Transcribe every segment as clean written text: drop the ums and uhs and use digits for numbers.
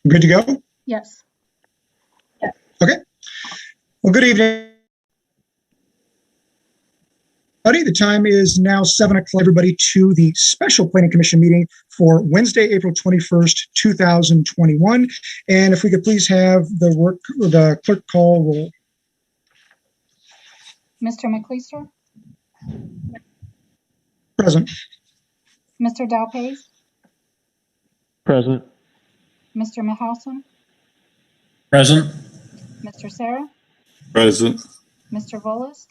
Good to go? Yes. Okay. Well, good evening, everybody. The time is now 7 o'clock, everybody, to the special planning commission meeting for Wednesday, April 21st, 2021. And if we could please have the clerk call roll. Mr. McLeister, Present. Mr. Dalpace, Present. Mr. Mahausen, Present. Mr. Sarah, Present. Mr. Volist,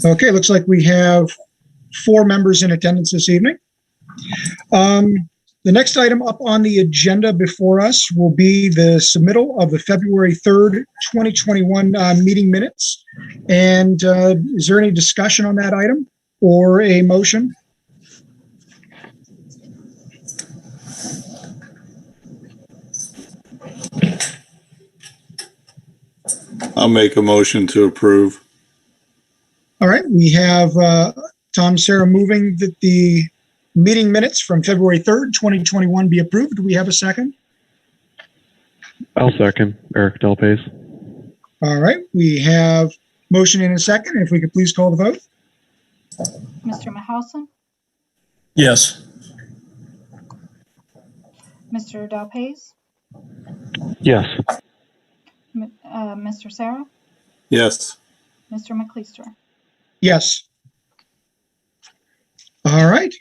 Okay, looks like we have 4 members in attendance this evening. The next item up on the agenda before us will be the submittal of the February 3rd, 2021 meeting minutes. And is there any discussion on that item or a motion? I'll make a motion to approve. All right, we have Tom Sarah moving that the meeting minutes from February 3rd, 2021 be approved. Do we have a second? I'll second. Eric Delpace. All right, we have motion in a second. If we could please call the vote. Mr. Mahausen, Yes. Mr. Dalpace, Yes. Mr. Sarah, Yes. Mr. McLeister. Yes. All right.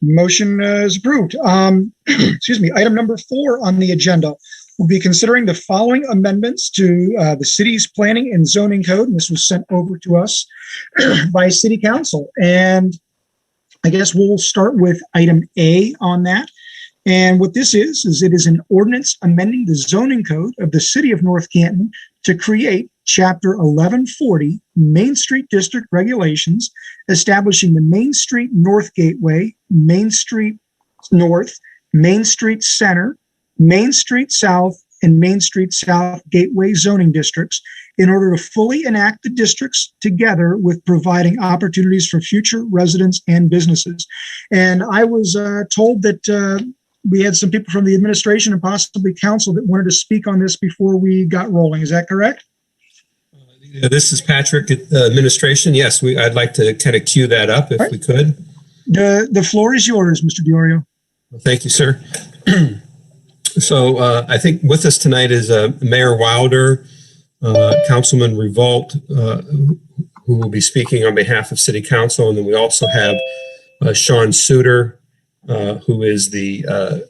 Motion is approved. Excuse me. Item number 4 on the agenda. We'll be considering the following amendments to the city's planning and zoning code. And this was sent over to us by City Council. And I guess we'll start with item A on that. And what this is it is an ordinance amending the zoning code of the city of North Canton to create Chapter 1140 Main Street District Regulations, establishing the Main Street North Gateway, Main Street North, Main Street Center, Main Street South, and Main Street South Gateway zoning districts in order to fully enact the districts together with providing opportunities for future residents and businesses. And I was told that we had some people from the administration and possibly council that wanted to speak on this before we got rolling. Is that correct? This is Patrick at administration. Yes, I'd like to kind of cue that up if we could. The floor is yours, Mr. Diorio. Well, thank you, sir. So I think with us tonight is Mayor Wilder, Councilman Revolt, who will be speaking on behalf of City Council. And then we also have Sean Suter, who is the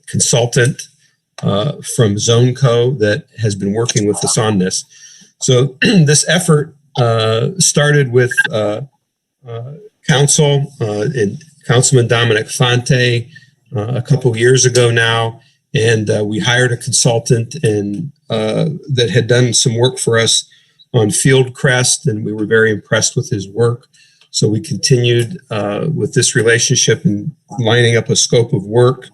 consultant from ZoneCo that has been working with us on this. So this effort started with council and Councilman Dominic Fonte a couple of years ago now, and we hired a consultant and that had done some work for us on Fieldcrest, and we were very impressed with his work. So we continued with this relationship and lining up a scope of work,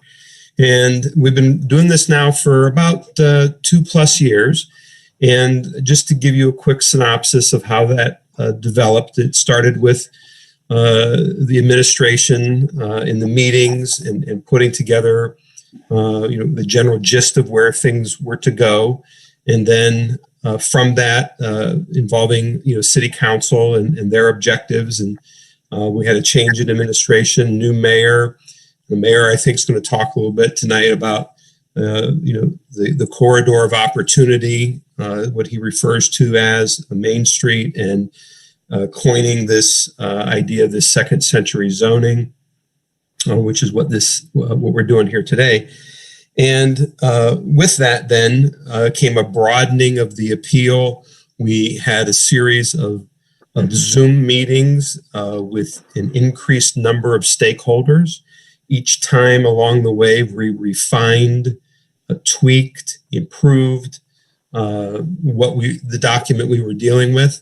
and we've been doing this now for about 2+ years. And just to give you a quick synopsis of how that developed, it started with the administration in the meetings and putting together, the general gist of where things were to go. And then from that, involving, City Council and their objectives. And we had a change in administration, new mayor. The mayor, I think, is going to talk a little bit tonight about the corridor of opportunity, what he refers to as a Main Street, and coining this idea of this second century zoning, which is what we're doing here today. And with that then came a broadening of the appeal. We had a series of Zoom meetings with an increased number of stakeholders. Each time along the way, we refined, tweaked, improved the document we were dealing with.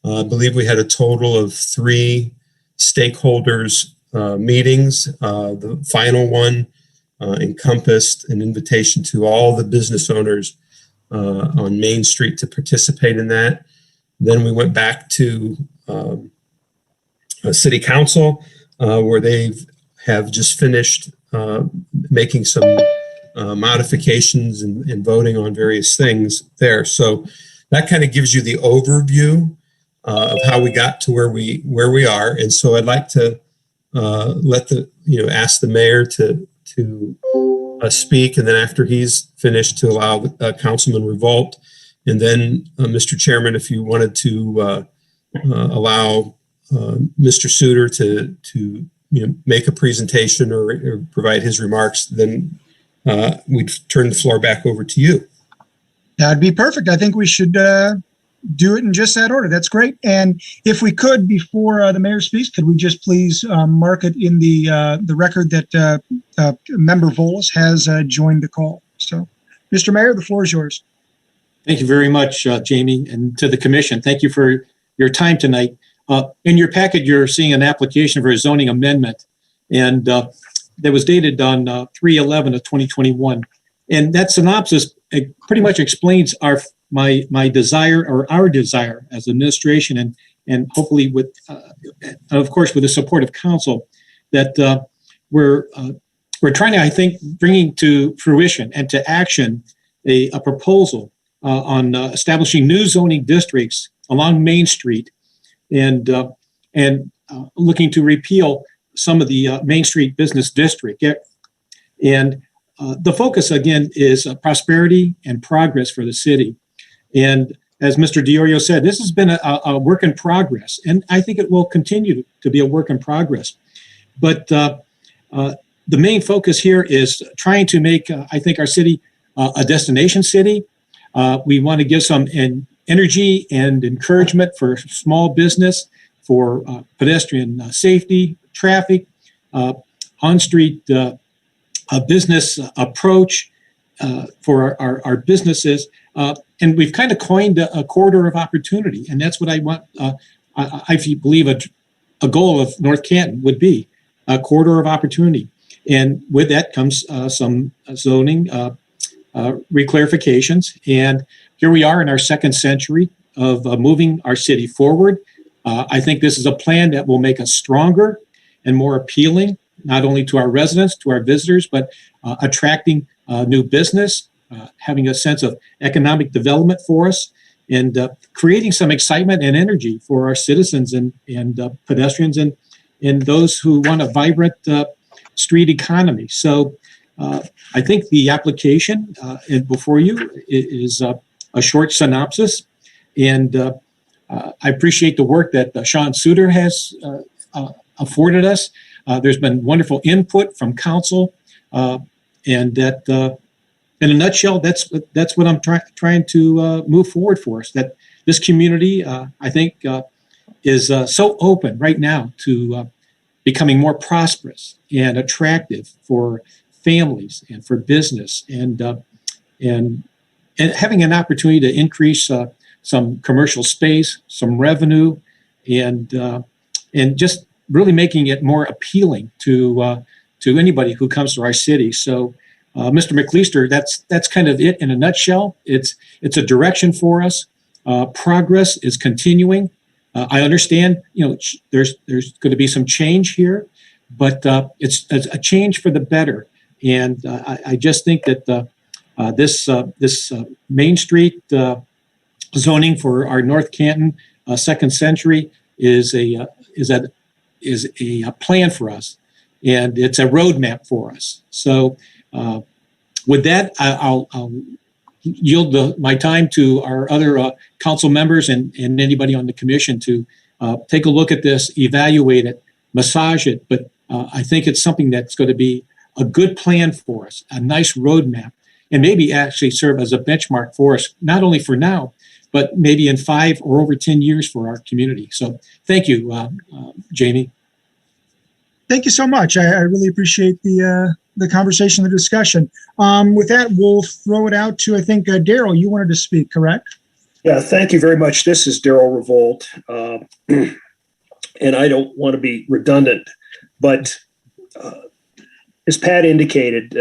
I believe we had a total of 3 stakeholders meetings. The final one encompassed an invitation to all the business owners on Main Street to participate in that. Then we went back to City Council where they have just finished making some modifications and voting on various things there. So that kind of gives you the overview of how we got to where we are. And so I'd like to ask the mayor to speak, and then after he's finished, to allow Councilman Revolt, and then Mr. Chairman, if you wanted to allow Mr. Suter to make a presentation or provide his remarks, then we'd turn the floor back over to you. That'd be perfect. I think we should do it in just that order. That's great. And if we could, before the mayor speaks, could we just please mark it in the record that Member Volas has joined the call. So, Mr. Mayor, the floor is yours. Thank you very much, Jamie, and to the commission. Thank you for your time tonight. In your packet, you're seeing an application for a zoning amendment, and that was dated on 3/11 of 2021. And that synopsis pretty much explains my desire, or our desire as administration, and hopefully with, of course, with the support of council, that we're trying to, I think, bringing to fruition and to action a proposal on establishing new zoning districts along Main Street, and looking to repeal some of the Main Street Business District. And the focus, again, is prosperity and progress for the city. And as Mr. Diorio said, this has been a work in progress, and I think it will continue to be a work in progress. But the main focus here is trying to make, I think, our city a destination city. We want to give some energy and encouragement for small business, for pedestrian safety, traffic, on-street business approach for our businesses. And we've kind of coined a corridor of opportunity. And that's what I want, I believe a goal of North Canton would be, a corridor of opportunity. And with that comes some zoning reclarifications. And here we are in our second century of moving our city forward. I think this is a plan that will make us stronger and more appealing, not only to our residents, to our visitors, but attracting new business, having a sense of economic development for us, and creating some excitement and energy for our citizens and pedestrians and those who want a vibrant street economy. So I think the application before you is a short synopsis, and I appreciate the work that Sean Suter has afforded us. There's been wonderful input from council, and that, in a nutshell, that's what I'm trying to move forward for us. That this community, I think, is so open right now to becoming more prosperous and attractive for families and for business, and having an opportunity to increase some commercial space, some revenue, and just really making it more appealing to anybody who comes to our city. So, Mr. McLeister, that's kind of it in a nutshell. It's a direction for us. Progress is continuing. I understand, there's going to be some change here, but it's a change for the better. And I just think that this Main Street zoning for our North Canton second century is a plan for us, and it's a roadmap for us. So with that, I'll yield my time to our other council members and anybody on the commission to take a look at this, evaluate it, massage it. But I think it's something that's going to be a good plan for us, a nice roadmap, and maybe actually serve as a benchmark for us, not only for now, but maybe in 5 or over 10 years for our community. So thank you, Jamie. Thank you so much. I really appreciate the conversation, the discussion. With that, we'll throw it out to, I think, Daryl, you wanted to speak, correct? Yeah, thank you very much. This is Daryl Revolt. And I don't want to be redundant, but as Pat indicated,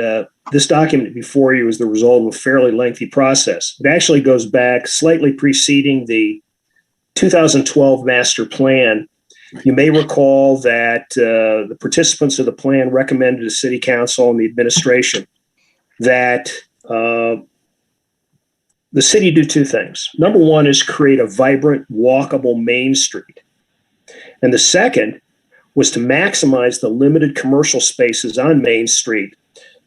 this document before you is the result of a fairly lengthy process. It actually goes back slightly preceding the 2012 master plan. You may recall that the participants of the plan recommended to City Council and the administration that the city do two things. Number one is create a vibrant, walkable Main Street. And the second was to maximize the limited commercial spaces on Main Street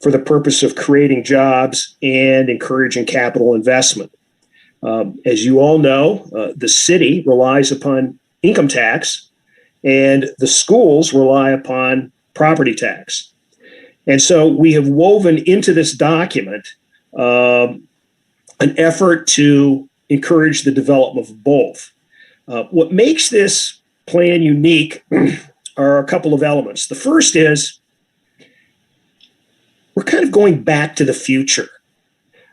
for the purpose of creating jobs and encouraging capital investment. As you all know, the city relies upon income tax and the schools rely upon property tax. And so we have woven into this document an effort to encourage the development of both. What makes this plan unique are a couple of elements. The first is we're kind of going back to the future.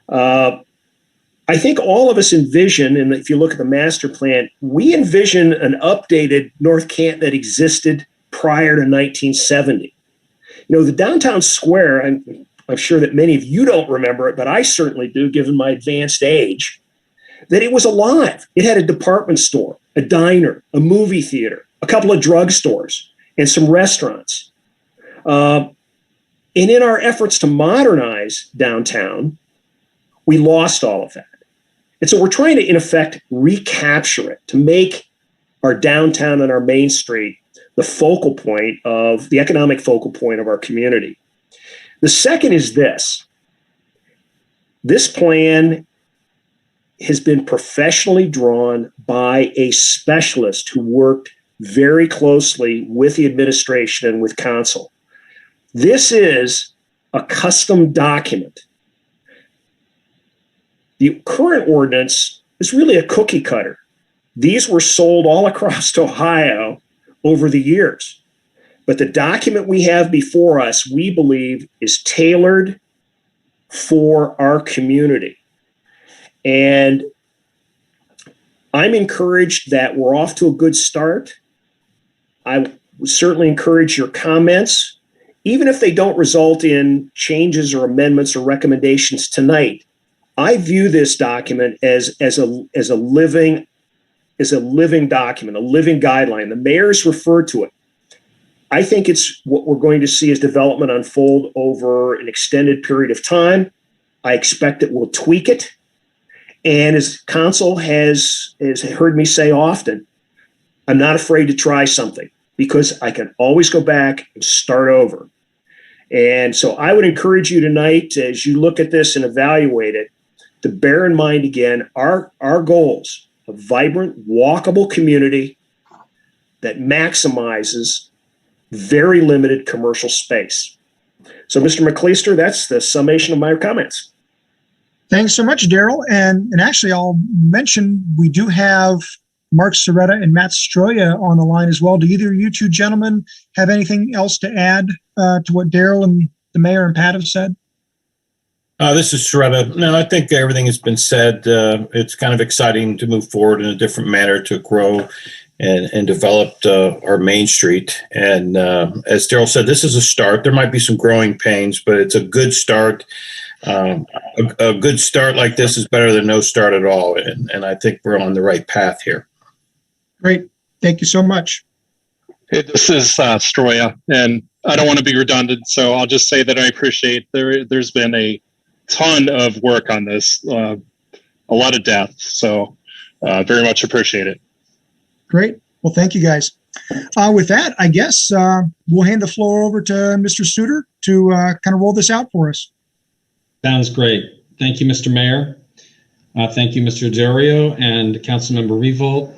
I think all of us envision, and if you look at the master plan, we envision an updated North Canton that existed prior to 1970. You know, the downtown square, I'm sure that many of you don't remember it, but I certainly do, given my advanced age, that it was alive. It had a department store, a diner, a movie theater, a couple of drugstores, and some restaurants. And in our efforts to modernize downtown, we lost all of that. And so we're trying to, in effect, recapture it to make our downtown and our Main Street the focal point of the economic focal point of our community. The second is this. This plan has been professionally drawn by a specialist who worked very closely with the administration and with council. This is a custom document. The current ordinance is really a cookie cutter. These were sold all across Ohio over the years. But the document we have before us, we believe, is tailored for our community. And I'm encouraged that we're off to a good start. I would certainly encourage your comments, even if they don't result in changes or amendments or recommendations tonight. I view this document as a living document, a living guideline. The mayor's referred to it. I think it's what we're going to see as development unfold over an extended period of time. I expect that we'll tweak it. And as council has heard me say often, I'm not afraid to try something because I can always go back and start over. And so I would encourage you tonight, as you look at this and evaluate it, to bear in mind again our goals: a vibrant, walkable community that maximizes very limited commercial space. So, Mr. McCleister, that's the summation of my comments. Thanks so much, Daryl. And actually, I'll mention we do have Mark Soretta and Matt Stroya on the line as well. Do either of you two gentlemen have anything else to add to what Daryl and the mayor and Pat have said? This is Soretta. No, I think everything has been said. It's kind of exciting to move forward in a different manner to grow and develop our Main Street. And as Daryl said, this is a start. There might be some growing pains, but it's a good start. A good start like this is better than no start at all. And I think we're on the right path here. Great. Thank you so much. Hey, this is Stroya, and I don't want to be redundant, so I'll just say that I appreciate there's been a ton of work on this, a lot of depth. So very much appreciate it. Great. Well, thank you guys. With that, I guess we'll hand the floor over to Mr. Suter to kind of roll this out for us. Sounds great. Thank you, Mr. Mayor. Thank you, Mr. Dario and Councilmember Revolt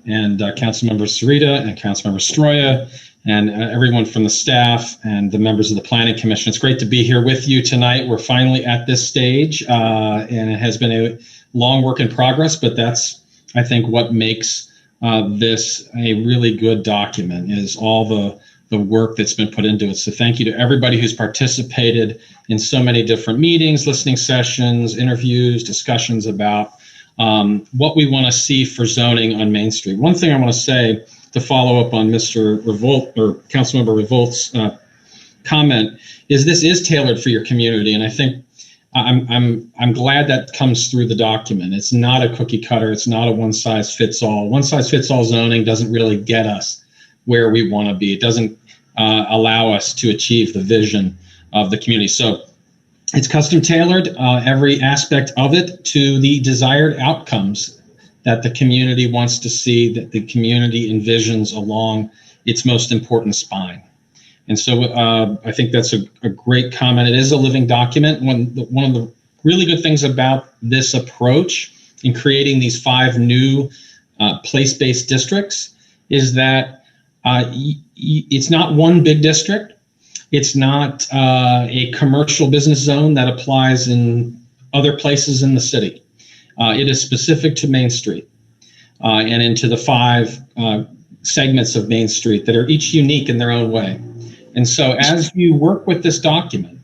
and Councilmember Sarita and Councilmember Stroya and everyone from the staff and the members of the Planning Commission. It's great to be here with you tonight. We're finally at this stage, and it has been a long work in progress, but that's, I think, what makes this a really good document is all the work that's been put into it. So thank you to everybody who's participated in so many different meetings, listening sessions, interviews, discussions about what we want to see for zoning on Main Street. One thing I want to say to follow up on Mr. Revolt or Councilmember Revolt's comment is this is tailored for your community, and I think I'm glad that comes through the document. It's not a cookie cutter. It's not a one size fits all. One size fits all zoning doesn't really get us where we want to be. It doesn't allow us to achieve the vision of the community. So it's custom tailored, every aspect of it, to the desired outcomes that the community wants to see, that the community envisions along its most important spine. And so I think that's a great comment. It is a living document. One of the really good things about this approach in creating these 5 new place-based districts is that it's not one big district. It's not a commercial business zone that applies in other places in the city. It is specific to Main Street and into the 5 segments of Main Street that are each unique in their own way. And so as you work with this document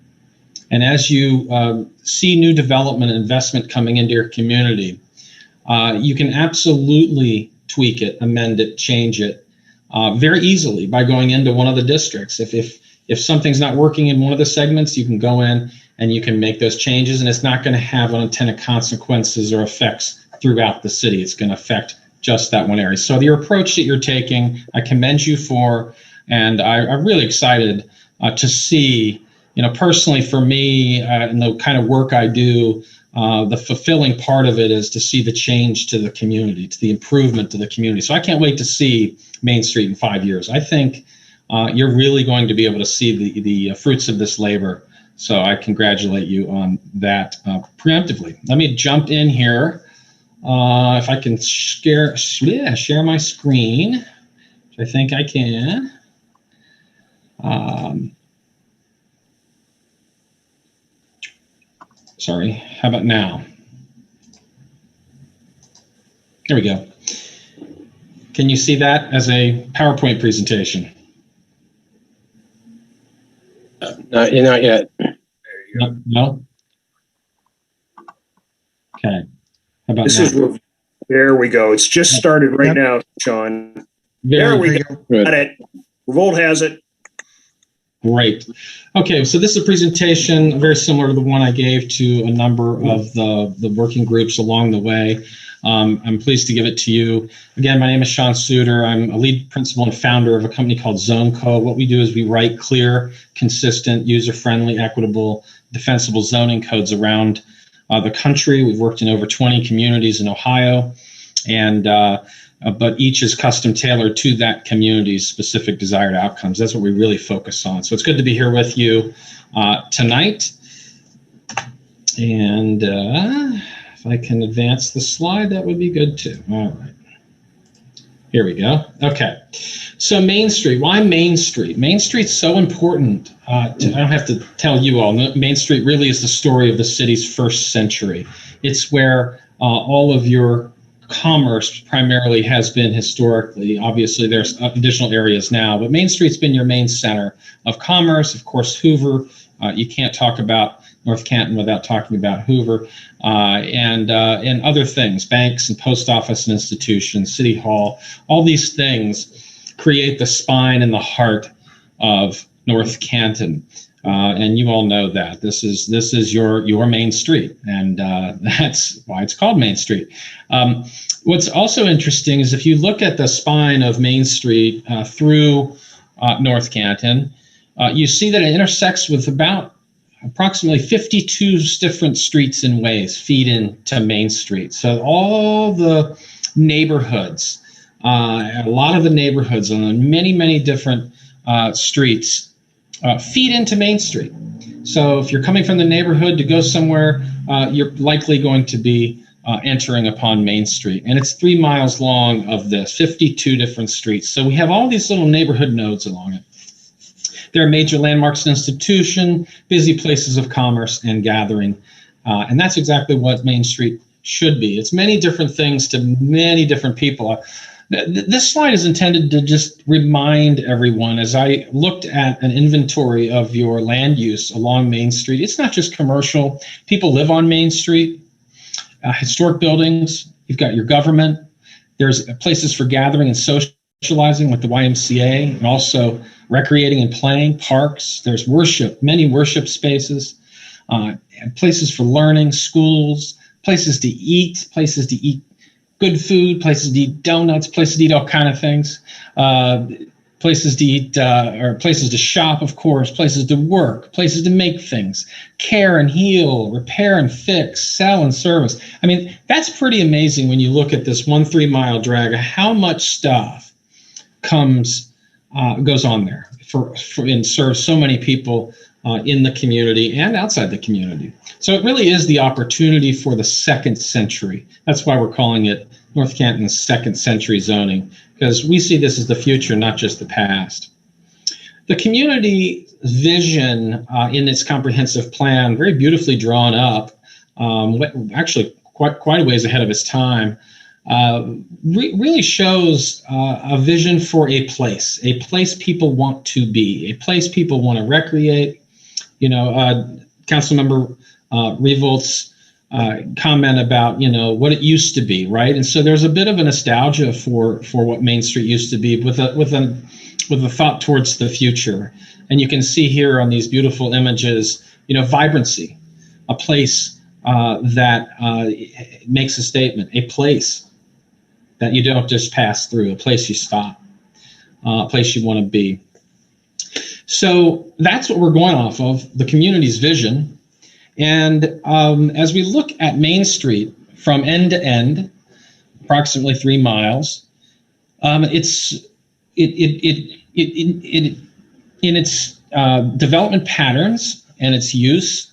and as you see new development and investment coming into your community, you can absolutely tweak it, amend it, change it very easily by going into one of the districts. If something's not working in one of the segments, you can go in and you can make those changes, and it's not going to have unintended consequences or effects throughout the city. It's going to affect just that one area. So the approach that you're taking, I commend you for, and I'm really excited to see, personally for me and the kind of work I do, the fulfilling part of it is to see the change to the community, to the improvement to the community. So I can't wait to see Main Street in 5 years. I think you're really going to be able to see the fruits of this labor. So I congratulate you on that preemptively. Let me jump in here. If I can share my screen, which I think I can. Sorry, how about now? There we go. Can you see that as a PowerPoint presentation? Not yet. No? Okay. How about This now? is, there we go. It's just started right now, Sean. There we go. Got it. Revolt has it. Great. Okay, so this is a presentation very similar to the one I gave to a number of the working groups along the way. I'm pleased to give it to you. Again, my name is Sean Suter. I'm a lead principal and founder of a company called Zone Co. What we do is we write clear, consistent, user-friendly, equitable, defensible zoning codes around the country. We've worked in over 20 communities in Ohio, and but each is custom tailored to that community's specific desired outcomes. That's what we really focus on. So it's good to be here with you tonight. And if I can advance the slide, that would be good too. All right. Here we go. Okay. So Main Street. Why Main Street? Main Street's so important. I don't have to tell you all. Main Street really is the story of the city's first century. It's where all of your commerce primarily has been historically. Obviously, there's additional areas now, but Main Street's been your main center of commerce. Of course, Hoover. You can't talk about North Canton without talking about Hoover, and other things, banks and post office and institutions, City Hall. All these things create the spine and the heart of North Canton. And you all know that this is your Main Street, and that's why it's called Main Street. What's also interesting is if you look at the spine of Main Street through North Canton, you see that it intersects with about approximately 52 different streets and ways feed into Main Street. So all the neighborhoods, a lot of the neighborhoods on many different streets feed into Main Street. So if you're coming from the neighborhood to go somewhere, you're likely going to be entering upon Main Street. And it's 3 miles long of this, 52 different streets. So we have all these little neighborhood nodes along it. There are major landmarks and institution, busy places of commerce and gathering. And that's exactly what Main Street should be. It's many different things to many different people. This slide is intended to just remind everyone, as I looked at an inventory of your land use along Main Street, it's not just commercial. People live on Main Street, historic buildings, you've got your government, there's places for gathering and socializing with the YMCA, and also recreating and playing, parks, there's worship, many worship spaces, places for learning, schools, places to eat good food, places to eat donuts, places to eat all kind of things, places to eat, or places to shop, of course, places to work, places to make things, care and heal, repair and fix, sell and service. I mean, that's pretty amazing when you look at this 1 3-mile drag, how much stuff goes on there and serves so many people in the community and outside the community. So it really is the opportunity for the second century. That's why we're calling it North Canton's second century zoning, because we see this as the future, not just the past. The community vision in its comprehensive plan, very beautifully drawn up, actually quite a ways ahead of its time, really shows a vision for a place people want to be, a place people want to recreate. You know, Councilmember Revolt's comment about, you know, what it used to be, right? And so there's a bit of a nostalgia for what Main Street used to be, with a thought towards the future. And you can see here on these beautiful images, you know, vibrancy, a place that makes a statement, a place that you don't just pass through, a place you stop, a place you want to be. So that's what we're going off of, the community's vision. And as we look at Main Street from end to end, approximately 3 miles, in its development patterns and its use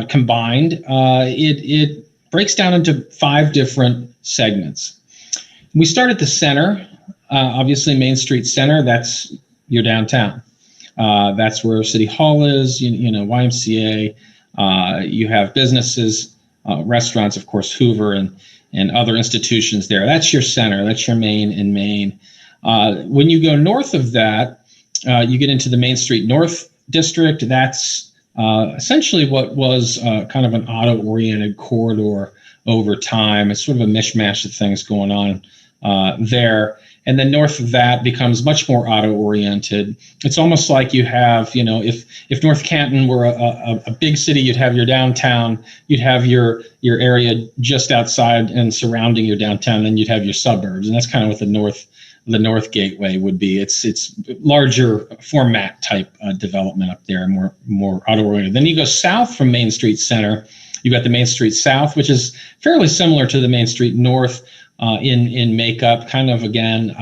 combined, it breaks down into 5 different segments. We start at the center, obviously Main Street Center, that's your downtown. That's where City Hall is, you know, YMCA. You have businesses, restaurants, of course, Hoover and other institutions there. That's your center. That's your main and main. When you go north of that, you get into the Main Street North District. That's essentially what was kind of an auto-oriented corridor over time. It's sort of a mishmash of things going on there. And then north of that becomes much more auto-oriented. It's almost like you have, you know, if North Canton were a big city, you'd have your downtown, you'd have your area just outside and surrounding your downtown, then you'd have your suburbs. And that's kind of what the North Gateway would be. It's larger format type development up there, and more auto-oriented. Then you go south from Main Street Center, you got the Main Street South, which is fairly similar to the Main Street North. In makeup, kind of, again,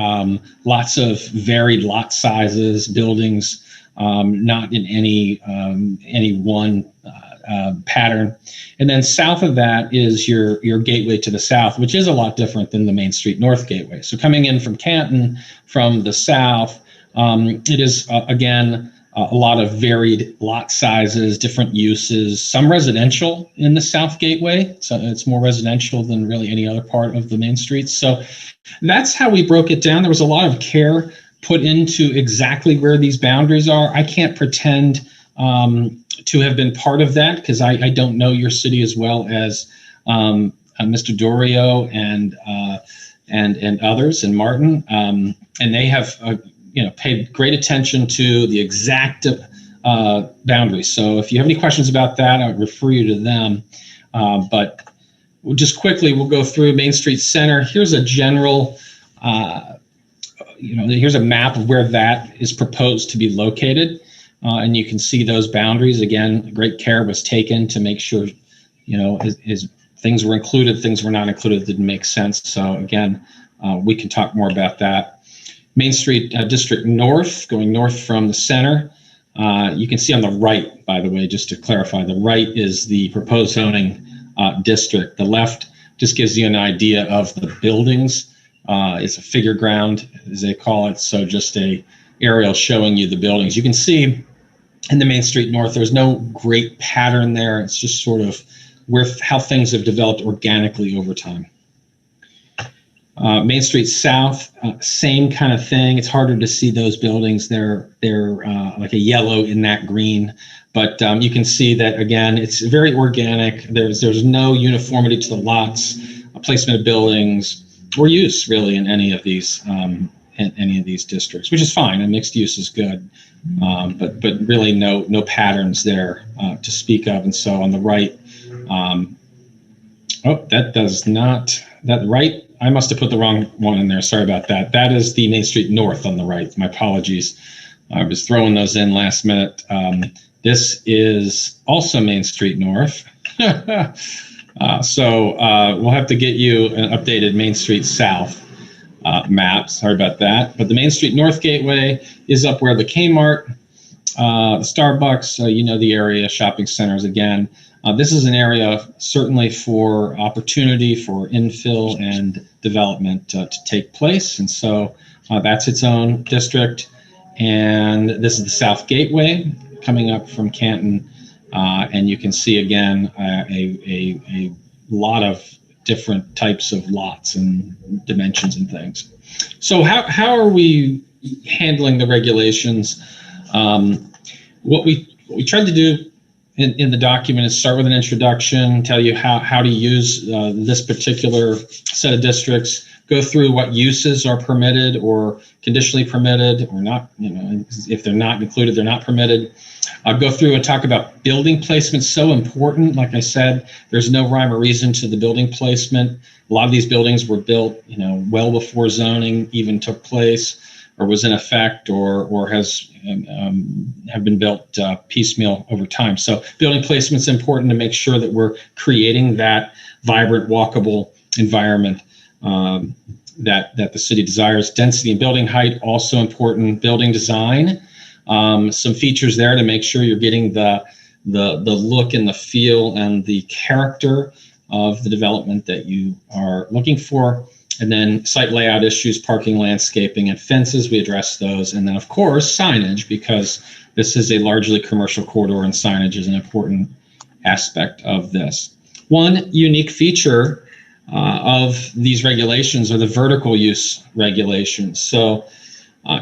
lots of varied lot sizes, buildings, not in any one pattern. And then south of that is your gateway to the south, which is a lot different than the Main Street North Gateway. So coming in from Canton from the south, it is, again, a lot of varied lot sizes, different uses, some residential in the South Gateway. So it's more residential than really any other part of the Main Street. So that's how we broke it down. There was a lot of care put into exactly where these boundaries are. I can't pretend to have been part of that, because I don't know your city as well as Mr. Dorio and others, and Martin. And they have paid great attention to the exact boundaries. So if you have any questions about that, I would refer you to them. But just quickly, we'll go through Main Street Center. Here's a general, here's a map of where that is proposed to be located. And you can see those boundaries. Again, great care was taken to make sure, as things were included, things were not included didn't make sense. So again, we can talk more about that. Main Street District North, going north from the center. You can see on the right, by the way, just to clarify, the right is the proposed zoning district. The left just gives you an idea of the buildings. It's a figure ground, as they call it. So just a aerial showing you the buildings. You can see in the Main Street North, there's no great pattern there. It's just sort of how things have developed organically over time. Main Street South, same kind of thing. It's harder to see those buildings. They're like a yellow in that green, but you can see that again. It's very organic. There's no uniformity to the lots, placement of buildings, or use really in any of these districts, which is fine. And mixed use is good, but really no patterns there to speak of. And so on the right, that right I must have put the wrong one in there. Sorry about that. That is the Main Street North on the right. My apologies. I was throwing those in last minute. This is also Main Street North. So we'll have to get you an updated Main Street South map. Sorry about that. But the Main Street North Gateway is up where the Kmart, the Starbucks, you know the area, shopping centers again. This is an area certainly for opportunity for infill and development to take place. And so that's its own district. And this is the South Gateway coming up from Canton. And you can see again a lot of different types of lots and dimensions and things. So how are we handling the regulations? What we tried to do in the document is start with an introduction, tell you how to use this particular set of districts, go through what uses are permitted or conditionally permitted or not, you know, if they're not included, they're not permitted. I'll go through and talk about building placement, so important. Like I said, there's no rhyme or reason to the building placement. A lot of these buildings were built, you know, well before zoning even took place or was in effect or has have been built piecemeal over time. So building placement is important to make sure that we're creating that vibrant, walkable environment that the city desires. Density and building height, also important. Building design, some features there to make sure you're getting the look and the feel and the character of the development that you are looking for. And then site layout issues, parking, landscaping, and fences, we address those. And then, of course, signage, because this is a largely commercial corridor and signage is an important aspect of this. One unique feature of these regulations are the vertical use regulations. So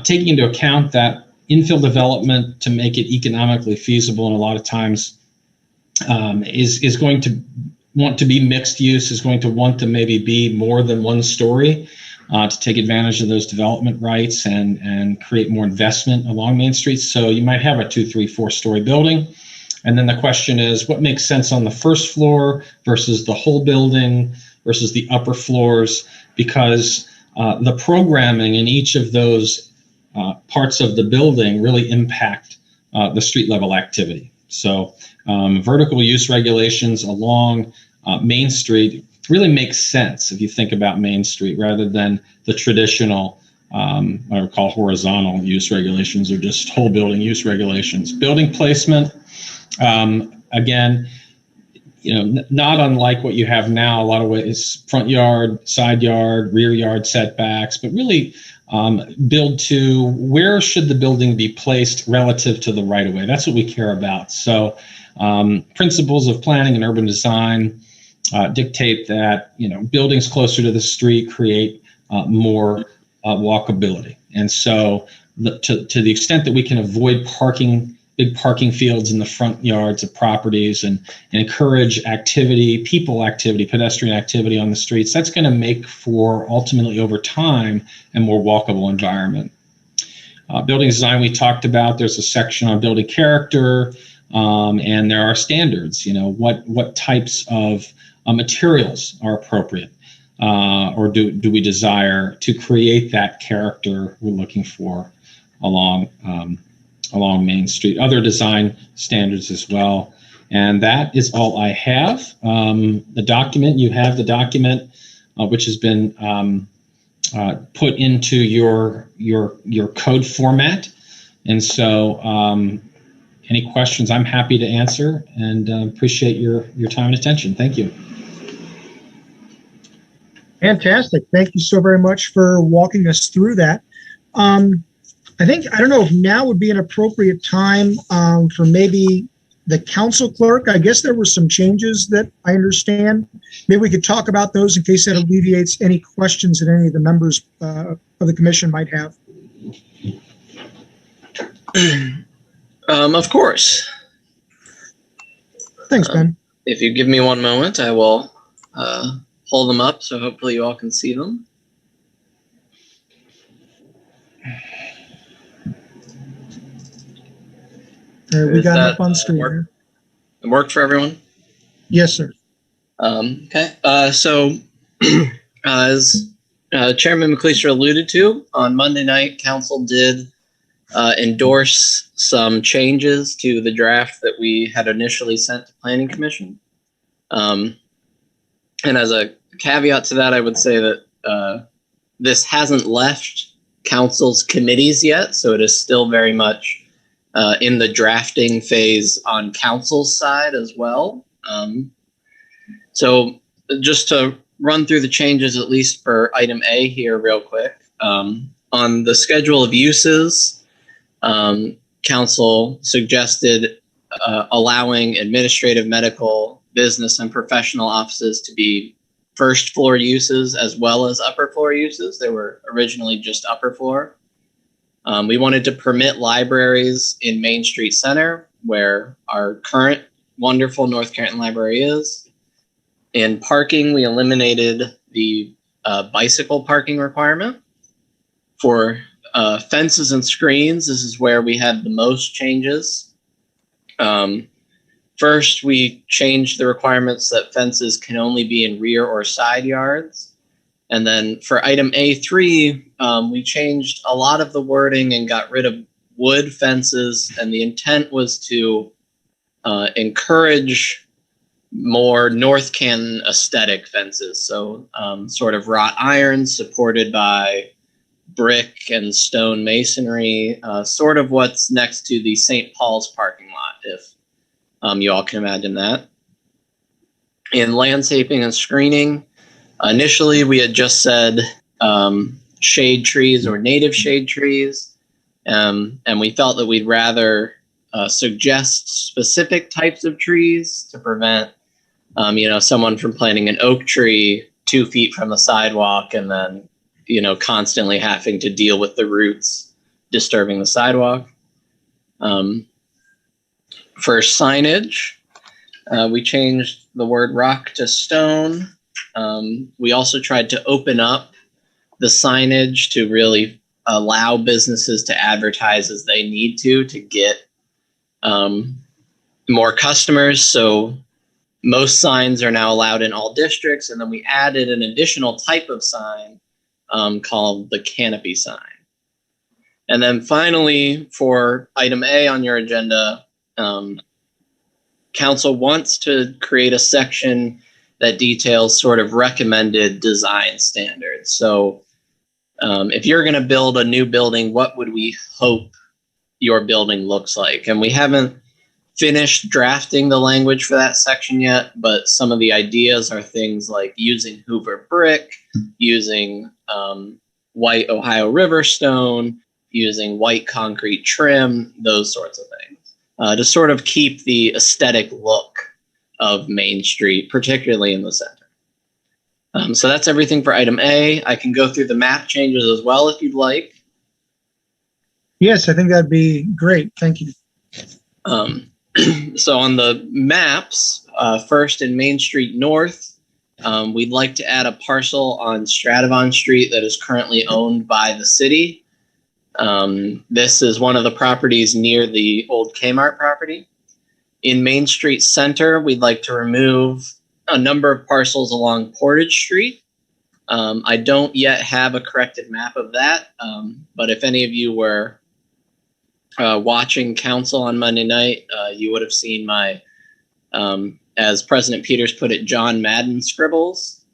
taking into account that infill development to make it economically feasible, and a lot of times is going to want to be mixed use, is going to want to maybe be more than one story to take advantage of those development rights and create more investment along Main Street. So you might have a 2, 3, 4-story building. And then the question is, what makes sense on the first floor versus the whole building versus the upper floors? Because the programming in each of those parts of the building really impact the street level activity. So vertical use regulations along Main Street really makes sense if you think about Main Street rather than the traditional, what I would call horizontal use regulations or just whole building use regulations. Building placement, again, you know, not unlike what you have now, a lot of ways, front yard, side yard, rear yard setbacks, but really build to where should the building be placed relative to the right of way. That's what we care about. So principles of planning and urban design dictate that, you know, buildings closer to the street create more walkability. And so to the extent that we can avoid big parking fields in the front yards of properties and encourage activity, people activity, pedestrian activity on the streets, that's going to make for ultimately over time a more walkable environment. Building design we talked about, there's a section on building character, and there are standards, you know, what types of materials are appropriate or do we desire to create that character we're looking for along Main Street. Other design standards as well. And that is all I have. The document, you have the document which has been put into your code format. And so any questions I'm happy to answer and appreciate your time and attention. Thank you. Fantastic. Thank you so very much for walking us through that. I don't know if now would be an appropriate time for maybe the council clerk. I guess there were some changes that I understand. Maybe we could talk about those in case that alleviates any questions that any of the members of the commission might have. Of course. Thanks, Ben. If you give me one moment, I will hold them up so hopefully you all can see them. We got it up on screen. It worked for everyone? Yes, sir. Okay. So As Chairman McLeistra alluded to, on Monday night, Council did endorse some changes to the draft that we had initially sent to Planning Commission. And as a caveat to that, I would say that this hasn't left Council's committees yet, so it is still very much in the drafting phase on Council's side as well. So just to run through the changes, at least for item A here real quick. On the schedule of uses, Council suggested allowing administrative, medical, business, and professional offices to be first floor uses as well as upper floor uses. They were originally just upper floor. We wanted to permit libraries in Main Street Center, where our current wonderful North Canton Library is. In parking, we eliminated the bicycle parking requirement. For fences and screens, this is where we had the most changes. First, we changed the requirements that fences can only be in rear or side yards. And then for item A3, we changed a lot of the wording and got rid of wood fences. And the intent was to encourage more North Canton aesthetic fences. So sort of wrought iron supported by brick and stone masonry, sort of what's next to the St. Paul's parking lot, if you all can imagine that. In landscaping and screening, initially we had just said shade trees or native shade trees, and we felt that we'd rather suggest specific types of trees to prevent someone from planting an oak tree 2 feet from the sidewalk and then, constantly having to deal with the roots disturbing the sidewalk. For signage, we changed the word rock to stone. We also tried to open up the signage to really allow businesses to advertise as they need to get more customers. So most signs are now allowed in all districts. And then we added an additional type of sign called the canopy sign. And then finally, for item A on your agenda, Council wants to create a section that details sort of recommended design standards. So if you're going to build a new building, what would we hope your building looks like? And we haven't finished drafting the language for that section yet, but some of the ideas are things like using Hoover brick, using white Ohio River stone, using white concrete trim, those sorts of things, to sort of keep the aesthetic look of Main Street, particularly in the center. So that's everything for item A. I can go through the map changes as well if you'd like. Yes, I think that'd be great. Thank you. So on the maps, first in Main Street North, we'd like to add a parcel on Stratavon Street that is currently owned by the city. This is one of the properties near the old Kmart property. In Main Street Center, we'd like to remove a number of parcels along Portage Street. I don't yet have a corrected map of that, but if any of you were watching Council on Monday night, you would have seen my, as President Peters put it, John Madden scribbles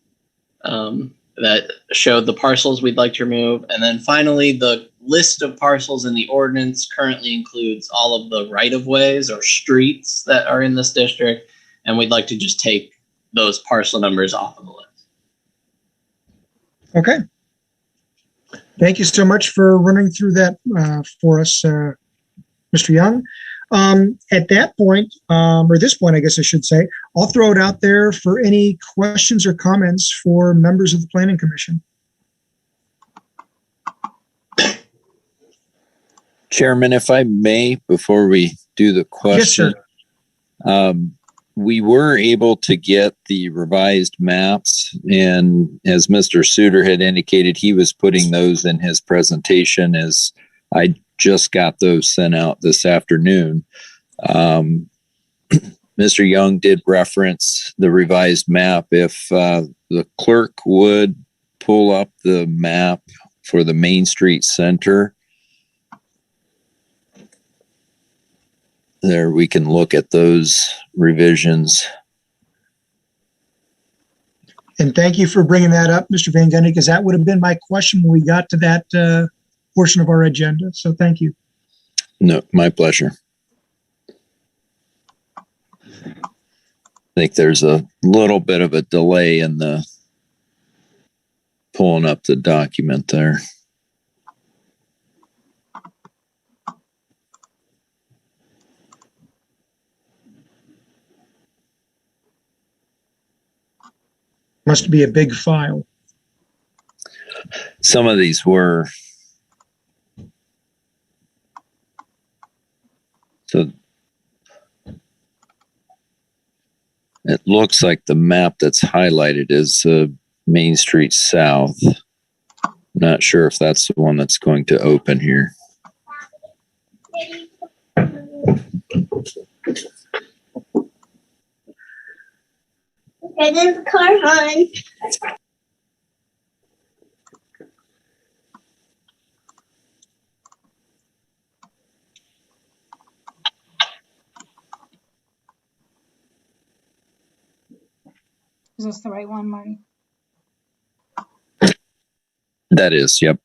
that showed the parcels we'd like to remove. And then finally, the list of parcels in the ordinance currently includes all of the right-of-ways or streets that are in this district, and we'd like to just take those parcel numbers off of the list. Okay. Thank you so much for running through that for us, Mr. Young. At that point, or this point, I guess I should say, I'll throw it out there for any questions or comments for members of the Planning Commission. Chairman, if I may, before we do the question, yes, we were able to get the revised maps, and as Mr. Suter had indicated, he was putting those in his presentation as I just got those sent out this afternoon. Mr. Young did reference the revised map. If the clerk would pull up the map for the Main Street Center. There, we can look at those revisions. And thank you for bringing that up, Mr. Van Gundy, because that would have been my question when we got to that portion of our agenda. So thank you. No, my pleasure. I think there's a little bit of a delay in the pulling up the document there. Must be a big file. Some of these were. So it looks like the map that's highlighted is Main Street South. Not sure if that's the one that's going to open here. Get in the car, hon. Is this the right one, Marty? That is, yep.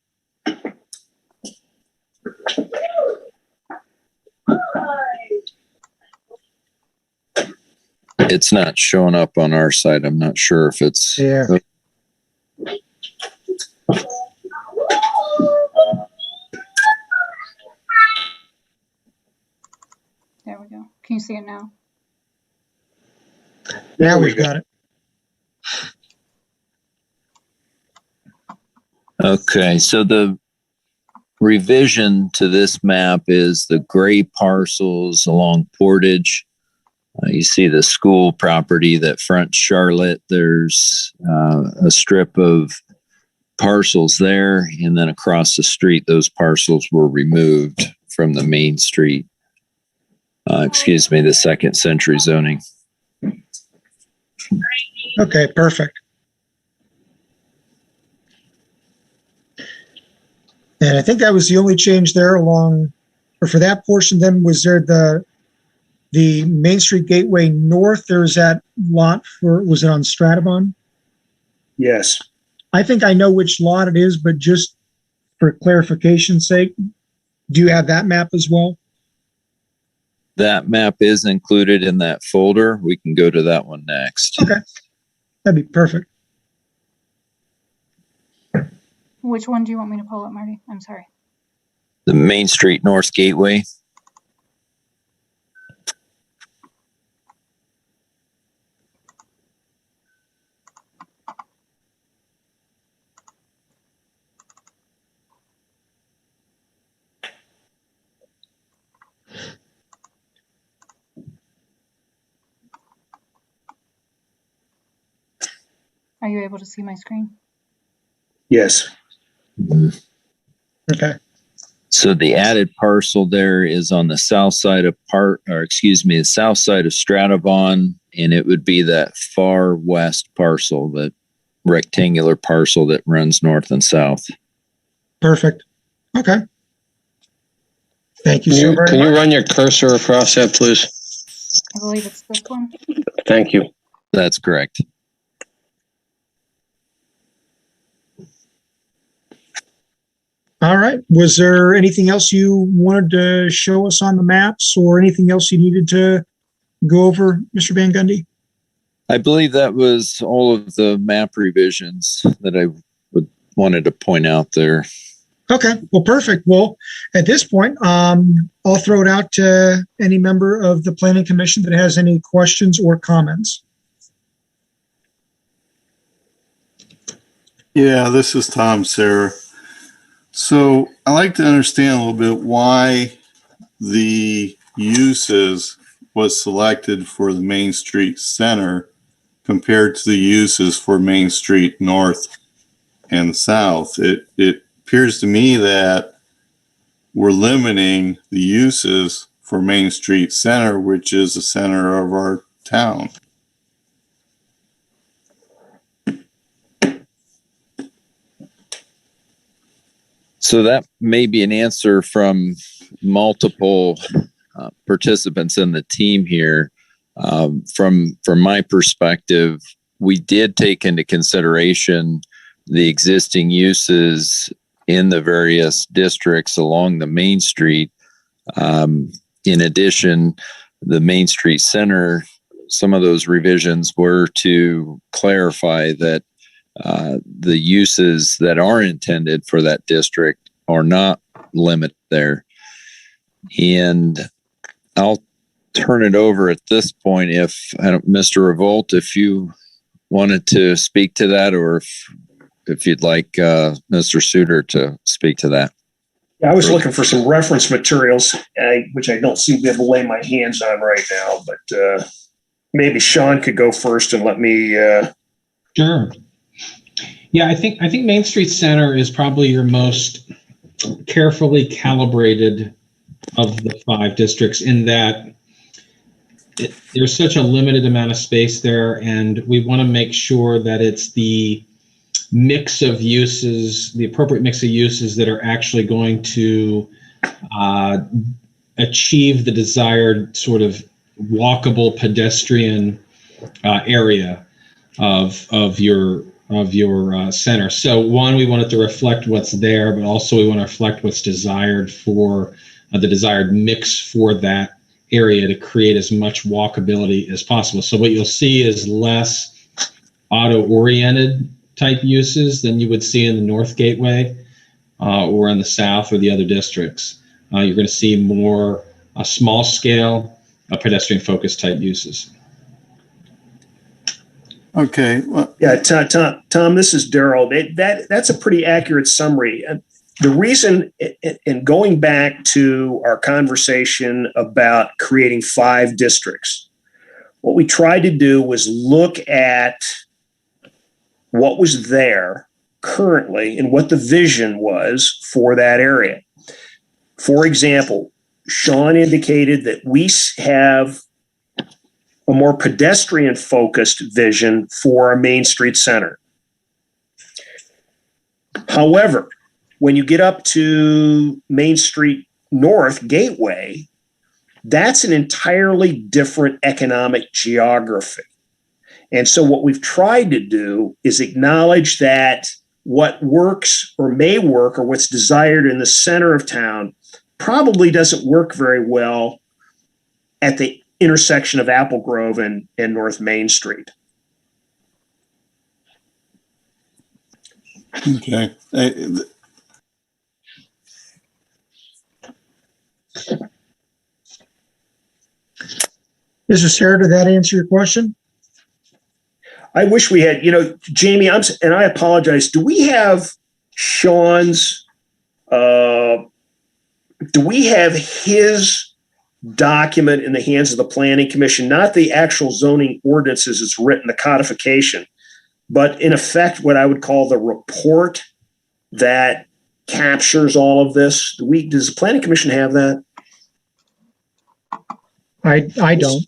It's not showing up on our side. I'm not sure if it's. Yeah. There we go. Can you see it now? Now we've got it. Okay, so the revision to this map is the gray parcels along Portage. You see the school property that fronts Charlotte. There's a strip of parcels there, and then across the street, those parcels were removed from the Main Street. The second century zoning. Okay, perfect. And I think that was the only change there along, or for that portion. Then was there the Main Street Gateway North? There's that lot for, was it on Stratavon? Yes. I think I know which lot it is, but just for clarification's sake, do you have that map as well? That map is included in that folder. We can go to that one next. Okay, that'd be perfect. Which one do you want me to pull up, Marty? I'm sorry. The Main Street North Gateway. Are you able to see my screen? Yes. Okay. So the added parcel there is on the south side of the south side of Stratavon, and it would be that far west parcel, that rectangular parcel that runs north and south. Perfect. Okay. Thank you so very much. Can you run your cursor across that, please? I believe it's this one. Thank you. That's correct. All right. Was there anything else you wanted to show us on the maps, or anything else you needed to go over, Mr. Van Gundy? I believe that was all of the map revisions that I wanted to point out there. Okay. Well, perfect. Well, at this point, I'll throw it out to any member of the Planning Commission that has any questions or comments. Yeah, this is Tom Sarah. So I'd like to understand a little bit why the uses was selected for the Main Street Center compared to the uses for Main Street North and South. It appears to me that we're limiting the uses for Main Street Center, which is the center of our town. So that may be an answer from multiple participants in the team here. From my perspective, we did take into consideration the existing uses in the various districts along the Main Street. In addition, the Main Street Center, some of those revisions were to clarify that the uses that are intended for that district are not limited there. And I'll turn it over at this point if Mr. Revolt, if you wanted to speak to that, or if you'd like Mr. Suter to speak to that. Yeah, I was looking for some reference materials, which I don't seem to be able to lay my hands on right now, but maybe Sean could go first and let me. Sure. Yeah, I think Main Street Center is probably your most carefully calibrated of the 5 districts, in that there's such a limited amount of space there, and we want to make sure that it's the mix of uses, the appropriate mix of uses that are actually going to achieve the desired sort of walkable pedestrian area of your center. So one, we want it to reflect what's there, but also we want to reflect what's desired for the desired mix for that area to create as much walkability as possible. So what you'll see is less auto-oriented type uses than you would see in the North Gateway or in the South or the other districts. You're going to see more small scale pedestrian-focused type uses. Okay. Well, Yeah, Tom, this is Daryl. That's a pretty accurate summary. The reason, in going back to our conversation about creating 5 districts, what we tried to do was look at what was there currently and what the vision was for that area. For example, Sean indicated that we have a more pedestrian-focused vision for our Main Street Center. However, when you get up to Main Street North Gateway, that's an entirely different economic geography. And so what we've tried to do is acknowledge that what works or may work or what's desired in the center of town probably doesn't work very well at the intersection of Apple Grove and North Main Street. okay. Mr. Sarah, did that answer your question? I wish we had, Jamie, and I apologize. Do we have Sean's, do we have his document in the hands of the Planning Commission? Not the actual zoning ordinances it's written, the codification, but in effect, what I would call the report that captures all of this. Does the Planning Commission have that? I don't.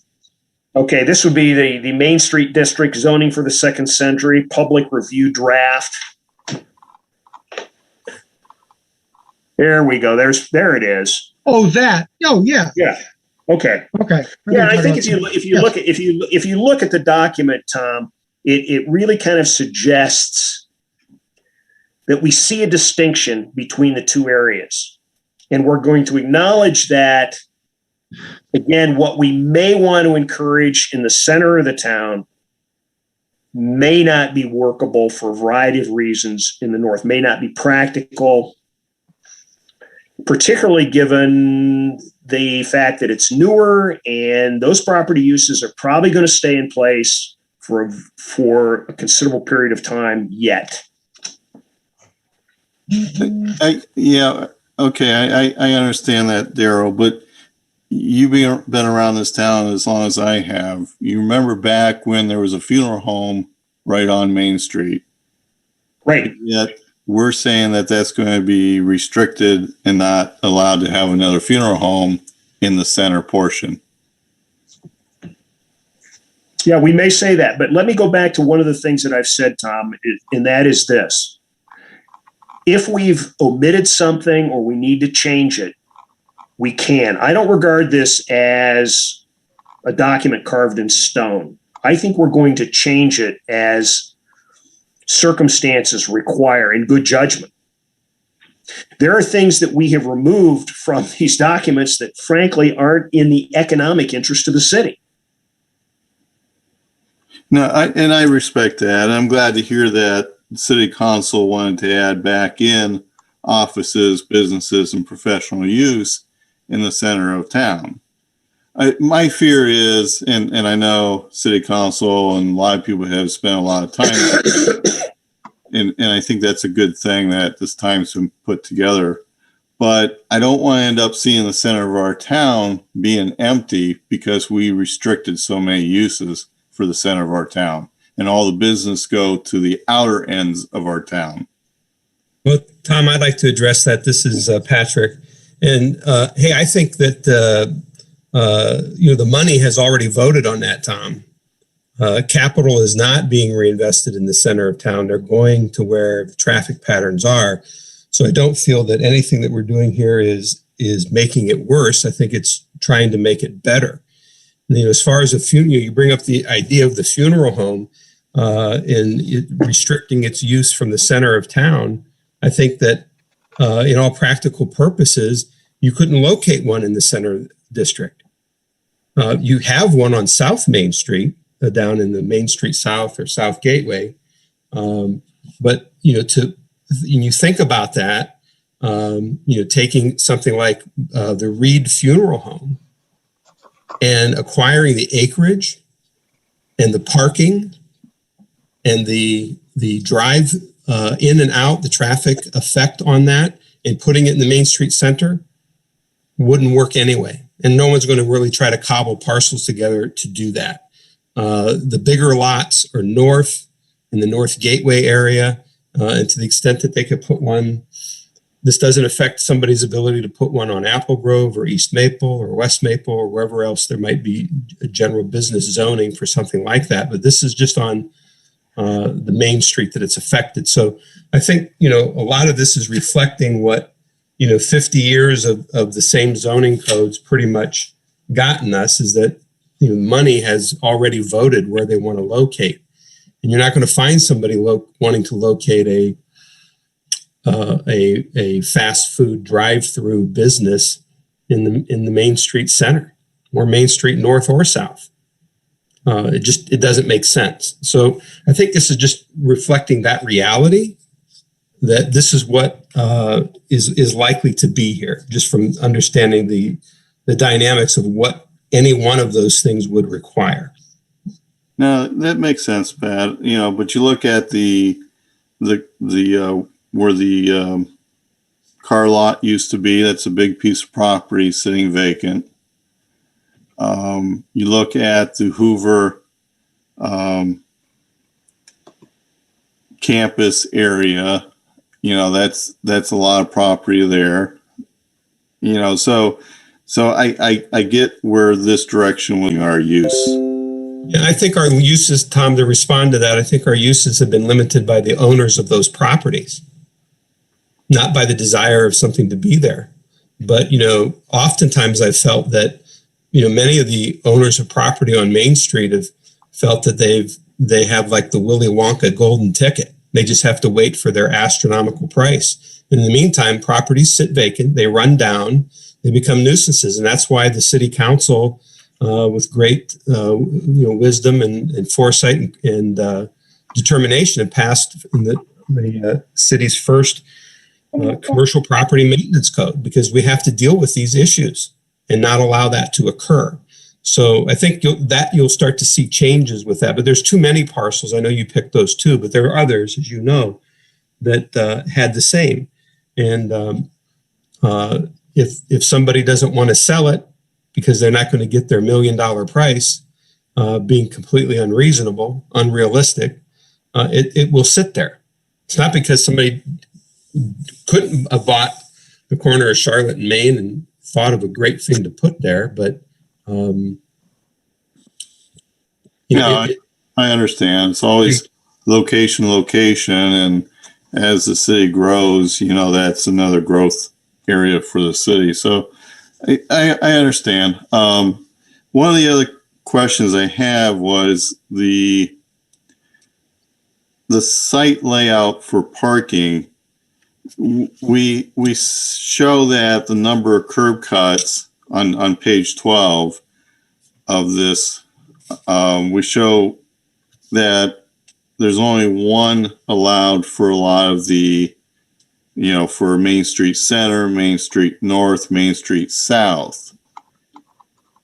Okay, this would be the Main Street District zoning for the 2nd century public review draft. There we go. There it is. Oh, that. Oh, yeah. Yeah. Okay. Okay. Yeah, I think if you look at the document, Tom, it really kind of suggests that we see a distinction between the 2 areas, and we're going to acknowledge that. Again, what we may want to encourage in the center of the town may not be workable for a variety of reasons in the north, may not be practical, particularly given the fact that it's newer and those property uses are probably going to stay in place for a considerable period of time yet. Yeah, okay, I understand that, Daryl, but you've been around this town as long as I have. You remember back when there was a funeral home right on Main Street. Right. Yet we're saying that that's going to be restricted and not allowed to have another funeral home in the center portion. Yeah, we may say that, but let me go back to one of the things that I've said, Tom, and that is this. if we've omitted something or we need to change it, we can. I don't regard this as a document carved in stone. I think we're going to change it as circumstances require in good judgment. There are things that we have removed from these documents that frankly aren't in the economic interest of the city. No, I respect that. I'm glad to hear that the city council wanted to add back in offices, businesses, and professional use in the center of town. My fear is, and I know city council and a lot of people have spent a lot of time, and I think that's a good thing that this time's been put together. But I don't want to end up seeing the center of our town being empty because we restricted so many uses for the center of our town, and all the business go to the outer ends of our town. Well, Tom, I'd like to address that. This is Patrick. And hey, I think that the money has already voted on that, Tom. Capital is not being reinvested in the center of town. They're going to where the traffic patterns are. So I don't feel that anything that we're doing here is making it worse. I think it's trying to make it better. As far as a funeral, you bring up the idea of the funeral home and restricting its use from the center of town. I think that in all practical purposes, you couldn't locate one in the center district. You have one on South Main Street, down in the Main Street South or South Gateway. But, when you think about that, taking something like the Reed Funeral Home and acquiring the acreage and the parking and the drive in and out, the traffic effect on that, and putting it in the Main Street Center wouldn't work anyway. And no one's going to really try to cobble parcels together to do that. The bigger lots are north in the North Gateway area. And to the extent that they could put one, this doesn't affect somebody's ability to put one on Apple Grove or East Maple or West Maple or wherever else there might be a general business zoning for something like that. But this is just on the Main Street that it's affected. So I think, a lot of this is reflecting what, 50 years of the same zoning codes pretty much gotten us, is that, money has already voted where they want to locate. And you're not going to find somebody wanting to locate a fast food drive-through business in the Main Street Center or Main Street North or South. It doesn't make sense. So I think this is just reflecting that reality, that this is what is likely to be here, just from understanding the dynamics of what any one of those things would require. No, that makes sense, Pat. But you look at the where the car lot used to be. That's a big piece of property sitting vacant. You look at the Hoover campus area. That's a lot of property there. So I get where this direction will be our use. Yeah, I think our uses, Tom, to respond to that, I think our uses have been limited by the owners of those properties, not by the desire of something to be there. But, oftentimes I felt that, many of the owners of property on Main Street have felt that they have like the Willy Wonka golden ticket. They just have to wait for their astronomical price. In the meantime, properties sit vacant, they run down, they become nuisances. And that's why the city council, with great wisdom and foresight and determination, have passed in the city's first commercial property maintenance code, because we have to deal with these issues and not allow that to occur. So I think you'll start to see changes with that. But there's too many parcels. I know you picked those two, but there are others, as you know, that had the same. And if somebody doesn't want to sell it because they're not going to get their $1 million price, being completely unreasonable, unrealistic, it will sit there. It's not because somebody couldn't have bought the corner of Charlotte and Main and thought of a great thing to put there, but I understand. It's always location, as the city grows, that's another growth area for the city. So I understand. One of the other questions I have was the site layout for parking. We show that the number of curb cuts on page 12 of this, we show that there's only one allowed for a lot of the, for Main Street Center, Main Street North, Main Street South.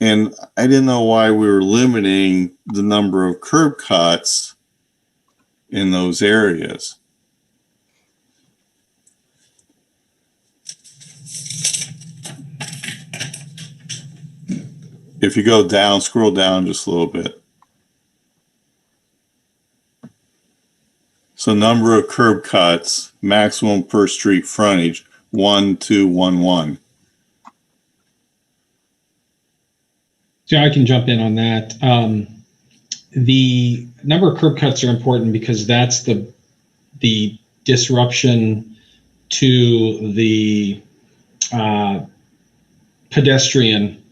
And I didn't know why we were limiting the number of curb cuts in those areas. If you go down, scroll down just a little bit. So number of curb cuts, maximum per street frontage, 1, 2, 1, 1. So I can jump in on that. The number of curb cuts are important because that's the disruption to the pedestrian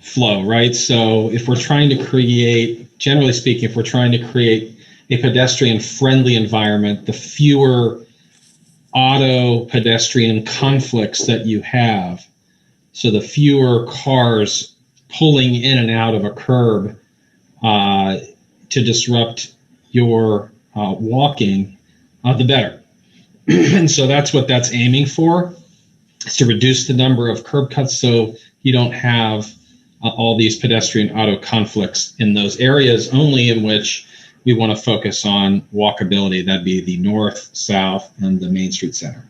flow, right? So if we're trying to create, generally speaking, if we're trying to create a pedestrian-friendly environment, the fewer auto pedestrian conflicts that you have, so the fewer cars pulling in and out of a curb to disrupt your walking, the better. And so that's what that's aiming for, is to reduce the number of curb cuts so you don't have all these pedestrian auto conflicts in those areas, only in which we want to focus on walkability. That'd be the north, south, and the Main Street Center.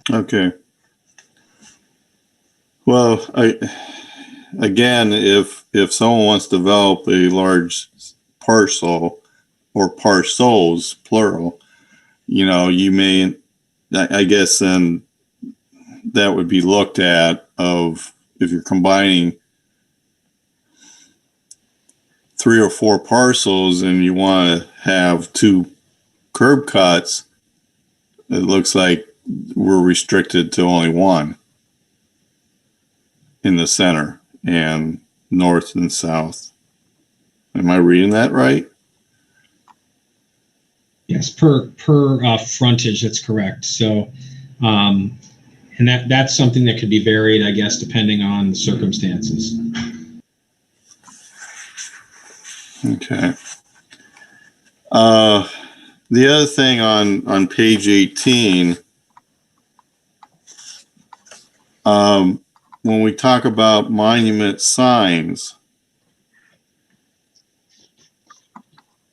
Okay. Well, again, if someone wants to develop a large parcel or parcels, plural, you may, I guess then that would be looked at of if you're combining 3 or 4 parcels and you want to have 2 curb cuts, it looks like we're restricted to only 1 in the center and north and south. Am I reading that right? Yes, per frontage, that's correct. So, and that's something that could be varied, I guess, depending on the circumstances. Okay. The other thing on page 18, when we talk about monument signs,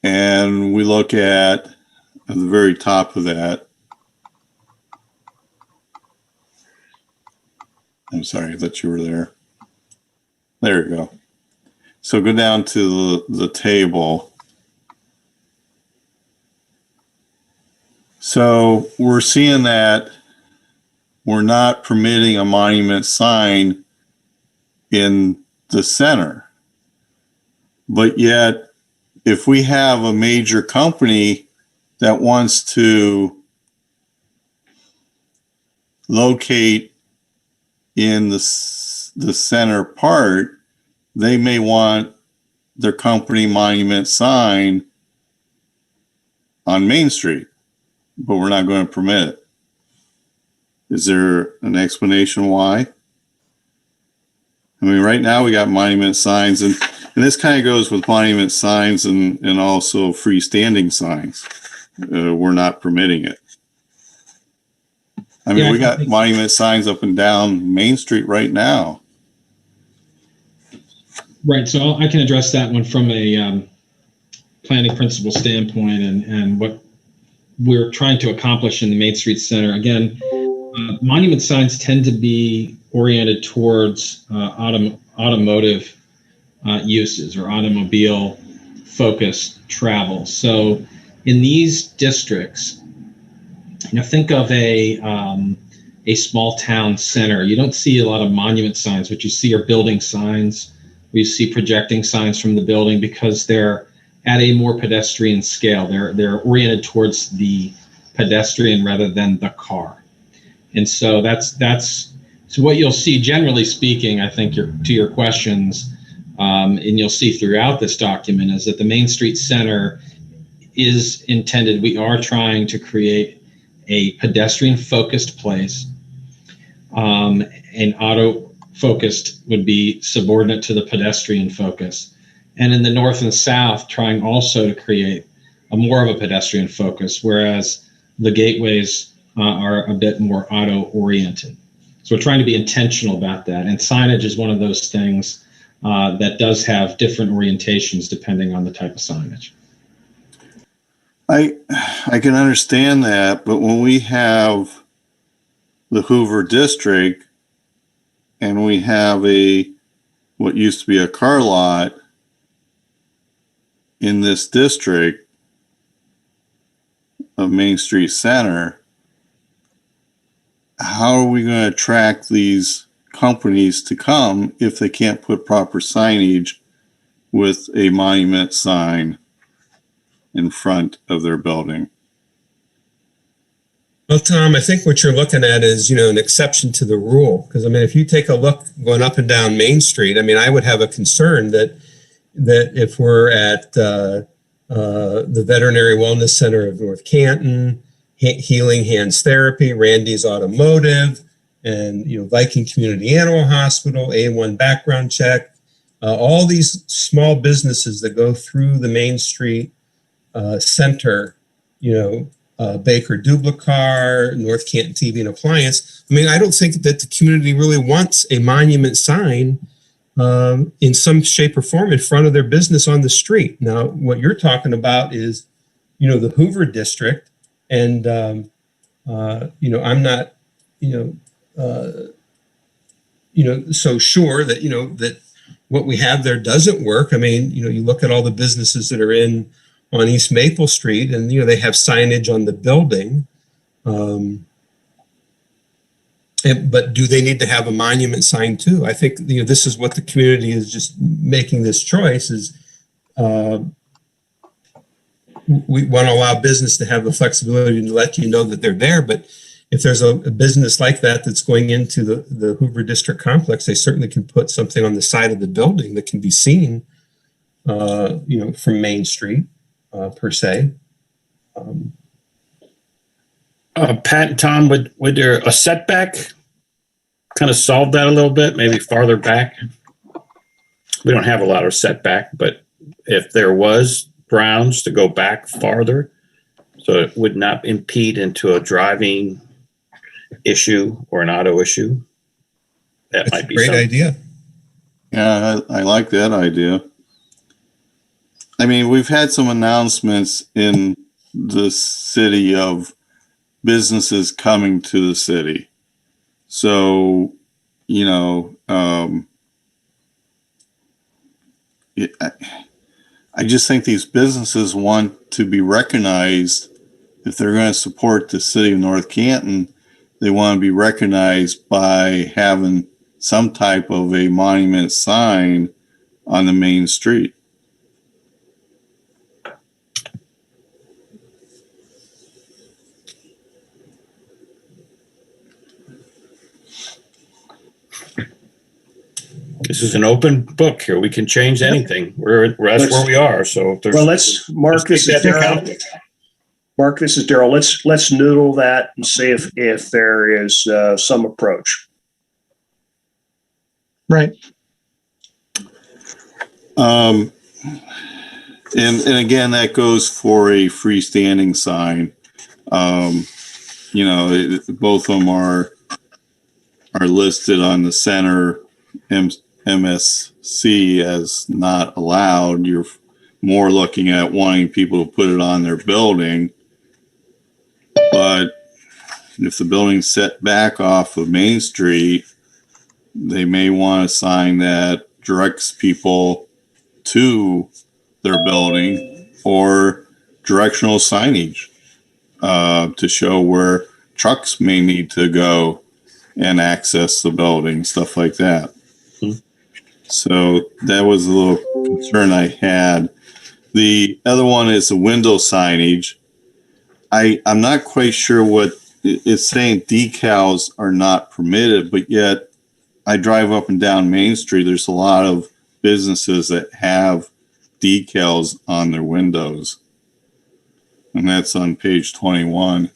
and we look at the very top of that, I'm sorry that you were there. There you go. So go down to the table. So we're seeing that we're not permitting a monument sign in the center. But yet, if we have a major company that wants to locate in the center part, they may want their company monument sign on Main Street, but we're not going to permit it. Is there an explanation why? I mean, right now we got monument signs, and this kind of goes with monument signs and also freestanding signs. We're not permitting it. I mean, we got monument signs up and down Main Street right now. Right. So I can address that one from a planning principle standpoint and what we're trying to accomplish in the Main Street Center. Again, monument signs tend to be oriented towards automotive uses or automobile focused travel. So in these districts, think of a small town center. You don't see a lot of monument signs. What you see are building signs. We see projecting signs from the building because they're at a more pedestrian scale. They're oriented towards the pedestrian rather than the car. And so that's so what you'll see, generally speaking, I think to your questions, and you'll see throughout this document, is that the Main Street Center is intended, we are trying to create a pedestrian-focused place. And auto-focused would be subordinate to the pedestrian focus. And in the north and south, trying also to create a more of a pedestrian focus, whereas the gateways are a bit more auto-oriented. So we're trying to be intentional about that. And signage is one of those things that does have different orientations depending on the type of signage. I can understand that, but when we have the Hoover district and we have what used to be a car lot in this district of Main Street Center, how are we going to attract these companies to come if they can't put proper signage with a monument sign in front of their building? Well, Tom, I think what you're looking at is, an exception to the rule. Because, if you take a look going up and down Main Street, I would have a concern that if we're at the Veterinary Wellness Center of North Canton, Healing Hands Therapy, Randy's Automotive, and, Viking Community Animal Hospital, A1 Background Check, all these small businesses that go through the Main Street Center, Baker Duplicar, North Canton TV and Appliance. I don't think that the community really wants a monument sign in some shape or form in front of their business on the street. Now, what you're talking about is, the Hoover district, and I'm not, so sure that that what we have there doesn't work. You look at all the businesses that are on East Maple Street, and they have signage on the building. But do they need to have a monument sign too? I think this is what the community is just making this choice is we want to allow business to have the flexibility to let you know that they're there. But if there's a business like that that's going into the Hoover District complex, they certainly can put something on the side of the building that can be seen, from Main Street. Per se. Pat and Tom, would there a setback kind of solve that a little bit? Maybe farther back? We don't have a lot of setback, but if there was grounds to go back farther, so it would not impede into a driving issue or an auto issue, that might be a great something. idea. Yeah, I like that idea. We've had some announcements in the city of businesses coming to the city. So, I just think these businesses want to be recognized. If they're going to support the city of North Canton, they want to be recognized by having some type of a monument sign on the main street. This is an open book here. We can change anything. That's where we are. So if there's, let's Mark. This is Daryl. Mark, this is Daryl. Let's noodle that and see if there is some approach. Right. And again, that goes for a freestanding sign. Both of them are listed on the center MSC as not allowed. You're more looking at wanting people to put it on their building. But if the building's set back off of Main Street, they may want a sign that directs people to their building, or directional signage to show where trucks may need to go and access the building, stuff like that. So that was a little concern I had. The other one is the window signage. I'm not quite sure what it's saying. Decals are not permitted, but yet I drive up and down Main Street. There's a lot of businesses that have decals on their windows. And that's on page 21.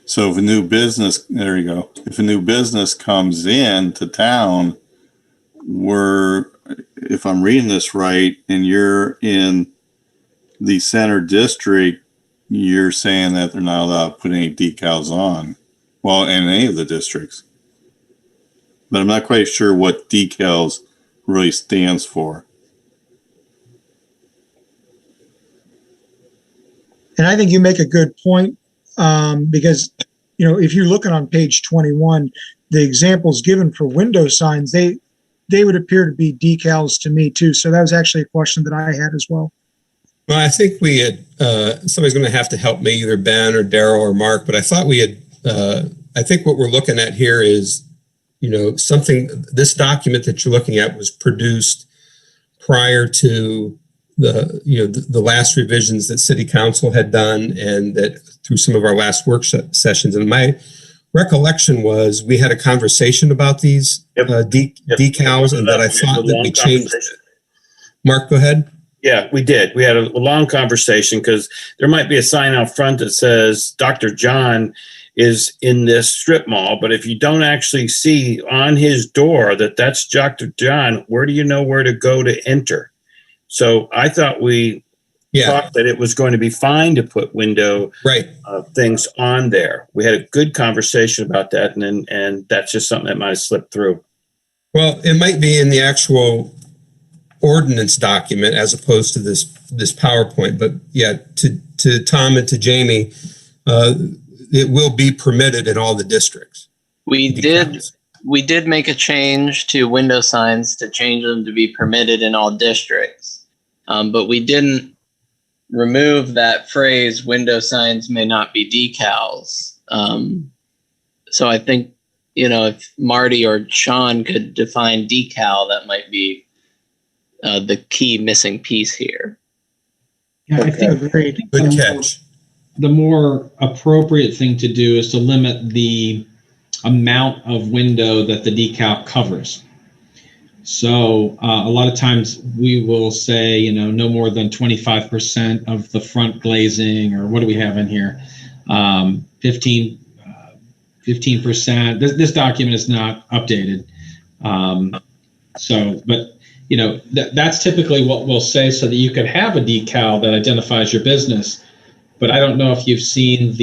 So if a new business, there you go. If a new business comes in to town, if I'm reading this right, and you're in the center district, you're saying that they're not allowed to put any decals on. Well, in any of the districts. But I'm not quite sure what decals really stands for. And I think you make a good point, because, if you're looking on page 21, the examples given for window signs, they would appear to be decals to me too. So that was actually a question that I had as well. Well, I think we had, somebody's going to have to help me, either Ben or Daryl or Mark, but I thought we had, I think what we're looking at here is, this document that you're looking at was produced prior to the last revisions that City Council had done, and that through some of our last work sessions. And my recollection was we had a conversation about these decals, and that I thought that we changed it. Mark, go ahead. Yeah, we did. We had a long conversation because there might be a sign out front that says Dr. John is in this strip mall, but if you don't actually see on his door that that's Dr. John, where do you know where to go to enter? So I thought we thought that it was going to be fine to put window things on there. We had a good conversation about that, and that's just something that might have slipped through. Well, it might be in the actual ordinance document as opposed to this PowerPoint, but yeah, to Tom and to Jamie, it will be permitted in all the districts. We did make a change to window signs to change them to be permitted in all districts, but we didn't remove that phrase, window signs may not be decals. So I think, if Marty or Sean could define decal, that might be the key missing piece here. Yeah, I think good catch. The more appropriate thing to do is to limit the amount of window that the decal covers. So a lot of times we will say, no more than 25% of the front glazing, or what do we have in here? 15%. This document is not updated. That's typically what we'll say, so that you could have a decal that identifies your business. But I don't know if you've seen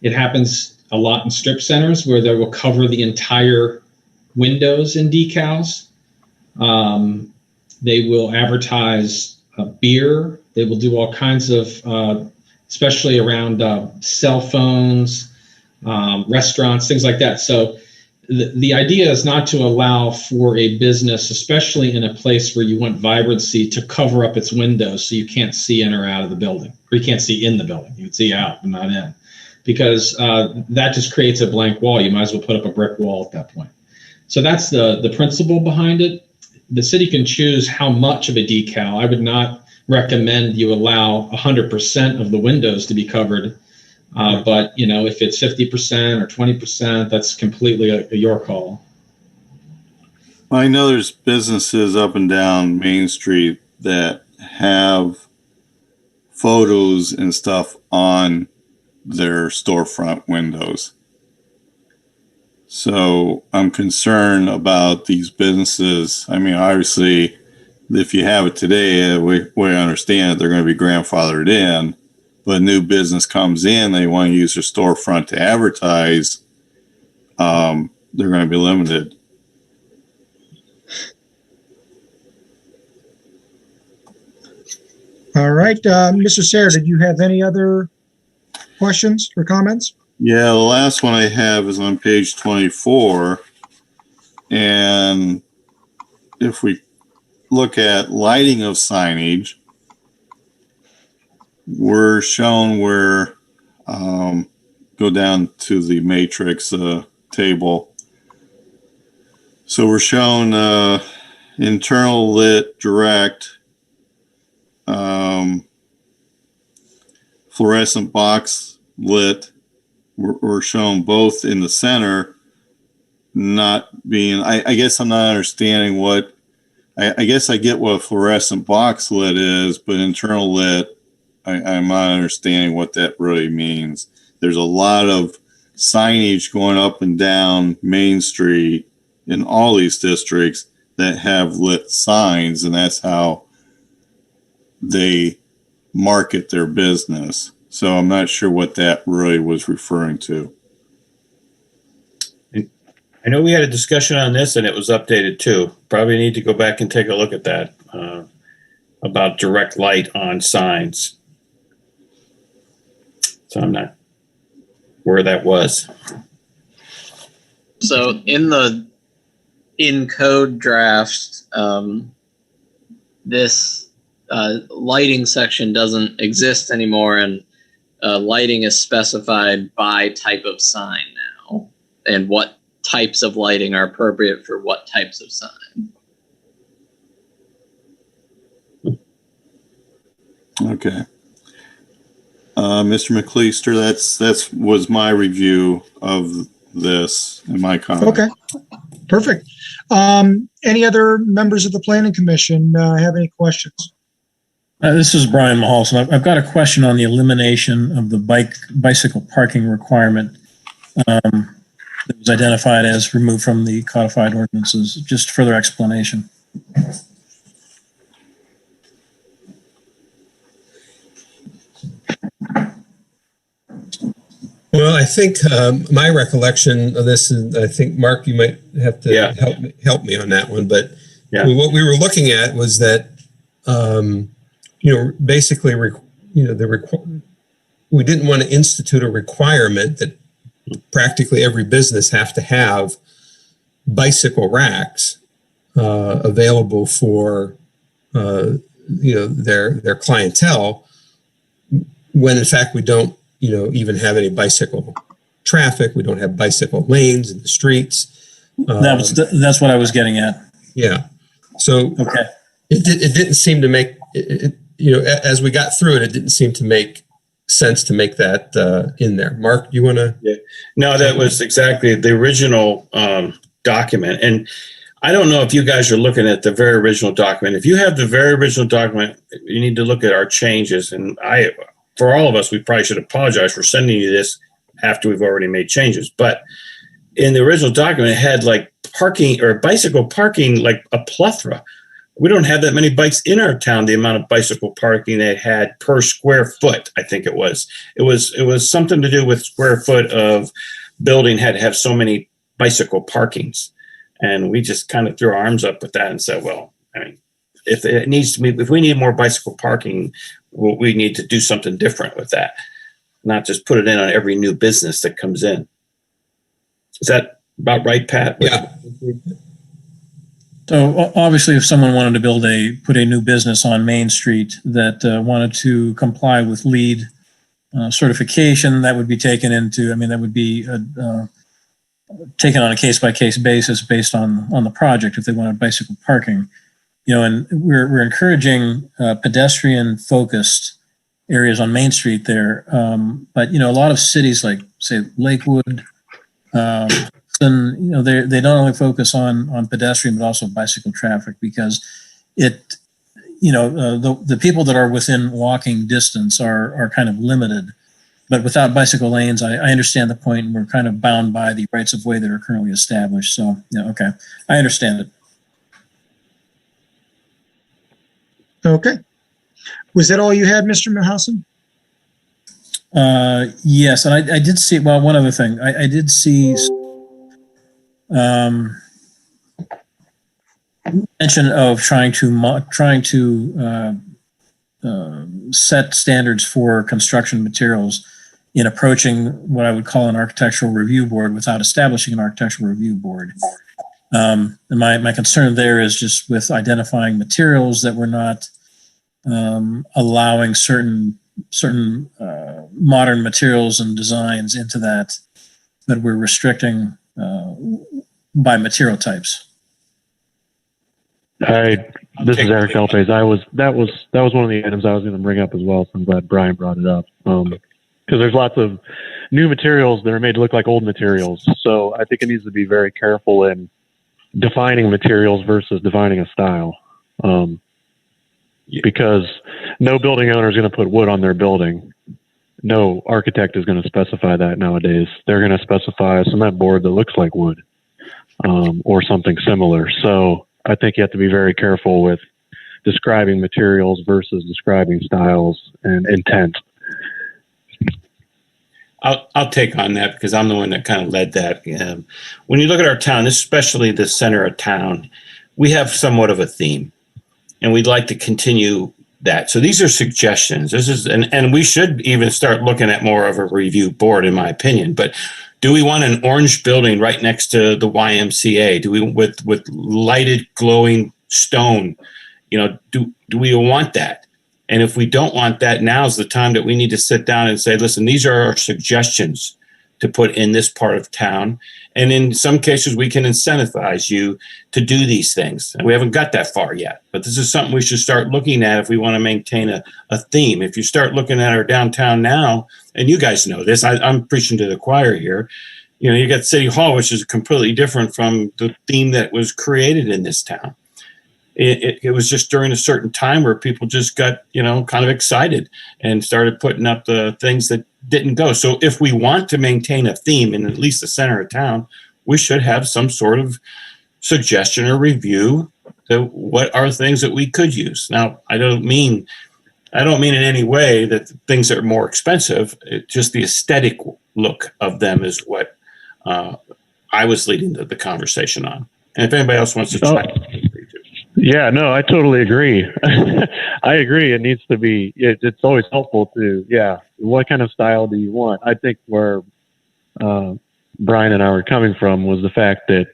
it happens a lot in strip centers where they will cover the entire windows in decals. They will advertise beer. They will do all kinds of, especially around cell phones, restaurants, things like that. So the idea is not to allow for a business, especially in a place where you want vibrancy, to cover up its windows so you can't see in or out of the building, or you can't see in the building. You can see out, but not in, because that just creates a blank wall. You might as well put up a brick wall at that point. So that's the principle behind it. The city can choose how much of a decal. I would not recommend you allow 100% of the windows to be covered. But if it's 50% or 20%, that's completely your call. I know there's businesses up and down Main Street that have photos and stuff on their storefront windows. So I'm concerned about these businesses. I mean, obviously, if you have it today, the way I understand it, they're going to be grandfathered in. But a new business comes in, they want to use their storefront to advertise, they're going to be limited. All right. Mr. Sayre, did you have any other questions or comments? Yeah, the last one I have is on page 24. And if we look at lighting of signage, we're shown where, go down to the matrix, table. So we're showing internal lit direct, fluorescent box lit. We're showing both in the center, not being, I guess I'm not understanding what, I guess I get what a fluorescent box lit is, but internal lit, I'm not understanding what that really means. There's a lot of signage going up and down Main Street in all these districts that have lit signs, and that's how they market their business. So I'm not sure what that really was referring to. I know we had a discussion on this and it was updated too. Probably need to go back and take a look at that about direct light on signs. So I'm not where that was. So in code draft, this lighting section doesn't exist anymore, and lighting is specified by type of sign now, and what types of lighting are appropriate for what types of sign. Okay. Mr. McLeister, that's was my review of this and my comment. Okay, perfect. Any other members of the Planning Commission have any questions? This is Brian Mahalson. I've got a question on the elimination of the bicycle parking requirement that was identified as removed from the codified ordinances. Just further explanation. Well, I think my recollection of this is, I think, Mark, you might have to help me on that one. But what we were looking at was that, basically, we didn't want to institute a requirement that practically every business have to have bicycle racks available for their clientele, when in fact we don't even have any bicycle traffic. We don't have bicycle lanes in the streets. That's what I was getting at. Yeah. So okay, it didn't seem to make it, as we got through it, it didn't seem to make sense to make that in there. Mark, you want to? Yeah. No, that was exactly the original document. And I don't know if you guys are looking at the very original document. If you have the very original document, you need to look at our changes. And for all of us, we probably should apologize for sending you this after we've already made changes. But in the original document, it had like parking or bicycle parking, like a plethora. We don't have that many bikes in our town, the amount of bicycle parking they had per square foot, I think it was. It was something to do with square foot of building had to have so many bicycle parkings. And we just kind of threw our arms up with that and said, well, I mean, if we need more bicycle parking, we need to do something different with that, not just put it in on every new business that comes in. Is that about right, Pat? Yeah. So obviously, if someone wanted to put a new business on Main Street that wanted to comply with LEED certification, that would be taken into. I mean, that would be taken on a case-by-case basis based on the project if they wanted bicycle parking. And we're encouraging pedestrian-focused areas on Main Street there. But a lot of cities like, say, Lakewood, and they not only focus on pedestrian but also bicycle traffic, because the people that are within walking distance are kind of limited. But without bicycle lanes, I understand the point, and we're kind of bound by the rights of way that are currently established. So okay, I understand it. Okay. Was that all you had, Mr. Mahousen? Yes, and I did see. Well, one other thing, I did see. Mention of trying to set standards for construction materials in approaching what I would call an architectural review board without establishing an architectural review board. And my concern there is just with identifying materials that we're not allowing certain modern materials and designs into that, but we're restricting by material types. This is Eric Delpez. That was one of the items I was going to bring up as well. So I'm glad Brian brought it up. Because there's lots of new materials that are made to look like old materials. So I think it needs to be very careful in defining materials versus defining a style. Because no building owner is going to put wood on their building. No architect is going to specify that nowadays. They're going to specify a cement board that looks like wood, or something similar. So I think you have to be very careful with describing materials versus describing styles and intent. I'll take on that because I'm the one that kind of led that. When you look at our town, especially the center of town, we have somewhat of a theme, and we'd like to continue that. So these are suggestions. This is, and we should even start looking at more of a review board, in my opinion. But do we want an orange building right next to the YMCA? Do we with lighted, glowing stone? Do we want that? And if we don't want that, now's the time that we need to sit down and say, listen, these are our suggestions to put in this part of town. And in some cases, we can incentivize you to do these things. And we haven't got that far yet. But this is something we should start looking at if we want to maintain a theme. If you start looking at our downtown now, and you guys know this, I'm preaching to the choir here. You got City Hall, which is completely different from the theme that was created in this town. It was just during a certain time where people just got, kind of excited and started putting up the things that didn't go. So if we want to maintain a theme in at least the center of town, we should have some sort of suggestion or review to what are things that we could use. Now, I don't mean in any way that things are more expensive. Just the aesthetic look of them is what I was leading the conversation on. And if anybody else wants to try. Yeah, no, I totally agree. I agree. It needs to be, it's always helpful to, what kind of style do you want? I think where Brian and I were coming from was the fact that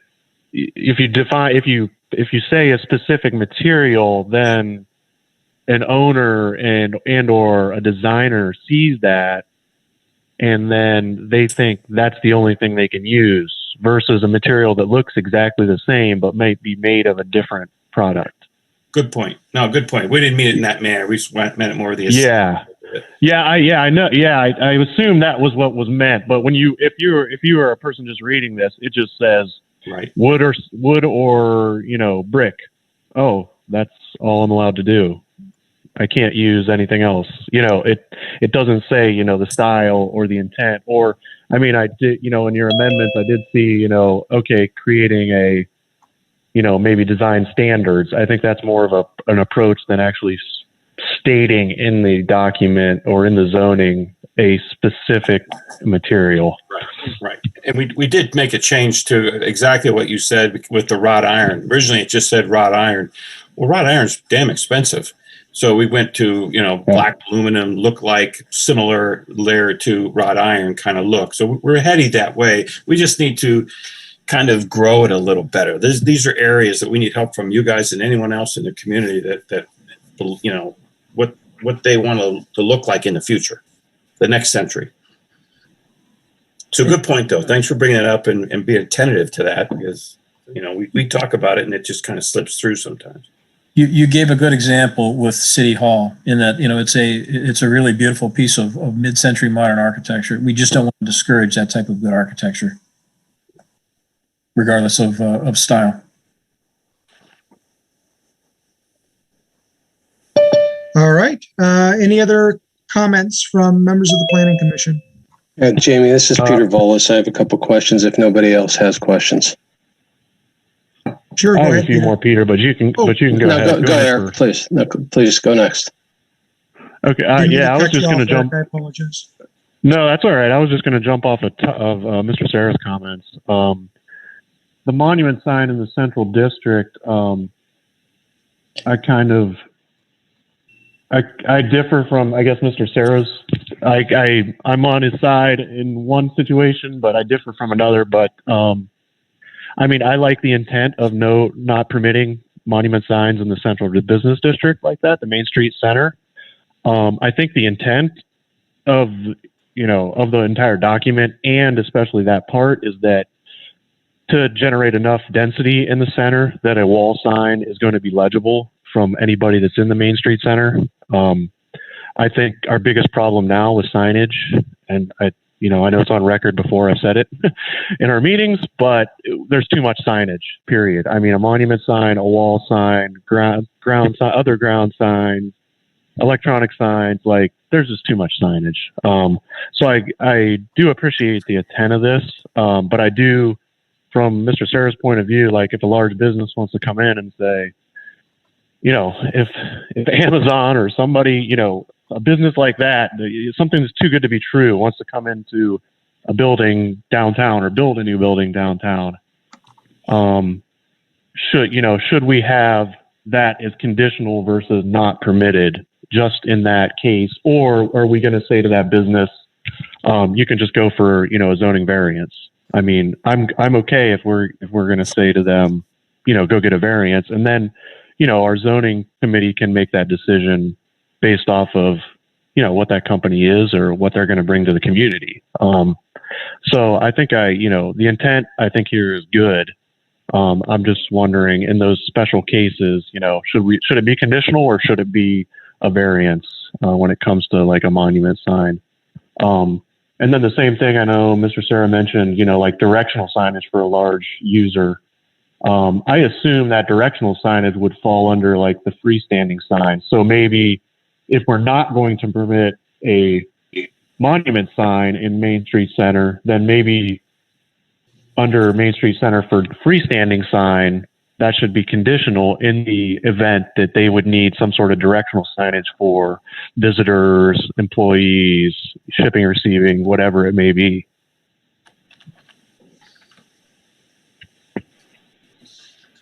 if you say a specific material, then an owner and or a designer sees that, and then they think that's the only thing they can use versus a material that looks exactly the same but might be made of a different product. Good point. No, good point. We didn't mean it in that manner. We just meant it more of the I know. Yeah, I assume that was what was meant. But if you were a person just reading this, it just says right wood or brick. Oh, that's all I'm allowed to do. I can't use anything else. It doesn't say the style or the intent. Or I did in your amendments I did see creating a maybe design standards. I think that's more of an approach than actually stating in the document or in the zoning a specific material. Right. And we did make a change to exactly what you said with the wrought iron. Originally, it just said wrought iron. Well, wrought iron's damn expensive. So we went to, black aluminum, look like similar layer to wrought iron kind of look. So we're heading that way. We just need to kind of grow it a little better. These are areas that we need help from you guys and anyone else in the community that what they want to look like in the future, the next century. So good point though. Thanks for bringing it up and being attentive to that, because we talk about it and it just kind of slips through sometimes. You gave a good example with City Hall in that it's a really beautiful piece of mid-century modern architecture. We just don't want to discourage that type of good architecture, regardless of style. All right. Any other comments from members of the Planning Commission? Jamie, this is Peter Volas. I have a couple questions if nobody else has questions. Sure. I have a few more, Peter, but you can go ahead. Go Eric, please. No, please go next. Okay. I was just going to jump. I apologize. No, that's all right. I was just going to jump off of Mr. Serra's comments. The monument sign in the central district, I differ from, I guess, Mr. Serra's. I'm on his side in one situation, but I differ from another. But I like the intent of not permitting monument signs in the central business district like that, the Main Street Center. I think the intent of the entire document, and especially that part, is that to generate enough density in the center that a wall sign is going to be legible from anybody that's in the Main Street Center. I think our biggest problem now with signage, and I know it's on record before I've said it in our meetings, but there's too much signage, period. I mean, a monument sign, a wall sign, ground sign, other ground signs, electronic signs, like there's just too much signage. So I do appreciate the intent of this, but I do, from Mr. Serra's point of view, like if a large business wants to come in and say, if Amazon or somebody, a business like that, something that's too good to be true, wants to come into a building downtown or build a new building downtown, should we have that as conditional versus not permitted just in that case? Or are we going to say to that business, you can just go for, a zoning variance? I mean, I'm okay if we're going to say to them, go get a variance, and then, our zoning committee can make that decision based off of, what that company is or what they're going to bring to the community. So I think the intent I think here is good. I'm just wondering, in those special cases, should it be conditional or should it be a variance when it comes to like a monument sign? And then the same thing, I know Mr. Serra mentioned, like directional signage for a large user. I assume that directional signage would fall under like the freestanding sign. So maybe if we're not going to permit a monument sign in Main Street Center, then maybe under Main Street Center for freestanding sign, that should be conditional in the event that they would need some sort of directional signage for visitors, employees, shipping, receiving, whatever it may be.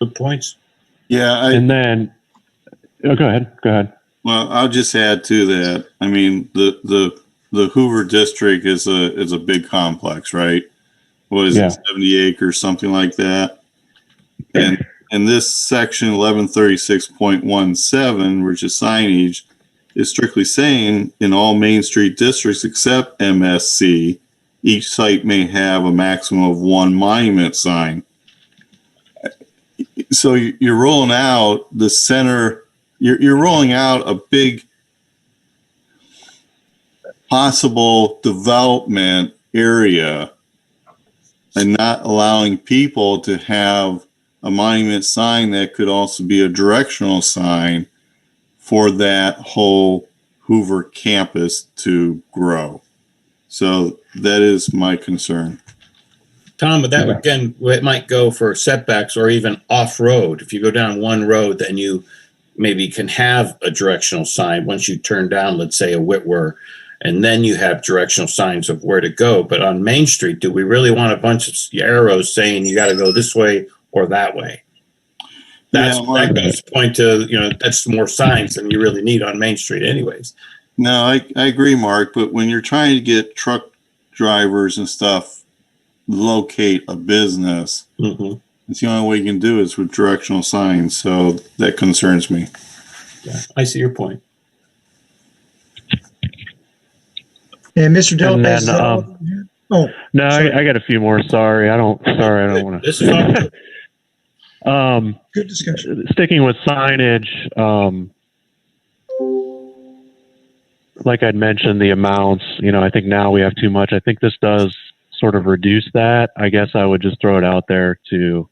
Good points. Yeah. And then, go ahead. Well, I'll just add to that. I mean, the Hoover district is a big complex, right? What is it, 70 acres, something like that? And this section 1136.17, which is signage, is strictly saying in all Main Street districts except MSC, each site may have a maximum of one monument sign. So you're rolling out the center. You're rolling out a big possible development area and not allowing people to have a monument sign that could also be a directional sign for that whole Hoover campus to grow. So that is my concern. Tom, but that again, it might go for setbacks or even off-road. If you go down one road, then you maybe can have a directional sign once you turn down, let's say, a Whitwer, and then you have directional signs of where to go. But on Main Street, do we really want a bunch of arrows saying you got to go this way or that way? That goes to point to, that's more signs than you really need on Main Street anyways. No, I agree, Mark, but when you're trying to get truck drivers and stuff locate a business, it's the only way you can do is with directional signs. So that concerns me. Yeah, I see your point. And Mr. Delpez. No, I got a few more. Sorry, I don't want to. This is all good. Good discussion. Sticking with signage, like I'd mentioned, the amounts, I think now we have too much. I think this does sort of reduce that. I guess I would just throw it out there to,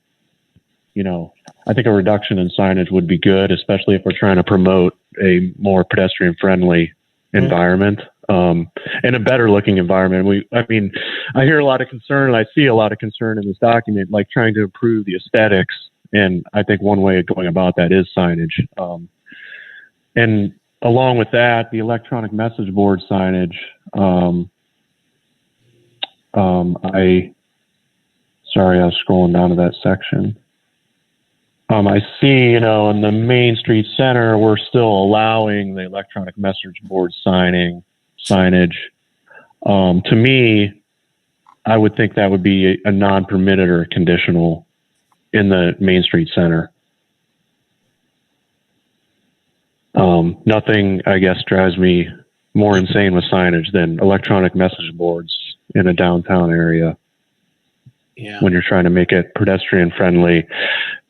I think a reduction in signage would be good, especially if we're trying to promote a more pedestrian friendly environment, and a better looking environment. I hear a lot of concern, and I see a lot of concern in this document, like trying to improve the aesthetics. And I think one way of going about that is signage. And along with that, the electronic message board signage, I was scrolling down to that section. I see, in the Main Street Center, we're still allowing the electronic message board signage. To me, I would think that would be a non-permitted or a conditional in the Main Street Center. Nothing, I guess, drives me more insane with signage than electronic message boards in a downtown area. Yeah. when you're trying to make it pedestrian friendly.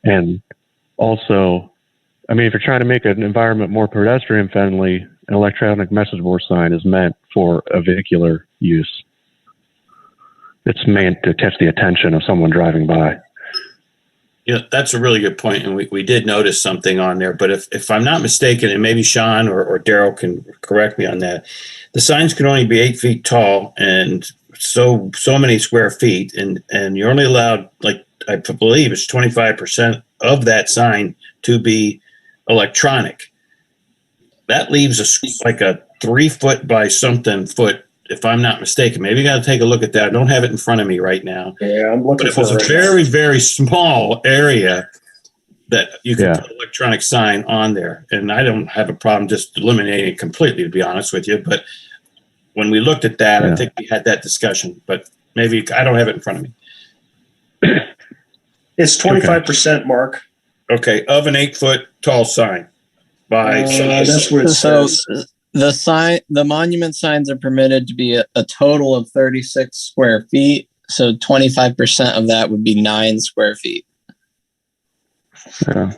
And also, I mean, if you're trying to make an environment more pedestrian friendly, an electronic message board sign is meant for a vehicular use. It's meant to catch the attention of someone driving by. Yeah, that's a really good point. And we did notice something on there, but if I'm not mistaken, and maybe Sean or Daryl can correct me on that, the signs can only be 8 feet tall and so many square feet. And you're only allowed, like, I believe it's 25% of that sign to be electronic. That leaves like a 3 foot by something foot, if I'm not mistaken. Maybe you got to take a look at that. I don't have it in front of me right now. Yeah, I'm looking But it was a very, very small area that you can put an electronic sign on there. And I don't have a problem just eliminating it completely, to be honest with you. But when we looked at that, I think we had that discussion. But maybe I don't have it in front of me. It's 25%, Mark. Okay, of an 8 foot tall sign by that's what it says. The monument signs are permitted to be a total of 36 square feet. So 25% of that would be 9 square feet. Yeah.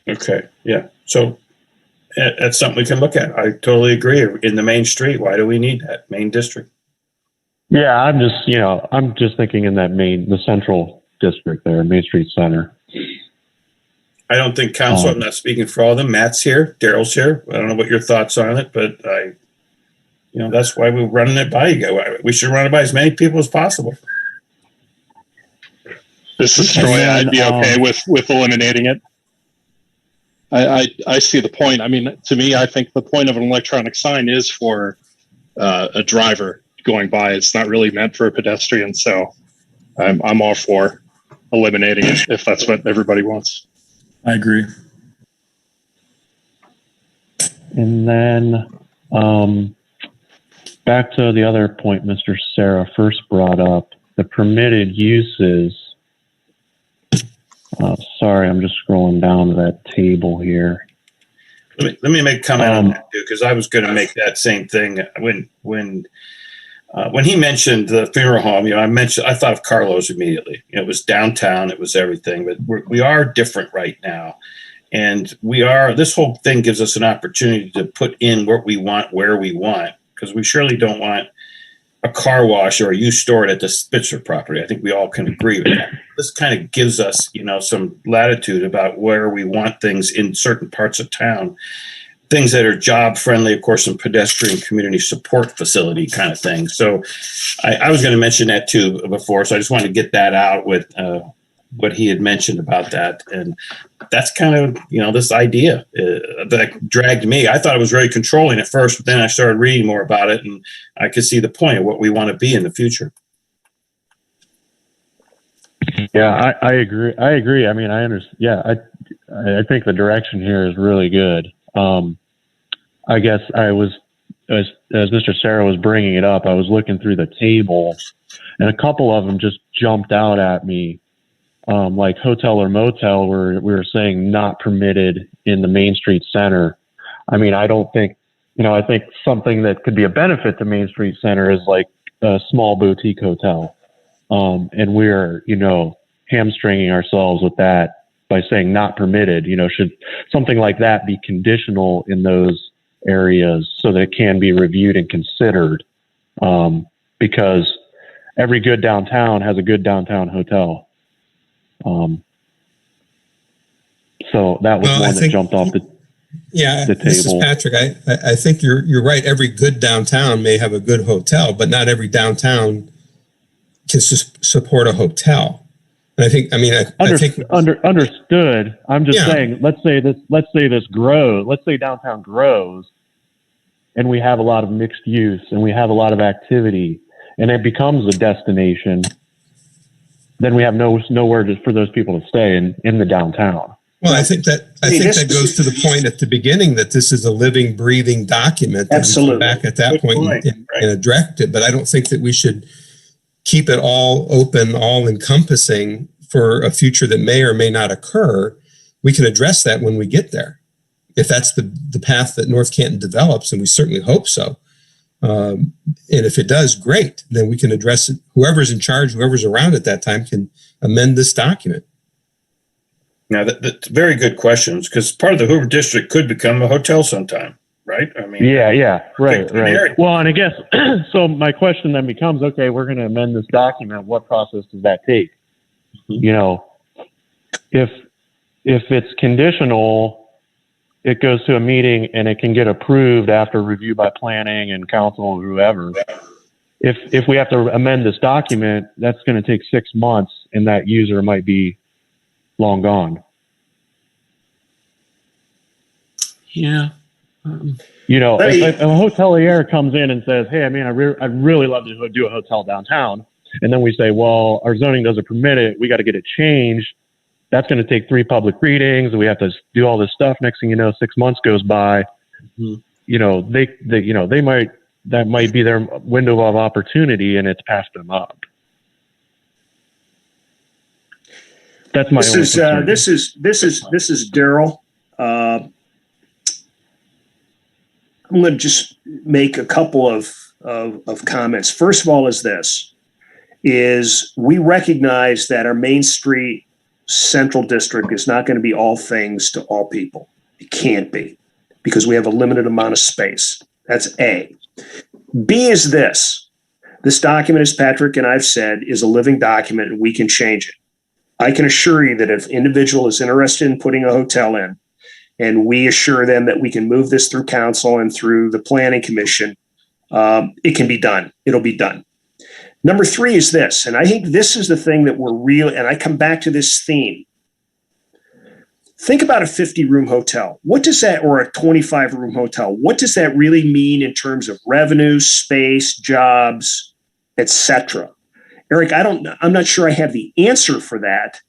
Okay. Yeah. So that's something we can look at. I totally agree. In the main street, why do we need that main district? Yeah, I'm just thinking in the central district there, Main Street Center. I don't think council, I'm not speaking for all of them. Matt's here, Daryl's here. I don't know what your thoughts on it, but that's why we're running it by you. We should run it by as many people as possible. This is Troy. I'd be okay with eliminating it. I see the point. I mean, to me, I think the point of an electronic sign is for a driver going by. It's not really meant for a pedestrian. So I'm all for eliminating it if that's what everybody wants. I agree. And then back to the other point Mr. Sarah first brought up, the permitted uses. Sorry, I'm just scrolling down to that table here. Let me make a comment on that too, because I was going to make that same thing when he mentioned the funeral home. I thought of Carlos immediately. It was downtown, it was everything, but we are different right now, and this whole thing gives us an opportunity to put in what we want where we want, because we surely don't want a car wash or a used store at the Spitzer property. I think we all can agree with that. This kind of gives us, some latitude about where we want things in certain parts of town. Things that are job friendly, of course, some pedestrian community support facility kind of thing. So I was going to mention that too before. So I just wanted to get that out with what he had mentioned about that. And that's kind of, this idea that dragged me. I thought it was very controlling at first, but then I started reading more about it and I could see the point of what we want to be in the future. Yeah, I agree. I mean, I understand. Yeah, I think the direction here is really good. I guess I was, as Mr. Sarah was bringing it up, I was looking through the table and a couple of them just jumped out at me. Like hotel or motel, where we were saying not permitted in the Main Street Center. I mean, I don't think, I think something that could be a benefit to Main Street Center is like a small boutique hotel. And we're, hamstringing ourselves with that by saying not permitted. Should something like that be conditional in those areas so that it can be reviewed and considered? Because every good downtown has a good downtown hotel. So that was one that jumped off the table. This is Patrick. I think you're right. Every good downtown may have a good hotel, but not every downtown can support a hotel. And I think, understood. I'm just saying, let's say this grows. Let's say downtown grows and we have a lot of mixed use and we have a lot of activity and it becomes a destination. Then we have nowhere for those people to stay in the downtown. Well, I think that goes to the point at the beginning that this is a living, breathing document. Absolutely. We back at that point and direct it. But I don't think that we should keep it all open, all encompassing for a future that may or may not occur. We can address that when we get there. If that's the path that North Canton develops, and we certainly hope so. And if it does, great. Then we can address it. Whoever's in charge, whoever's around at that time can amend this document. Now, that's very good questions, because part of the Hoover District could become a hotel sometime, right? I mean, Yeah, right. area. Well, and I guess, so my question then becomes, okay, we're going to amend this document. What process does that take? You know, if it's conditional, it goes to a meeting and it can get approved after review by planning and council or whoever. If we have to amend this document, that's going to take 6 months, and that user might be long gone. Yeah. You know, if a hotelier comes in and says, "Hey, I mean, I'd really love to do a hotel downtown," and then we say, "Well, our zoning doesn't permit it. We got to get it changed." That's going to take 3 public readings. We have to do all this stuff. Next thing you know, 6 months goes by. You know, that might be their window of opportunity, and it's passed them up. That's my only concern. This is Daryl. I'm going to just make a couple of comments. First of all, is we recognize that our Main Street Central District is not going to be all things to all people. It can't be, because we have a limited amount of space. That's A. B is this document, as Patrick and I've said, is a living document, and we can change it. I can assure you that if an individual is interested in putting a hotel in, and we assure them that we can move this through council and through the planning commission, it can be done. It'll be done. Number 3 is this, and I think this is the thing that we're real, and I come back to this theme. Think about a 50-room hotel. What does that, or a 25-room hotel, what does that really mean in terms of revenue, space, jobs, etc.? Eric, I'm not sure I have the answer for that.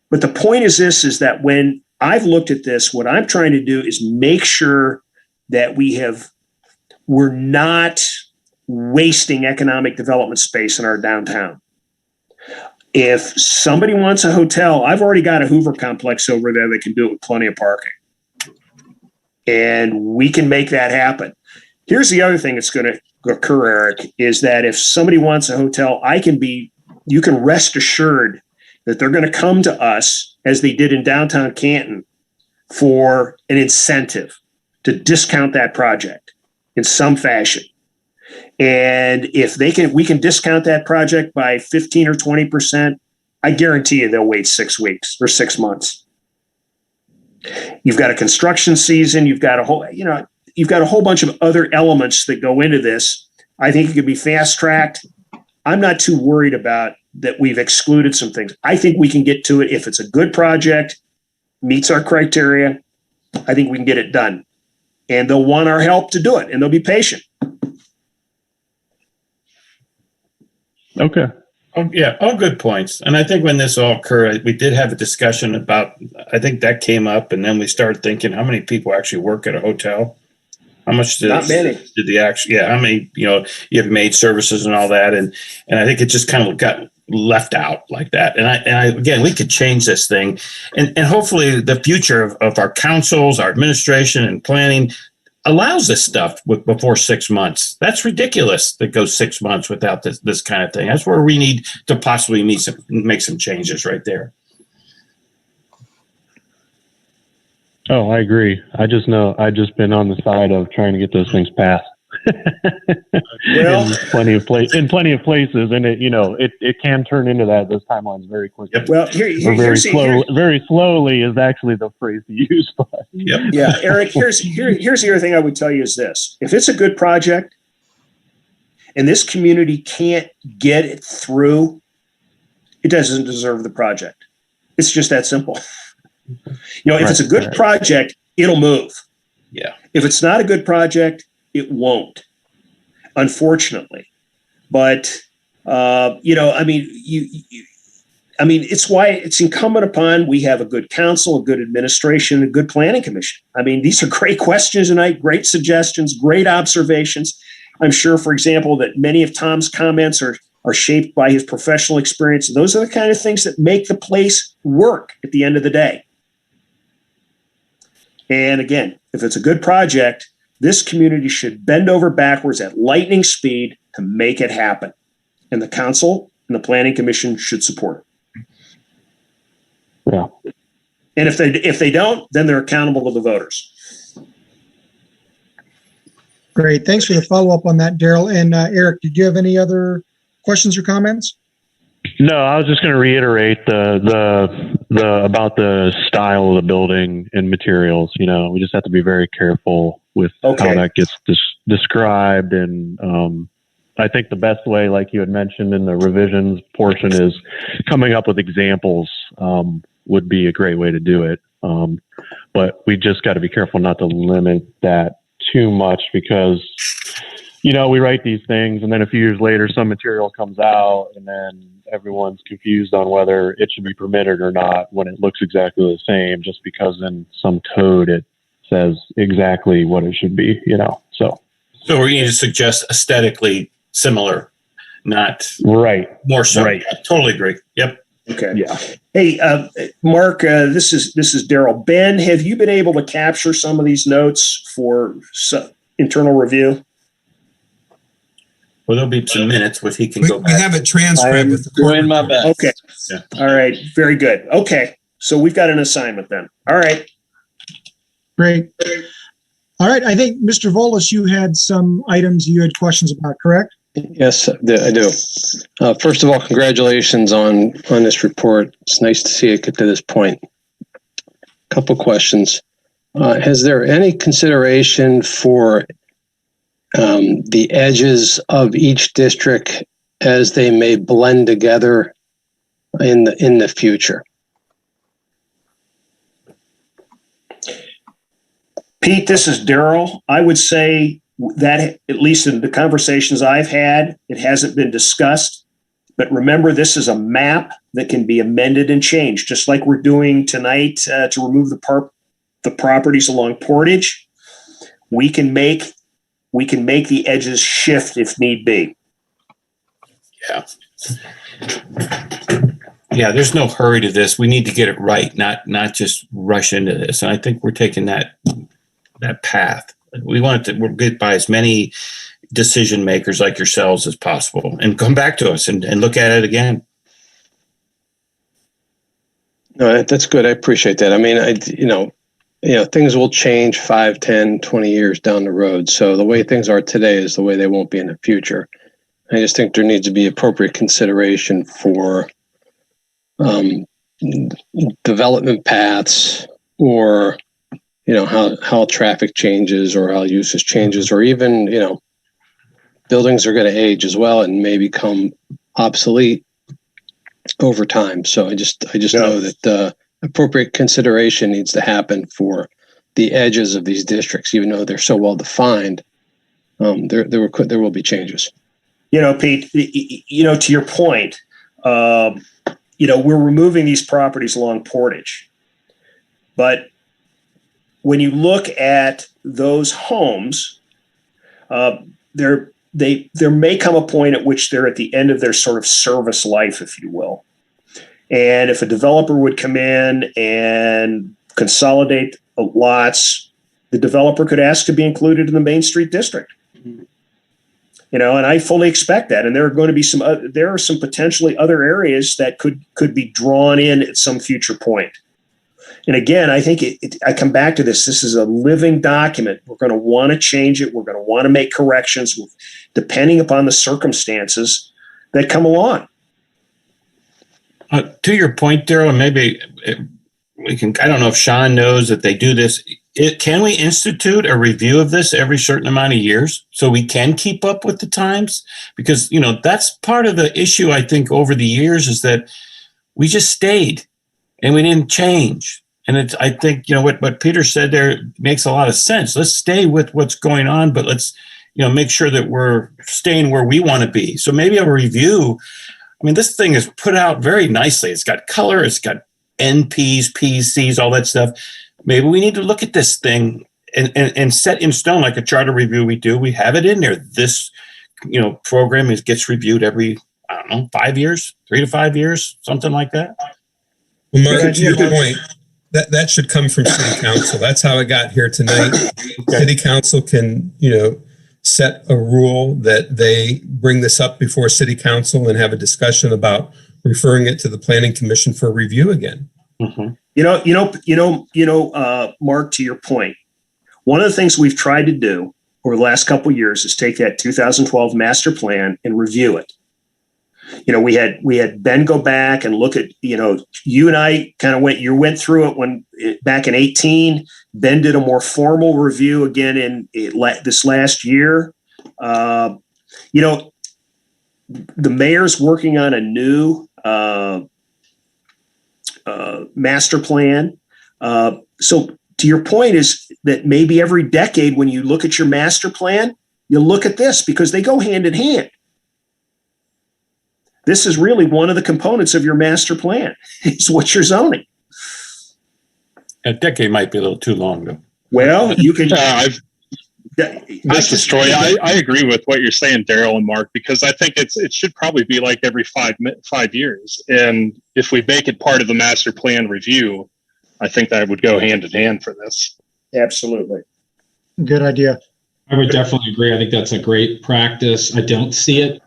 But the point is this, is that when I've looked at this, what I'm trying to do is make sure that we're not wasting economic development space in our downtown. If somebody wants a hotel, I've already got a Hoover complex over there that can do it with plenty of parking. And we can make that happen. Here's the other thing that's going to occur, Eric, is that if somebody wants a hotel, you can rest assured that they're going to come to us, as they did in downtown Canton, for an incentive to discount that project in some fashion. And if we can discount that project by 15 or 20%, I guarantee you they'll wait 6 weeks or 6 months. You've got a construction season. You've got a whole bunch of other elements that go into this. I think it could be fast tracked. I'm not too worried about that. We've excluded some things. I think we can get to it. If it's a good project, meets our criteria, I think we can get it done. And they'll want our help to do it, and they'll be patient. Okay. Oh, yeah, all good points. And I think when this all occurred, we did have a discussion about, I think that came up, and then we started thinking, how many people actually work at a hotel? How much Not many. Did the actual, how many, you have maid services and all that. And I think it just kind of got left out like that. And I again, we could change this thing, and hopefully the future of our councils, our administration and planning allows this stuff before 6 months. That's ridiculous that goes 6 months without this kind of thing. That's where we need to possibly make some changes right there. Oh, I agree. I just know I've just been on the side of trying to get those things passed. Well, in plenty of places, and it can turn into that. Those timelines very quickly. Well, very slowly is actually the phrase to use. But. Yep. Yeah, Eric. Here's the other thing I would tell you is this: if it's a good project, and this community can't get it through, it doesn't deserve the project. It's just that simple. If it's a good project, it'll move. Yeah. If it's not a good project, it won't, unfortunately. But, it's why it's incumbent upon we have a good council, a good administration, a good planning commission. I mean, these are great questions tonight, great suggestions, great observations. I'm sure, for example, that many of Tom's comments are shaped by his professional experience. Those are the kind of things that make the place work at the end of the day. And again, if it's a good project, This community should bend over backwards at lightning speed to make it happen. And the council and the planning commission should support it. Yeah. And if they don't, then they're accountable to the voters. Great. Thanks for the follow-up on that, Daryl. And Eric, did you have any other questions or comments? No, I was just going to reiterate the about the style of the building and materials. You know, we just have to be very careful with how that gets described. And I think the best way, like you had mentioned in the revisions portion, is coming up with examples would be a great way to do it. But we just got to be careful not to limit that too much, because you know, we write these things and then a few years later some material comes out and then everyone's confused on whether it should be permitted or not when it looks exactly the same, just because in some code it says exactly what it should be, you know. So we're going to suggest aesthetically similar, not more so. Right. I totally agree. Yep. Okay. Yeah. Hey, Mark, this is Daryl. Ben, have you been able to capture some of these notes for internal review? Well, there'll be some minutes where he can go back. We have it transcribed with the doing my best. Okay. Yeah. All right. Very good. Okay. So we've got an assignment then. All right. Great. All right. I think, Mr. Volas, you had some items you had questions about, correct? Yes, I do. First of all, congratulations on this report. It's nice to see it get to this point. Couple questions. Has there any consideration for the edges of each district as they may blend together in the future? Pete, this is Daryl. I would say that, at least in the conversations I've had, it hasn't been discussed. But remember, this is a map that can be amended and changed, just like we're doing tonight to remove the properties along Portage. We can make the edges shift if need be. Yeah. Yeah, there's no hurry to this. We need to get it right, not just rush into this. And I think we're taking that path. We want to get by as many decision makers like yourselves as possible and come back to us and look at it again. No, that's good. I appreciate that. I mean, things will change 5, 10, 20 years down the road. So the way things are today is the way they won't be in the future. I just think there needs to be appropriate consideration for development paths, or how traffic changes or how usage changes, or even, buildings are going to age as well and may become obsolete over time. So I just know that appropriate consideration needs to happen for the edges of these districts, even though they're so well defined. There will be changes. Pete, to your point, we're removing these properties along Portage, but when you look at those homes, there may come a point at which they're at the end of their sort of service life, if you will. And if a developer would come in and consolidate lots, the developer could ask to be included in the Main Street district. And I fully expect that. And there are going to be there are some potentially other areas that could be drawn in at some future point. And again, I think I come back to this. This is a living document. We're going to want to change it. We're going to want to make corrections depending upon the circumstances that come along. To your point, Daryl, and maybe we can, I don't know if Sean knows that they do this. Can we institute a review of this every certain amount of years so we can keep up with the times? Because, that's part of the issue, I think, over the years, is that we just stayed and we didn't change. And I think, what Peter said there makes a lot of sense. Let's stay with what's going on, but let's, make sure that we're staying where we want to be. So maybe a review. I mean, this thing is put out very nicely. It's got color, it's got NPs, PCs, all that stuff. Maybe we need to look at this thing and set in stone, like a charter review we do. We have it in there. This, program gets reviewed every, 5 years, 3 to 5 years, something like that. Well, Mark, to your point, That should come from city council. That's how it got here tonight. City council can, set a rule that they bring this up before city council and have a discussion about referring it to the planning commission for review again. Mhm. Mark, to your point, one of the things we've tried to do over the last couple of years is take that 2012 master plan and review it. We had Ben go back and look at, you and I kind of went through it back in 18. Ben did a more formal review again in this last year. The mayor's working on a new master plan. So to your point is that maybe every decade when you look at your master plan, you look at this because they go hand in hand. This is really one of the components of your master plan is what you're zoning. A decade might be a little too long, though. Well, you can. This is Troy. I agree with what you're saying, Daryl and Mark, because I think it should probably be like every 5 years. And if we make it part of the master plan review, I think that would go hand in hand for this. Absolutely. Good idea. I would definitely agree. I think that's a great practice. I don't see it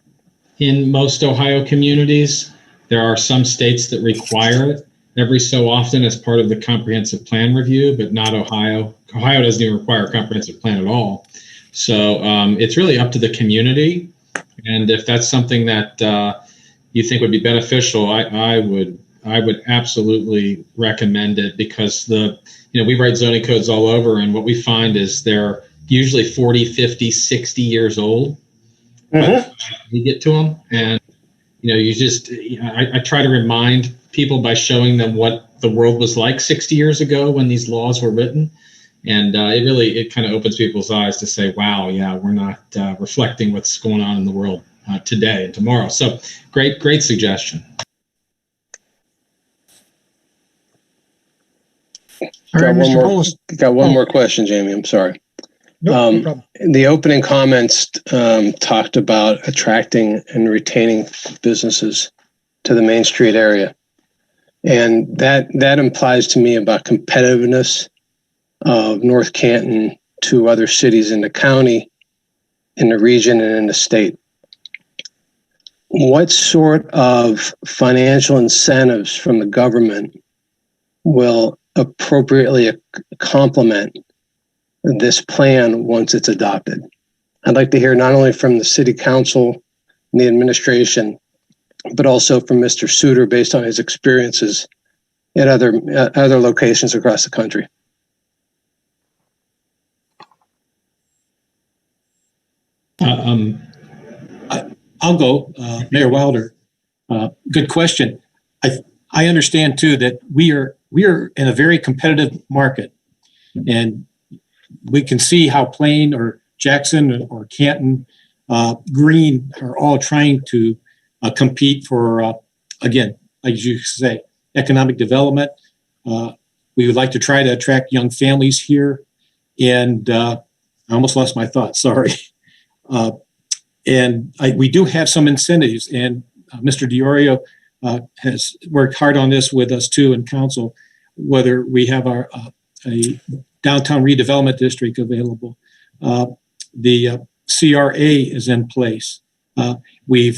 in most Ohio communities. There are some states that require it every so often as part of the comprehensive plan review, but not Ohio. Ohio doesn't even require a comprehensive plan at all. So it's really up to the community. And if that's something that you think would be beneficial, I would absolutely recommend it, because we write zoning codes all over, and what we find is they're usually 40, 50, 60 years old. Mm-hmm. You get to them, and I try to remind people by showing them what the world was like 60 years ago when these laws were written, and it kind of opens people's eyes to say, wow, yeah, we're not reflecting what's going on in the world today and tomorrow. So great suggestion. All right, Mr. Polis. Got one more question, Jamie. I'm sorry. No problem. The opening comments talked about attracting and retaining businesses to the Main Street area. And that implies to me about competitiveness of North Canton to other cities in the county, in the region, and in the state. What sort of financial incentives from the government will appropriately complement this plan once it's adopted? I'd like to hear not only from the city council and the administration, but also from Mr. Suter based on his experiences at other locations across the country. I'll go, Mayor Wilder. Good question. I understand too that we are in a very competitive market, and we can see how Plain or Jackson or Canton, Greene are all trying to compete for, again, like you say, economic development. We would like to try to attract young families here. And I almost lost my thought, sorry. We do have some incentives, and Mr. DiOrio has worked hard on this with us too in council, whether we have a downtown redevelopment district available. The CRA is in place. We're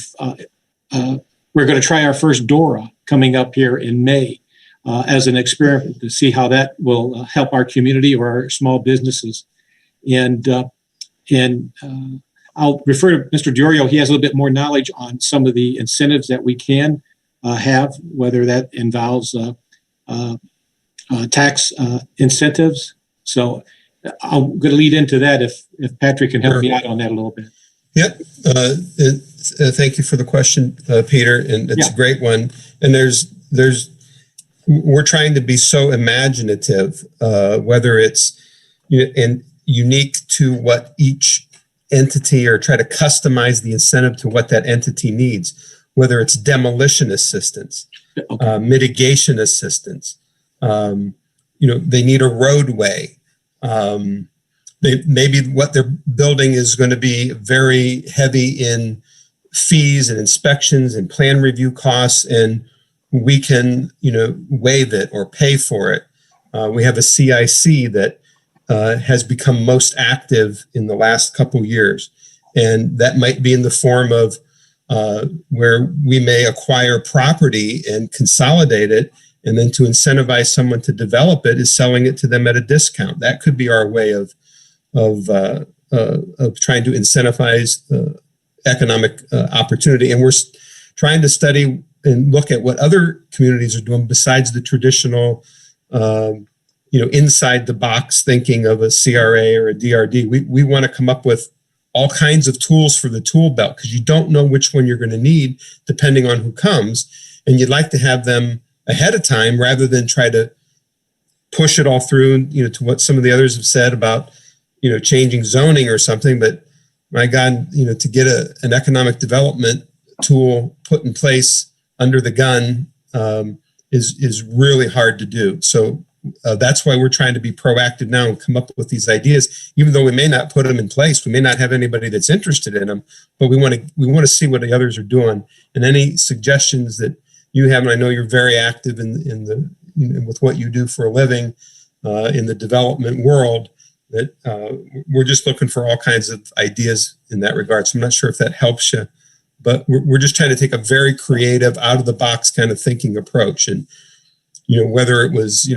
going to try our first DORA coming up here in May as an experiment to see how that will help our community or our small businesses. And I'll refer to Mr. DiOrio. He has a little bit more knowledge on some of the incentives that we can have, whether that involves tax incentives. So I'm going to lead into that if Patrick can help me out on that a little bit. Yep. Thank you for the question, Peter, and it's a great one. And we're trying to be so imaginative, whether it's and unique to what each entity, or try to customize the incentive to what that entity needs, whether it's demolition assistance, mitigation assistance. They need a roadway. Maybe what they're building is going to be very heavy in fees and inspections and plan review costs, and we can, waive it or pay for it. We have a CIC that has become most active in the last couple years. And that might be in the form of where we may acquire property and consolidate it. And then to incentivize someone to develop it is selling it to them at a discount. That could be our way of trying to incentivize economic opportunity. And we're trying to study and look at what other communities are doing besides the traditional, inside the box thinking of a CRA or a DRD. We want to come up with all kinds of tools for the tool belt because you don't know which one you're going to need depending on who comes. And you'd like to have them ahead of time rather than try to push it all through, to what some of the others have said about, changing zoning or something. But my God, to get an economic development tool put in place under the gun is really hard to do. So that's why we're trying to be proactive now and come up with these ideas, even though we may not put them in place. We may not have anybody that's interested in them, but we want to see what the others are doing. And any suggestions that you have, and I know you're very active with what you do for a living in the development world, that we're just looking for all kinds of ideas in that regard. So I'm not sure if that helps you, but we're just trying to take a very creative, out of the box kind of thinking approach. And, whether it was,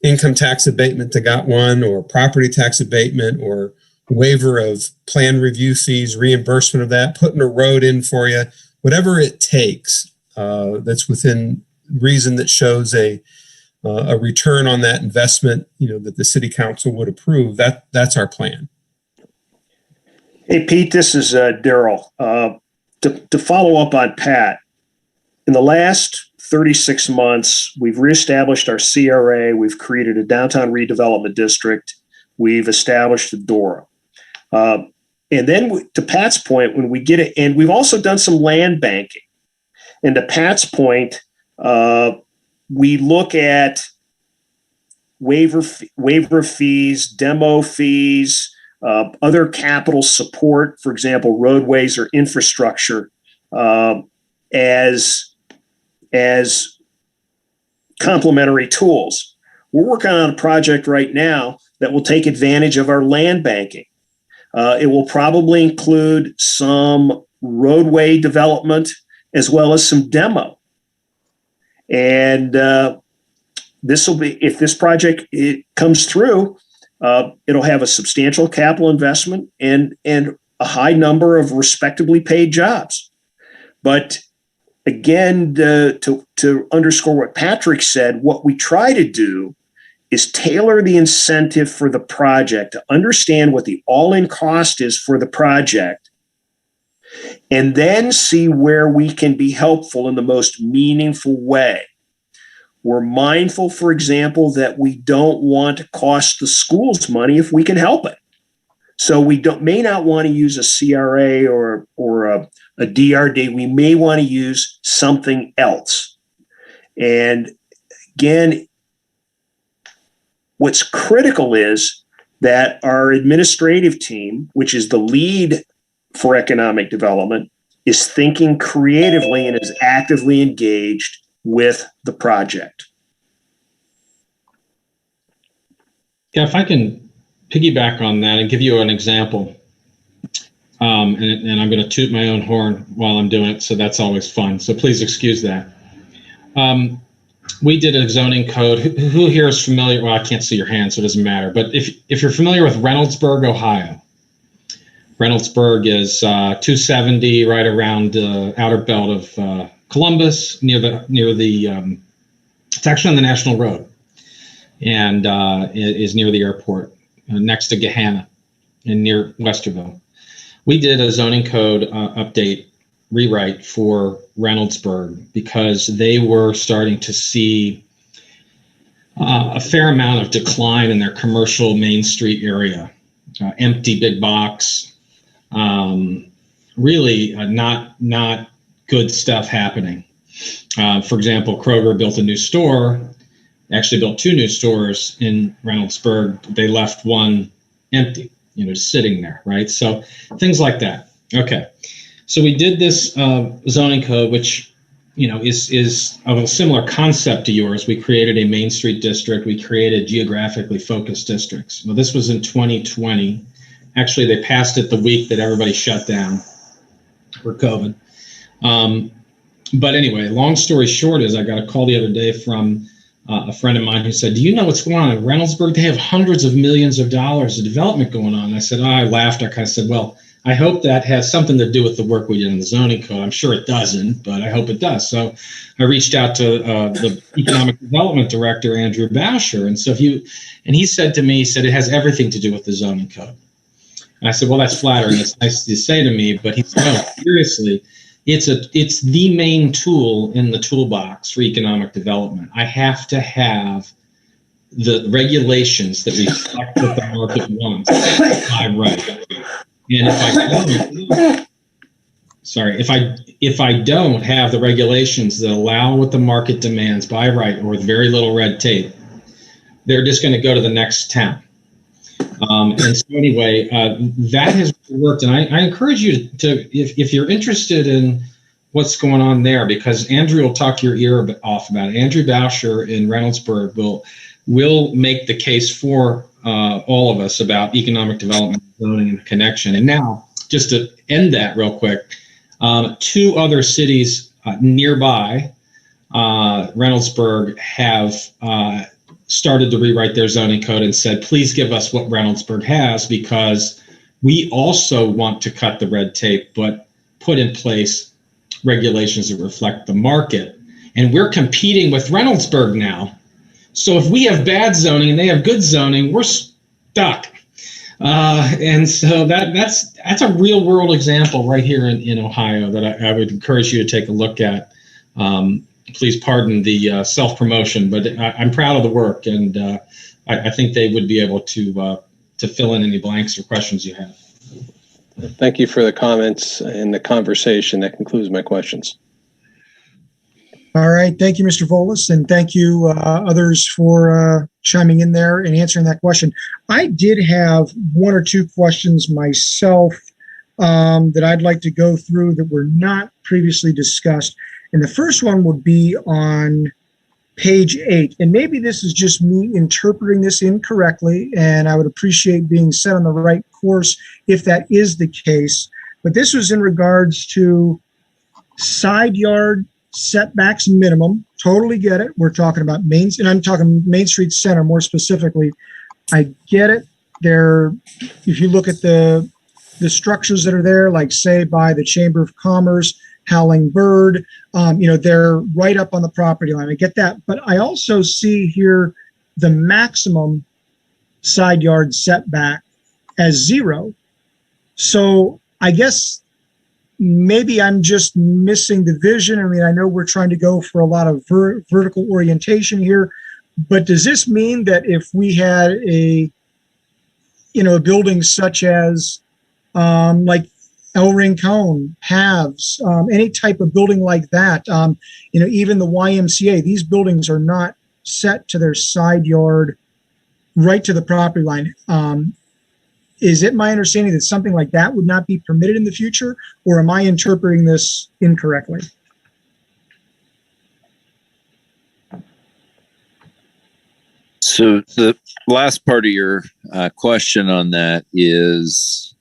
income tax abatement that got one, or property tax abatement, or waiver of plan review fees, reimbursement of that, putting a road in for you, whatever it takes that's within reason that shows a return on that investment, that the city council would approve. That's our plan. Hey, Pete, this is Daryl. To follow up on Pat, in the last 36 months, we've reestablished our CRA. We've created a downtown redevelopment district. We've established the DORA. And then to Pat's point, when we get it, and we've also done some land banking. And to Pat's point, we look at waiver fees, demo fees, other capital support, for example, roadways or infrastructure, as complementary tools. We're working on a project right now that will take advantage of our land banking. It will probably include some roadway development as well as some demo. And this will be, if this project comes through, it'll have a substantial capital investment and a high number of respectably paid jobs. But again, to underscore what Patrick said, what we try to do is tailor the incentive for the project to understand what the all-in cost is for the project, and then see where we can be helpful in the most meaningful way. We're mindful, for example, that we don't want to cost the schools money if we can help it. So we may not want to use a CRA or a DRD. We may want to use something else. And again, what's critical is that our administrative team, which is the lead for economic development, is thinking creatively and is actively engaged with the project. Yeah, if I can piggyback on that and give you an example, and I'm going to toot my own horn while I'm doing it, so that's always fun. So please excuse that. We did a zoning code. Who here is familiar? Well, I can't see your hand, so it doesn't matter. But if you're familiar with Reynoldsburg, Ohio, Reynoldsburg is 270, right around the outer belt of Columbus, near the. It's actually on the National Road, and it is near the airport, next to Gahanna, and near Westerville. We did a zoning code update rewrite for Reynoldsburg because they were starting to see a fair amount of decline in their commercial Main Street area, empty big box, really not good stuff happening. For example, Kroger built a new store, actually built 2 new stores in Reynoldsburg. They left one empty, sitting there, right? So things like that. Okay. So we did this zoning code, which is of a similar concept to yours. We created a Main Street district. We created geographically focused districts. Well, this was in 2020. Actually, they passed it the week that everybody shut down for COVID. But anyway, long story short is I got a call the other day from a friend of mine who said, do you know what's going on in Reynoldsburg? They have hundreds of millions of dollars of development going on. I said, I laughed. I kind of said, well, I hope that has something to do with the work we did in the zoning code. I'm sure it doesn't, but I hope it does. So I reached out to the economic development director, Andrew Boucher. And so he said to me, it has everything to do with the zoning code. And I said, well, that's flattering. It's nice to say to me, but he said, no, seriously, it's the main tool in the toolbox for economic development. I have to have the regulations that reflect what the market wants by right. And if I don't have the regulations that allow what the market demands by right or with very little red tape, they're just going to go to the next town. And so anyway, that has worked. And I encourage you to, if you're interested in what's going on there, because Andrew will talk your ear off about it. Andrew Boucher in Reynoldsburg will make the case for all of us about economic development, zoning, and connection. And now, just to end that real quick, 2 other cities nearby Reynoldsburg have started to rewrite their zoning code and said, please give us what Reynoldsburg has, because we also want to cut the red tape, but put in place regulations that reflect the market. And we're competing with Reynoldsburg now. So if we have bad zoning and they have good zoning, we're stuck. And so that's a real world example right here in Ohio that I would encourage you to take a look at. Please pardon the self-promotion, but I'm proud of the work, and I think they would be able to fill in any blanks or questions you have. Thank you for the comments and the conversation. That concludes my questions. All right. Thank you, Mr. Volas, and thank you others for chiming in there and answering that question. I did have 1 or 2 questions myself that I'd like to go through that were not previously discussed. And the first one would be on page 8. And maybe this is just me interpreting this incorrectly, and I would appreciate being set on the right course if that is the case. But this was in regards to side yard setbacks minimum. Totally get it. We're talking about and I'm talking Main Street Center more specifically. I get it. If you look at the structures that are there, like say by the Chamber of Commerce, Howling Bird, they're right up on the property line. I get that. But I also see here the maximum side yard setback as 0. So I guess maybe I'm just missing the vision. I mean, I know we're trying to go for a lot of vertical orientation here, but does this mean that if we had a building such as like El Rincon, Halves, any type of building like that, even the YMCA, these buildings are not set to their side yard right to the property line. Is it my understanding that something like that would not be permitted in the future, or am I interpreting this incorrectly? So the last part of your question on that is,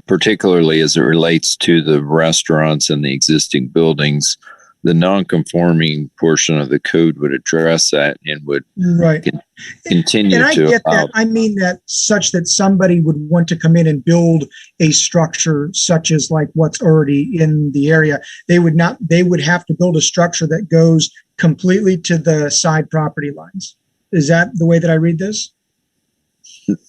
particularly as it relates to the restaurants and the existing buildings, the non-conforming portion of the code would address that and would continue and I to get that. I mean that such that somebody would want to come in and build a structure such as like what's already in the area. They would have to build a structure that goes completely to the side property lines. Is that the way that I read this?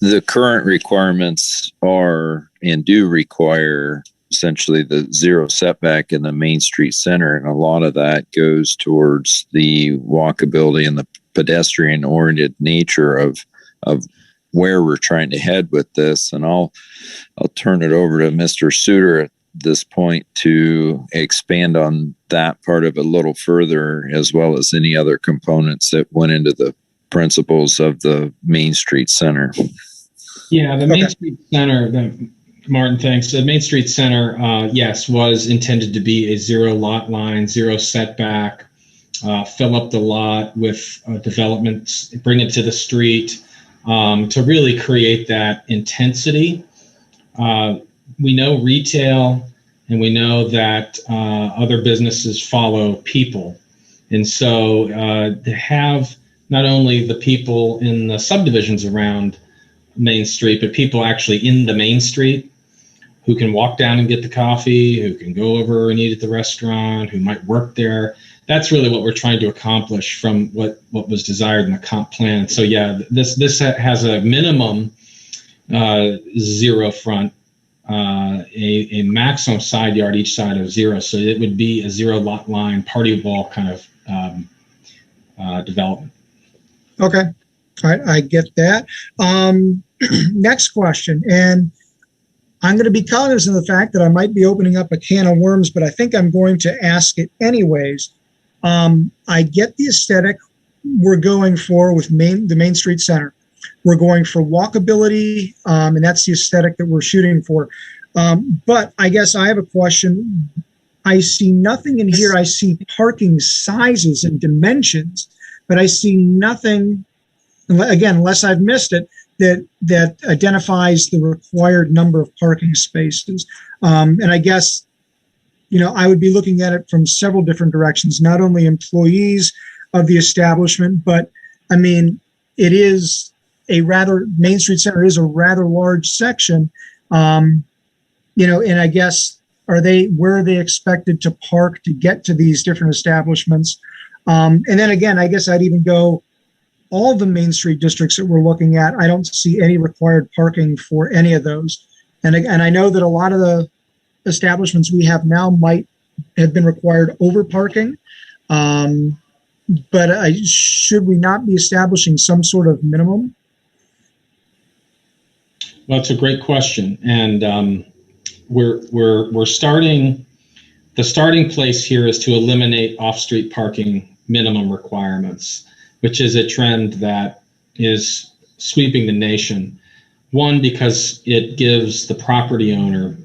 The current requirements are and do require essentially the 0 setback in the Main Street Center. And a lot of that goes towards the walkability and the pedestrian oriented nature of where we're trying to head with this. And I'll turn it over to Mr. Suter at this point to expand on that part of it a little further, as well as any other components that went into the principles of the Main Street Center. Yeah, the Main Street Center, Martin, thanks. The Main Street Center, yes, was intended to be a zero lot line, zero setback, fill up the lot with developments, bring it to the street, to really create that intensity. We know retail, and we know that other businesses follow people. And so to have not only the people in the subdivisions around Main Street, but people actually in the Main Street who can walk down and get the coffee, who can go over and eat at the restaurant, who might work there. That's really what we're trying to accomplish from what was desired in the comp plan. So yeah, this has a minimum zero front, a maximum side yard each side of zero. So it would be a zero lot line, party wall kind of development. Okay. All right. I get that. Next question. And I'm going to be cognizant of the fact that I might be opening up a can of worms, but I think I'm going to ask it anyways. I get the aesthetic we're going for with the Main Street Center. We're going for walkability, and that's the aesthetic that we're shooting for. But I guess I have a question. I see nothing in here. I see parking sizes and dimensions, but I see nothing, again, unless I've missed it, that identifies the required number of parking spaces. And I guess, I would be looking at it from several different directions, not only employees of the establishment, but I mean, Main Street Center is a rather large section. And I guess, where are they expected to park to get to these different establishments? And then again, I guess I'd even go all the Main Street districts that we're looking at. I don't see any required parking for any of those. And I know that a lot of the establishments we have now might have been required over parking. But should we not be establishing some sort of minimum? Well, it's a great question. And we're starting, the starting place here is to eliminate off-street parking minimum requirements, which is a trend that is sweeping the nation. One, because it gives the property owner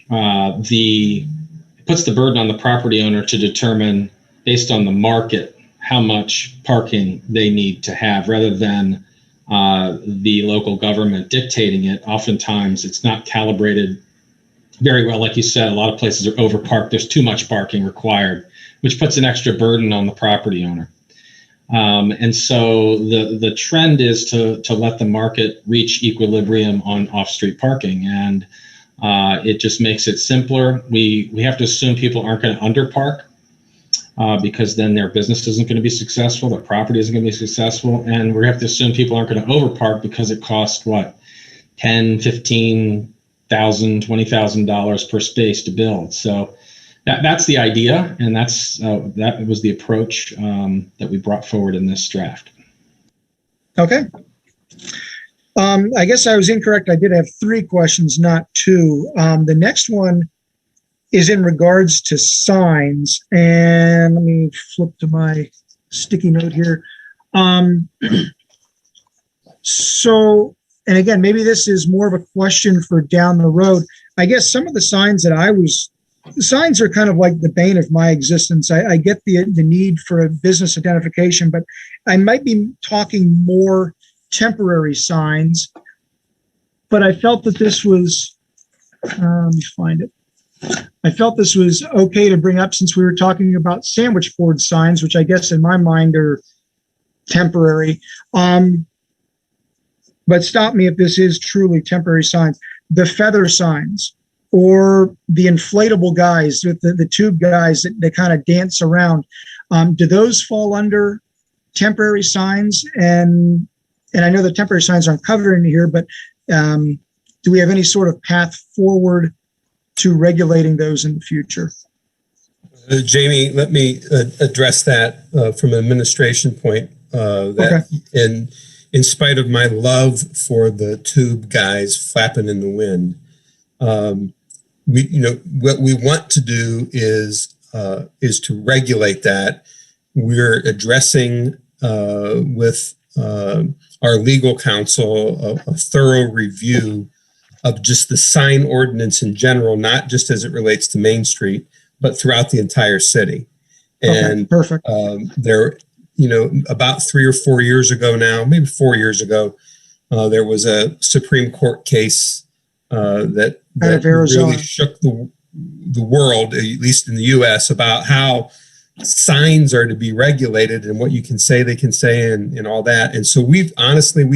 puts the burden on the property owner to determine, based on the market, how much parking they need to have, rather than the local government dictating it. Oftentimes, it's not calibrated very well. Like you said, a lot of places are overparked. There's too much parking required, which puts an extra burden on the property owner. And so the trend is to let the market reach equilibrium on off-street parking, and it just makes it simpler. We have to assume people aren't going to underpark, because then their business isn't going to be successful, their property isn't going to be successful, and we have to assume people aren't going to overpark because it costs what, $10,000, $15,000, $20,000 per space to build. So that's the idea, and that was the approach that we brought forward in this draft. Okay. I guess I was incorrect. I did have 3 questions, not 2. The next one is in regards to signs, and let me flip to my sticky note here. So, and again, maybe this is more of a question for down the road. I guess some of the signs the signs are kind of like the bane of my existence. I get the need for a business identification, but I might be talking more temporary signs. But I felt that this was, let me find it. I felt this was okay to bring up since we were talking about sandwich board signs, which I guess in my mind are temporary. But stop me if this is truly temporary signs. The feather signs, or the inflatable guys with the tube guys that kind of dance around. Do those fall under temporary signs? And I know the temporary signs aren't covered in here, but do we have any sort of path forward to regulating those in the future? Jamie, let me address that from an administration point. Okay. In spite of my love for the tube guys flapping in the wind, what we want to do is to regulate that. We're addressing with our legal counsel a thorough review of just the sign ordinance in general, not just as it relates to Main Street, but throughout the entire city. And Okay, perfect. There, about 3 or 4 years ago now, maybe 4 years ago, there was a Supreme Court case that really shook the world, at least in the U.S., about how signs are to be regulated and what you can say, they can say, and all that. And so we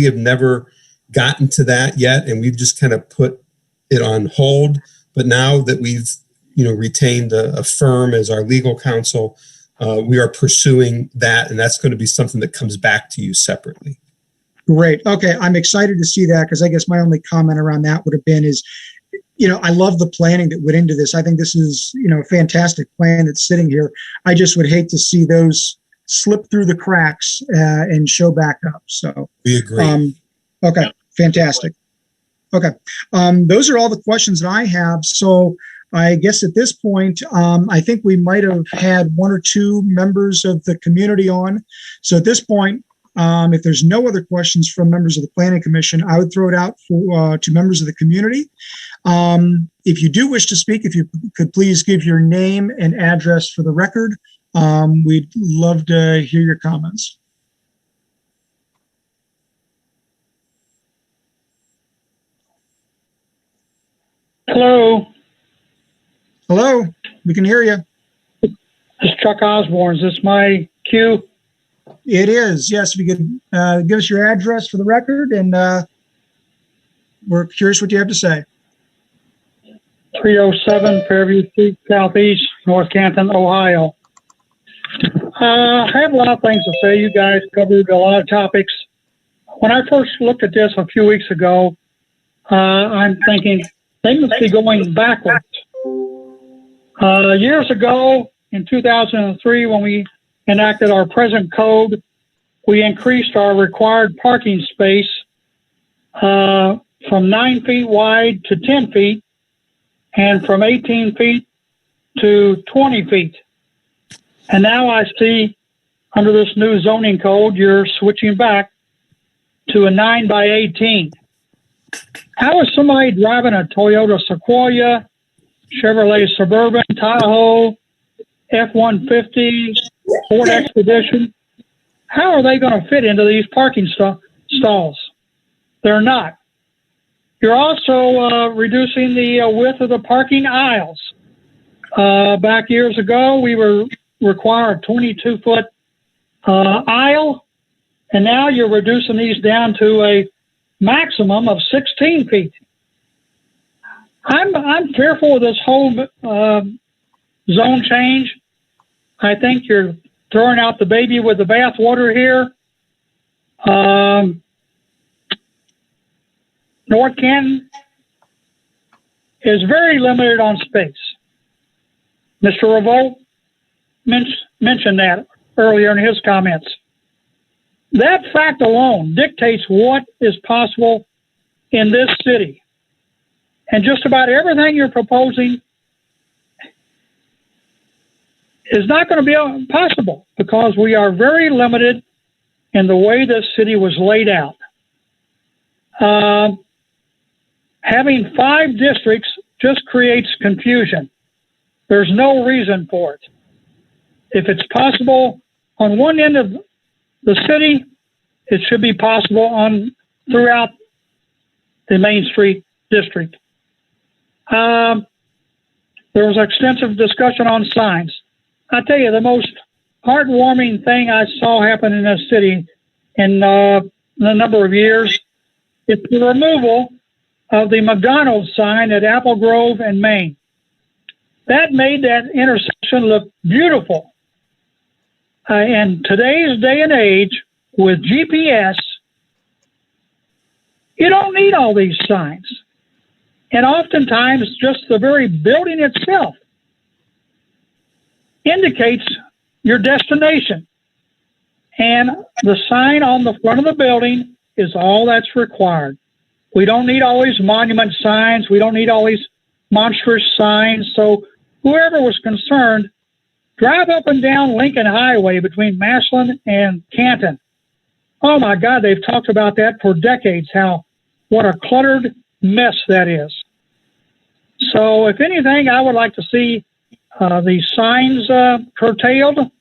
have never gotten to that yet, and we've just kind of put it on hold. But now that we've retained a firm as our legal counsel, we are pursuing that, and that's going to be something that comes back to you separately. Great. Okay, I'm excited to see that, because I guess my only comment around that would have been is, I love the planning that went into this. I think this is, a fantastic plan that's sitting here. I just would hate to see those slip through the cracks and show back up. So we agree. Okay, fantastic. Okay, those are all the questions that I have. So I guess at this point, I think we might have had 1 or 2 members of the community on. So at this point, if there's no other questions from members of the Planning Commission, I would throw it out to members of the community. If you do wish to speak, if you could please give your name and address for the record, we'd love to hear your comments. Hello. Hello, we can hear you. This is Chuck Osborne. Is this my cue? It is, yes. If you could give us your address for the record, and we're curious what you have to say. 307 Fairview Street, Southeast, North Canton, Ohio. I have a lot of things to say. You guys covered a lot of topics. When I first looked at this a few weeks ago, I'm thinking they must be going backwards. Years ago, in 2003, when we enacted our present code, we increased our required parking space from 9 feet wide to 10 feet and from 18 feet to 20 feet. And now I see under this new zoning code, you're switching back to a 9 by 18. How is somebody driving a Toyota Sequoia, Chevrolet Suburban, Tahoe, F-150, Ford Expedition, how are they going to fit into these parking stalls? They're not. You're also reducing the width of the parking aisles. Back years ago, we were required a 22-foot aisle, and now you're reducing these down to a maximum of 16 feet. I'm fearful of this whole zone change. I think you're throwing out the baby with the bathwater here. North Canton is very limited on space. Mr. Revolt mentioned that earlier in his comments. That fact alone dictates what is possible in this city. And just about everything you're proposing is not going to be possible because we are very limited in the way this city was laid out. Having 5 districts just creates confusion. There's no reason for it. If it's possible on one end of the city, it should be possible throughout the Main Street district. There was extensive discussion on signs. I tell you, the most heartwarming thing I saw happen in this city in a number of years is the removal of the McDonald's sign at Apple Grove and Main. That made that intersection look beautiful. In today's day and age, with GPS, you don't need all these signs. And oftentimes, just the very building itself indicates your destination. And the sign on the front of the building is all that's required. We don't need all these monument signs. We don't need all these monstrous signs. So whoever was concerned, drive up and down Lincoln Highway between Massillon and Canton. Oh my God, they've talked about that for decades, what a cluttered mess that is. So if anything, I would like to see the signs curtailed.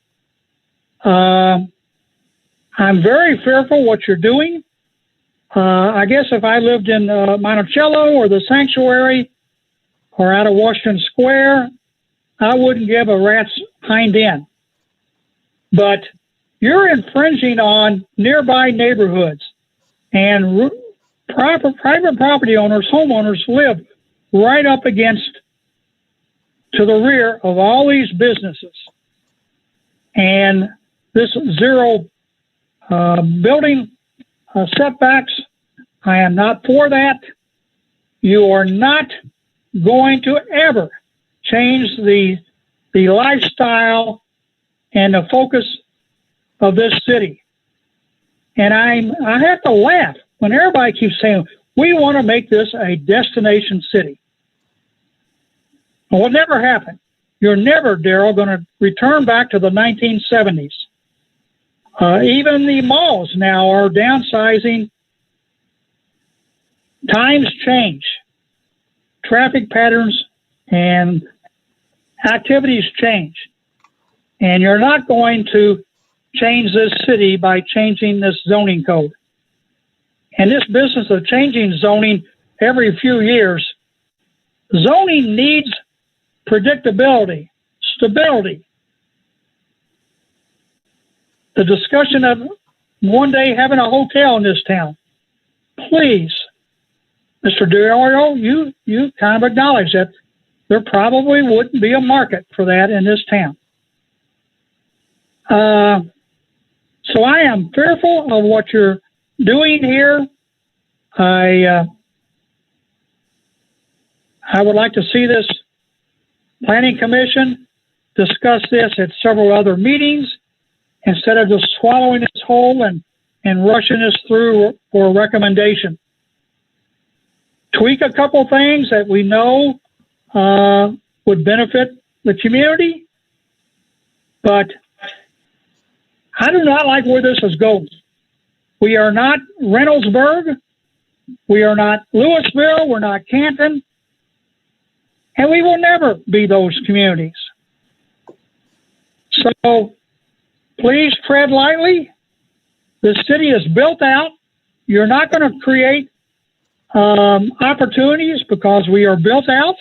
I'm very fearful what you're doing. I guess if I lived in Monticello or the Sanctuary or out of Washington Square, I wouldn't give a rat's hind end. But you're infringing on nearby neighborhoods, and private property owners, homeowners, live right up against, to the rear of all these businesses. And this zero building setbacks, I am not for that. You are not going to ever change the lifestyle and the focus of this city. And I have to laugh when everybody keeps saying, we want to make this a destination city. Well, it never happened. You're never, Daryl, going to return back to the 1970s. Even the malls now are downsizing. Times change. Traffic patterns and activities change. And you're not going to change this city by changing this zoning code. And this business of changing zoning every few years, zoning needs predictability, stability. The discussion of one day having a hotel in this town. Please, Mr. DeOrio, you kind of acknowledge that there probably wouldn't be a market for that in this town. So I am fearful of what you're doing here. I would like to see this Planning Commission discuss this at several other meetings instead of just swallowing this whole and rushing this through for a recommendation. Tweak a couple things that we know would benefit the community, but I do not like where this is going. We are not Reynoldsburg. We are not Louisville. We're not Canton. And we will never be those communities. So please tread lightly. The city is built out. You're not going to create opportunities because we are built out.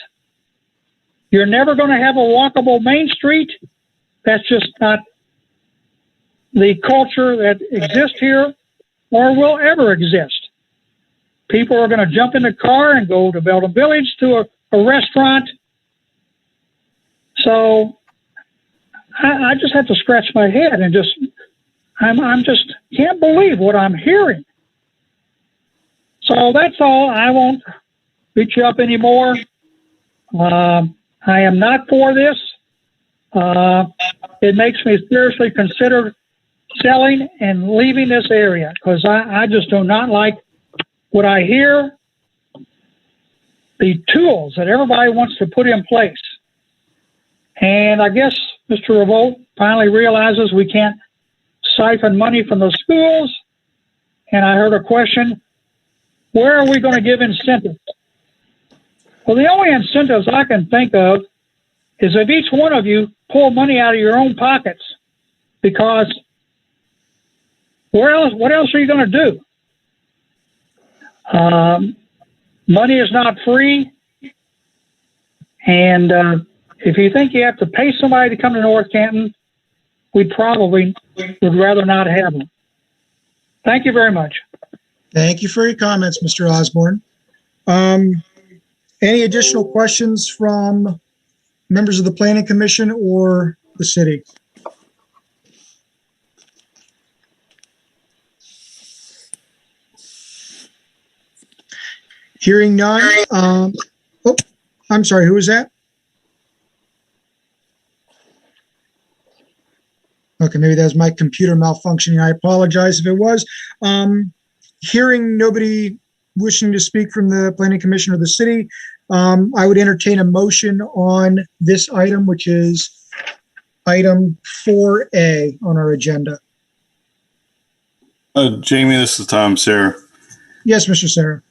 You're never going to have a walkable Main Street. That's just not the culture that exists here or will ever exist. People are going to jump in the car and go to Belden Village to a restaurant. So I just have to scratch my head and I'm just can't believe what I'm hearing. So that's all. I won't beat you up anymore. I am not for this. It makes me seriously consider selling and leaving this area because I just do not like what I hear, the tools that everybody wants to put in place. And I guess Mr. Revolt finally realizes we can't siphon money from the schools. And I heard a question, where are we going to give incentives? Well, the only incentives I can think of is if each one of you pull money out of your own pockets, because what else are you going to do? Money is not free. And if you think you have to pay somebody to come to North Canton, we probably would rather not have them. Thank you very much. Thank you for your comments, Mr. Osborne. Any additional questions from members of the Planning Commission or the city? Hearing none. Oh, I'm sorry. Who was that? Okay, maybe that was my computer malfunctioning. I apologize if it was. Hearing nobody wishing to speak from the Planning Commission or the city, I would entertain a motion on this item, which is item 4A on our agenda. Jamie, this is Tom, Sarah. Yes, Mr. Sarah.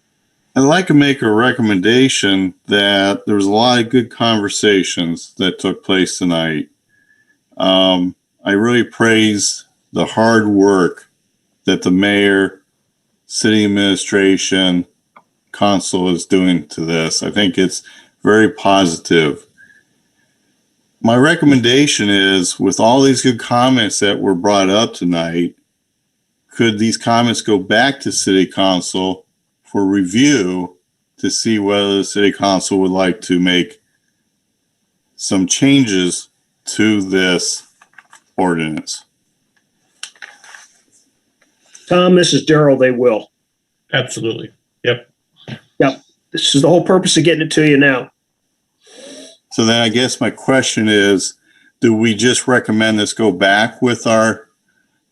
I'd like to make a recommendation that there was a lot of good conversations that took place tonight. I really praise the hard work that the mayor, city administration, council is doing to this. I think it's very positive. My recommendation is, with all these good comments that were brought up tonight, could these comments go back to city council for review to see whether the city council would like to make some changes to this ordinance? Tom, this is Daryl. They will. Absolutely. Yep. Yep. This is the whole purpose of getting it to you now. So then I guess my question is, do we just recommend this go back with our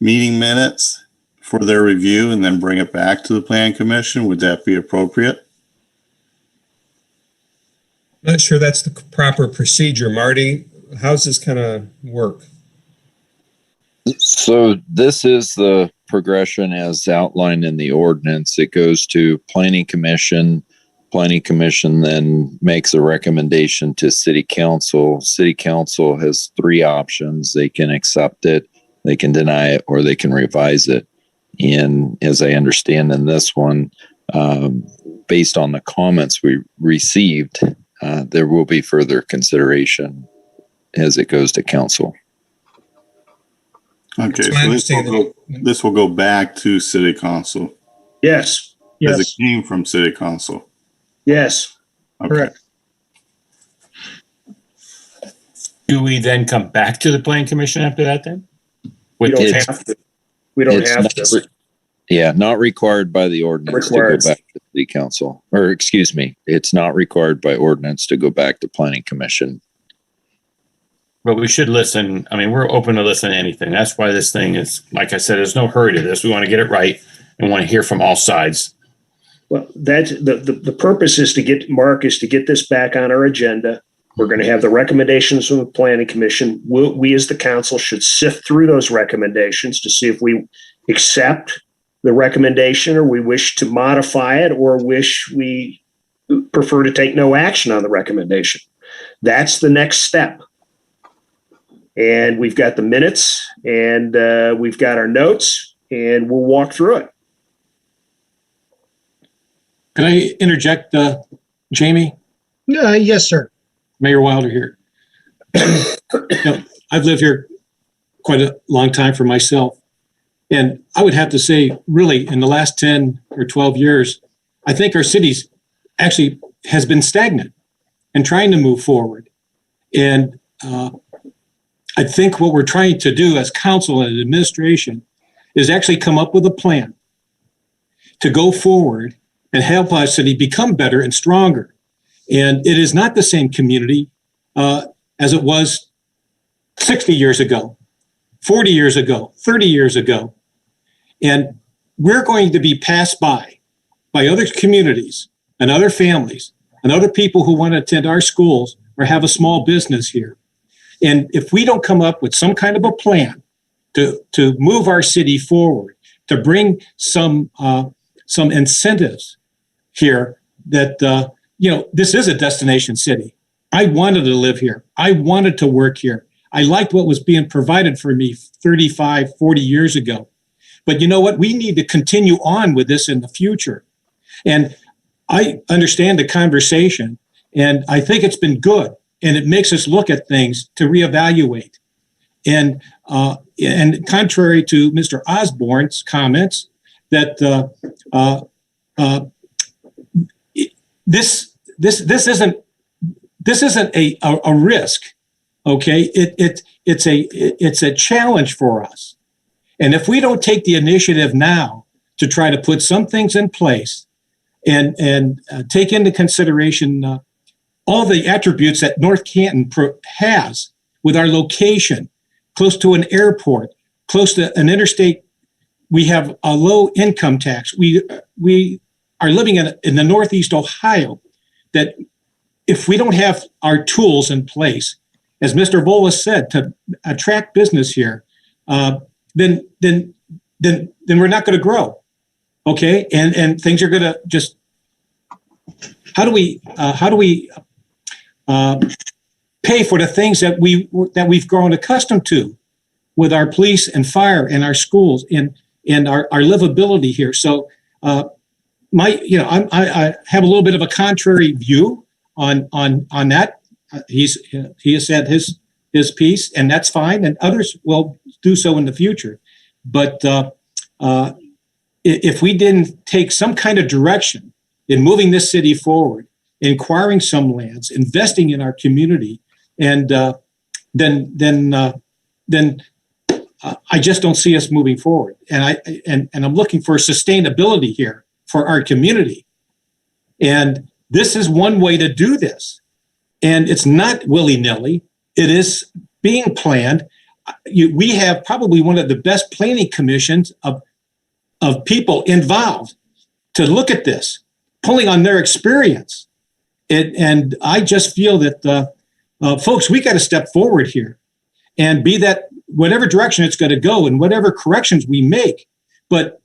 meeting minutes for their review and then bring it back to the Plan Commission? Would that be appropriate? Not sure that's the proper procedure. Marty, how's this kind of work? So this is the progression as outlined in the ordinance. It goes to Planning Commission. Planning Commission then makes a recommendation to City Council. City Council has three options. They can accept it, they can deny it, or they can revise it. And as I understand in this one, based on the comments we received, there will be further consideration as it goes to council. Okay, so this will go back to City Council. Yes. As it came from City Council. Yes. Okay. Correct. Do we then come back to the Plan Commission after that then? We don't have to. We don't have to. Yeah, not required by the ordinance to go back to City Council. Or excuse me, it's not required by ordinance to go back to Planning Commission. But we should listen. I mean, we're open to listen to anything. That's why this thing is, like I said, there's no hurry to this. We want to get it right and want to hear from all sides. Well, that's the purpose is to get this back on our agenda. We're going to have the recommendations from the Planning Commission. We as the council should sift through those recommendations to see if we accept the recommendation or we wish to modify it or wish we prefer to take no action on the recommendation. That's the next step. And we've got the minutes and we've got our notes and we'll walk through it. Can I interject, Jamie? Yes, sir. Mayor Wilder here. I've lived here quite a long time for myself. And I would have to say, really, in the last 10 or 12 years, I think our city's actually has been stagnant and trying to move forward. And I think what we're trying to do as council and administration is actually come up with a plan to go forward and help our city become better and stronger. And it is not the same community as it was 60 years ago, 40 years ago, 30 years ago. And we're going to be passed by other communities and other families and other people who want to attend our schools or have a small business here. And if we don't come up with some kind of a plan to move our city forward, to bring some incentives here that, this is a destination city. I wanted to live here. I wanted to work here. I liked what was being provided for me 35, 40 years ago. But you know what? We need to continue on with this in the future. And I understand the conversation, and I think it's been good. And it makes us look at things to reevaluate. And contrary to Mr. Osborne's comments, that this isn't a risk, okay? It's a challenge for us. And if we don't take the initiative now to try to put some things in place and take into consideration all the attributes that North Canton has with our location, close to an airport, close to an interstate, we have a low income tax. We are living in the Northeast Ohio, that if we don't have our tools in place, as Mr. Volas said, to attract business here, then we're not going to grow. Okay. And things are going to just how do we pay for the things that we've grown accustomed to with our police and fire and our schools and our livability here. So I have a little bit of a contrary view on that. He has said his piece, and that's fine, and others will do so in the future. But if we didn't take some kind of direction in moving this city forward, acquiring some lands, investing in our community, and then I just don't see us moving forward. And I'm looking for sustainability here for our community. And this is one way to do this. And it's not willy-nilly. It is being planned. We have probably one of the best planning commissions of people involved to look at this, pulling on their experience. And I just feel that, folks, we got to step forward here and be that whatever direction it's going to go and whatever corrections we make. But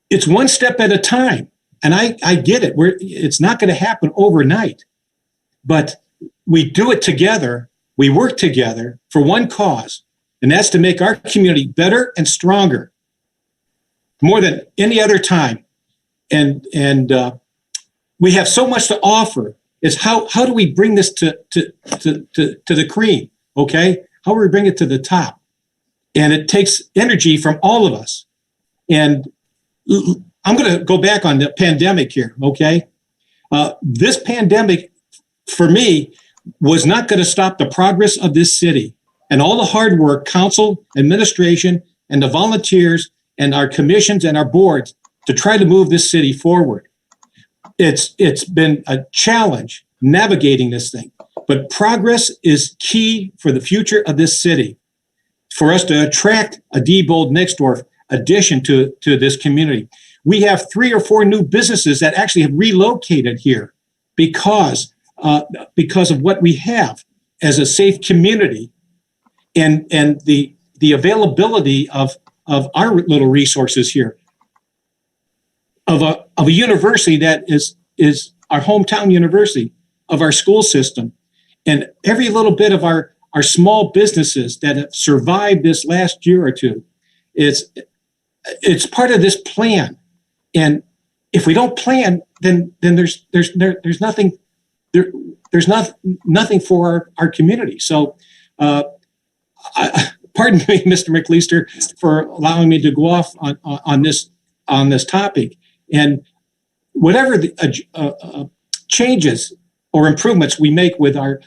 it's one step at a time. And I get it. It's not going to happen overnight. But we do it together. We work together for one cause, and that's to make our community better and stronger more than any other time. And we have so much to offer. Is how do we bring this to the cream? Okay, how do we bring it to the top? And it takes energy from all of us. And I'm going to go back on the pandemic here. Okay, this pandemic for me was not going to stop the progress of this city and all the hard work, council, administration, and the volunteers and our commissions and our boards to try to move this city forward. It's been a challenge navigating this thing, but progress is key for the future of this city, for us to attract a Diebold Nixdorf addition to this community. We have 3 or 4 new businesses that actually have relocated here because of what we have as a safe community and the availability of our little resources here, of a university that is our hometown university, of our school system, and every little bit of our small businesses that have survived this last year or two. It's part of this plan. And if we don't plan, then there's nothing. There's nothing for our community. So, pardon me, Mr. McLeister, for allowing me to go off on this topic. And whatever the changes or improvements we make with our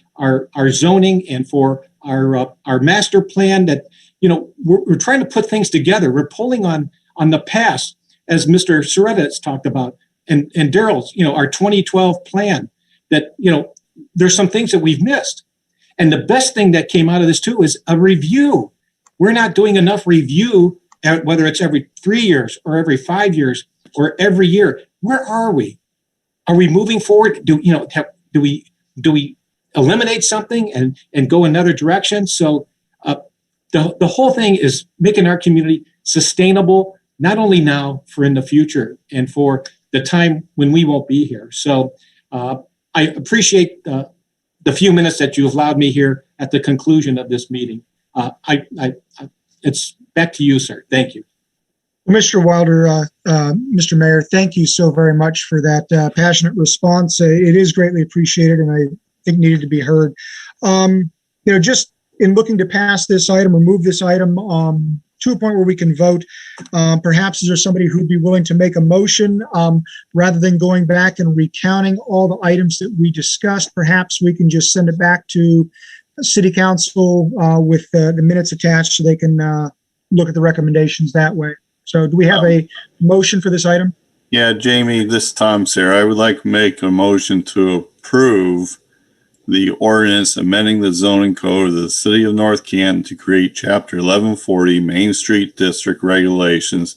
zoning and for our master plan, that we're trying to put things together. We're pulling on the past, as Mr. Soretta has talked about, and Daryl's, our 2012 plan. That, there's some things that we've missed. And the best thing that came out of this too is a review. We're not doing enough review, whether it's every 3 years or every 5 years or every year. Where are we? Are we moving forward? Do we eliminate something and go another direction? So the whole thing is making our community sustainable, not only now, for in the future and for the time when we won't be here. So I appreciate the few minutes that you allowed me here at the conclusion of this meeting. It's back to you, sir. Thank you. Mr. Wilder, Mr. Mayor, thank you so very much for that passionate response. It is greatly appreciated, and I think needed to be heard. Just in looking to pass this item or move this item to a point where we can vote, perhaps is there somebody who'd be willing to make a motion rather than going back and recounting all the items that we discussed? Perhaps we can just send it back to City Council with the minutes attached so they can look at the recommendations that way. So do we have a motion for this item? Yeah, Jamie, this is Tom, Sarah. I would like to make a motion to approve the ordinance amending the zoning code of the city of North Canton to create chapter 1140 Main Street District regulations,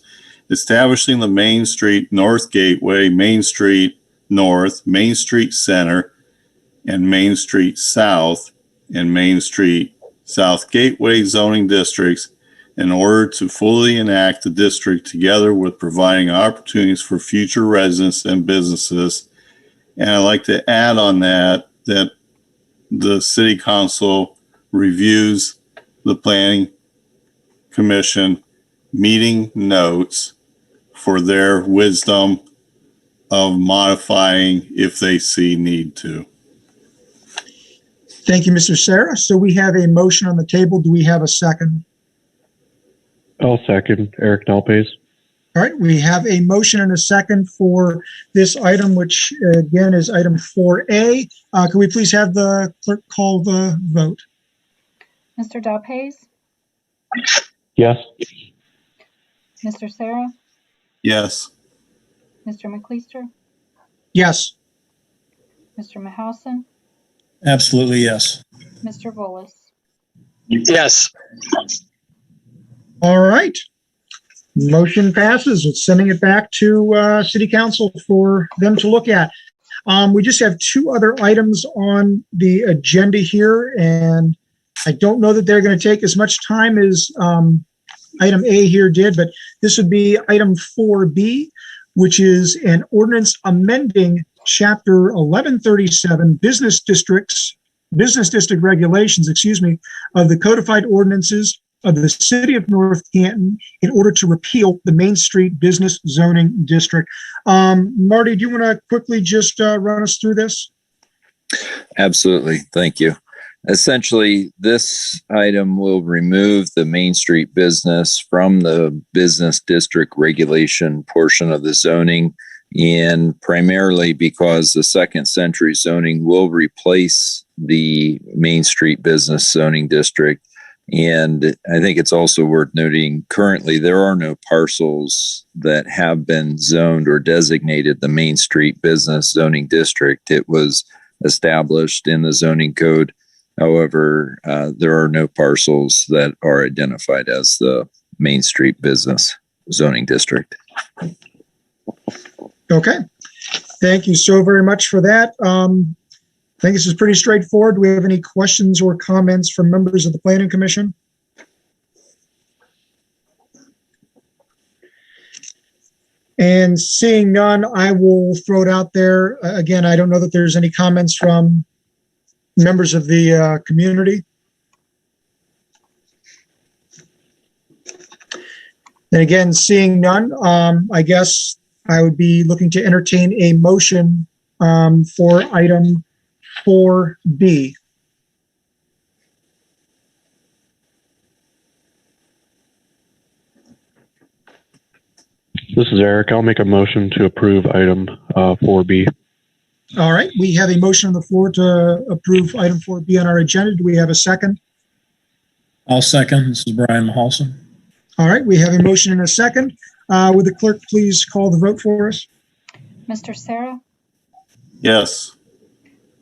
establishing the Main Street North Gateway, Main Street North, Main Street Center, and Main Street South, and Main Street South Gateway zoning districts in order to fully enact the district, together with providing opportunities for future residents and businesses, And I'd like to add on that the city council reviews the planning commission meeting notes for their wisdom of modifying if they see need to. Thank you, Mr. Sarah. So we have a motion on the table. Do we have a second? I'll second Eric Dalpace. All right, we have a motion and a second for this item, which again is item 4A. Can we please have the clerk call the vote? Mr. Dalpace, Yes. Mr. Sarah, Yes. Mr. McLeister, Yes. Mr. Mahousen, Absolutely, yes. Mr. Volas. Yes. All right. Motion passes. It's sending it back to City Council for them to look at. We just have two other items on the agenda here, and I don't know that they're going to take as much time as item A here did, but this would be item 4B, which is an ordinance amending Chapter 1137 Business District Regulations, of the codified ordinances of the City of North Canton in order to repeal the Main Street Business Zoning District. Marty, do you want to quickly just run us through this? Absolutely. Thank you. Essentially, this item will remove the Main Street business from the business district regulation portion of the zoning, and primarily because the second century zoning will replace the Main Street business zoning district. And I think it's also worth noting, currently there are no parcels that have been zoned or designated the Main Street business zoning district. It was established in the zoning code. However, there are no parcels that are identified as the Main Street business zoning district. Okay. Thank you so very much for that. I think this is pretty straightforward. Do we have any questions or comments from members of the Planning Commission? And seeing none, I will throw it out there. Again, I don't know that there's any comments from members of the community. And again, seeing none, I guess I would be looking to entertain a motion for item 4B. This is Eric. I'll make a motion to approve item 4B. All right, we have a motion on the floor to approve item 4B on our agenda. Do we have a second? I'll second. This is Brian Mahalson. All right, we have a motion and a second. Would the clerk please call the vote for us? Mr. Sarah, Yes.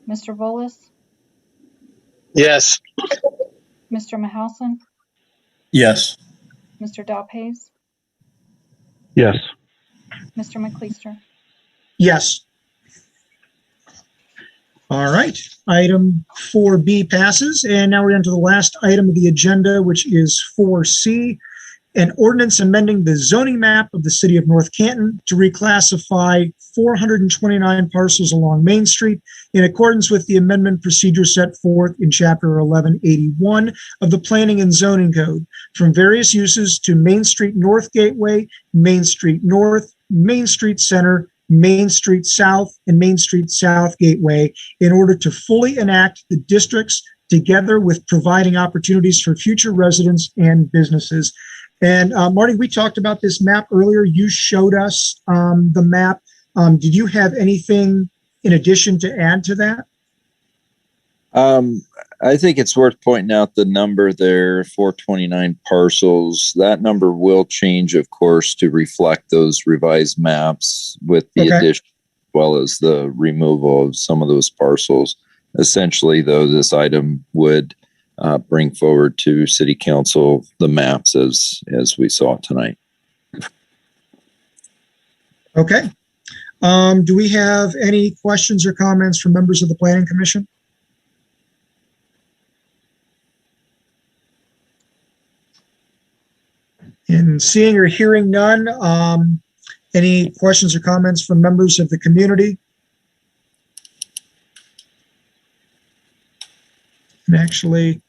Mr. Volas, Yes. Mr. Mahousen, Yes. Mr. Dalpace, Yes. Mr. McLeister. Yes. All right, item 4B passes, and now we're into the last item of the agenda, which is 4C, an ordinance amending the zoning map of the City of North Canton to reclassify 429 parcels along Main Street in accordance with the amendment procedure set forth in Chapter 1181 of the Planning and Zoning Code from various uses to Main Street North Gateway, Main Street North, Main Street Center, Main Street South, and Main Street South Gateway in order to fully enact the districts together with providing opportunities for future residents and businesses. And Marty, we talked about this map earlier. You showed us the map. Did you have anything in addition to add to that? I think it's worth pointing out the number there, 429 parcels. That number will change, of course, to reflect those revised maps with the addition, as well as the removal of some of those parcels. Essentially, though, this item would bring forward to City Council the maps as we saw tonight. Okay. Do we have any questions or comments from members of the Planning Commission? And seeing or hearing none, any questions or comments from members of the community? And actually,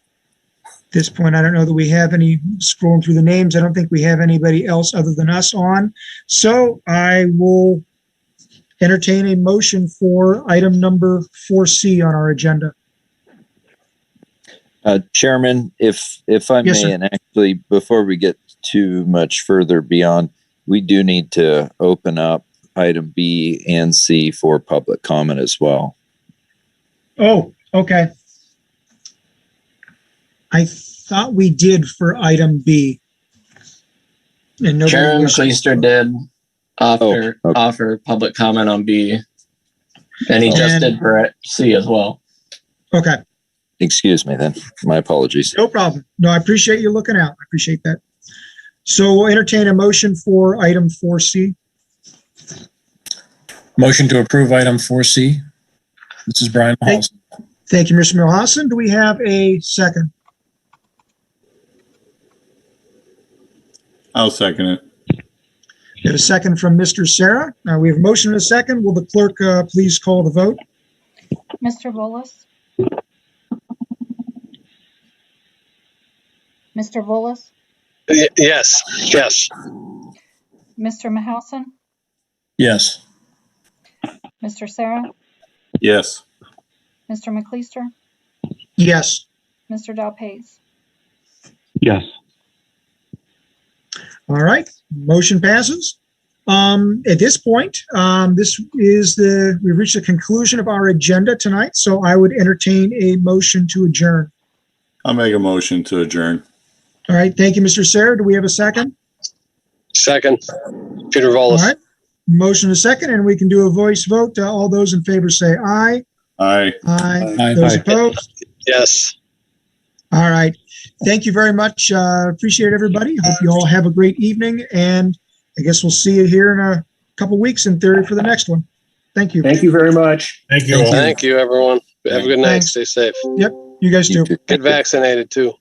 at this point, I don't know that we have any, scrolling through the names, I don't think we have anybody else other than us on. So I will entertain a motion for item number 4C on our agenda. Chairman, if I Yes, may, sir. and actually, before we get too much further beyond, we do need to open up item B and C for public comment as well. Oh, okay. I thought we did for item B. And nobody Chairman wished- McLeister did offer public comment on B, and he just did for C as well. Okay, Excuse me then. My apologies. no problem. No, I appreciate you looking out. I appreciate that. So we'll entertain a motion for item 4C. Motion to approve item 4C. This is Brian Halls. Thank you, Mr. Milhausen. Do we have a second? I'll second it. We have a second from Mr. Sarah. We have a motion and a second. Will the clerk please call the vote? Mr. Volas? Mr. Volas? Yes. Mr. Mahousen? Yes. Mr. Sarah? Yes. Mr. McLeister? Yes. Mr. Dowpaze? Yes. All right, motion passes. At this point, we've reached the conclusion of our agenda tonight, so I would entertain a motion to adjourn. I'll make a motion to adjourn. All right, thank you, Mr. Sarah. Do we have a second? Second. Peter All Volas. right, motion a second, and we can do a voice vote. All those in favor say aye. Aye. Aye. Aye. Those Aye. opposed? Yes. All right. Thank you very much. Appreciate everybody. Hope you all have a great evening, and I guess we'll see you here in a couple weeks in theory for the next one. Thank you. Thank you very much. Thank you all. Thank you, everyone. Have a good night. Thanks. Stay safe. You guys too. Get vaccinated too.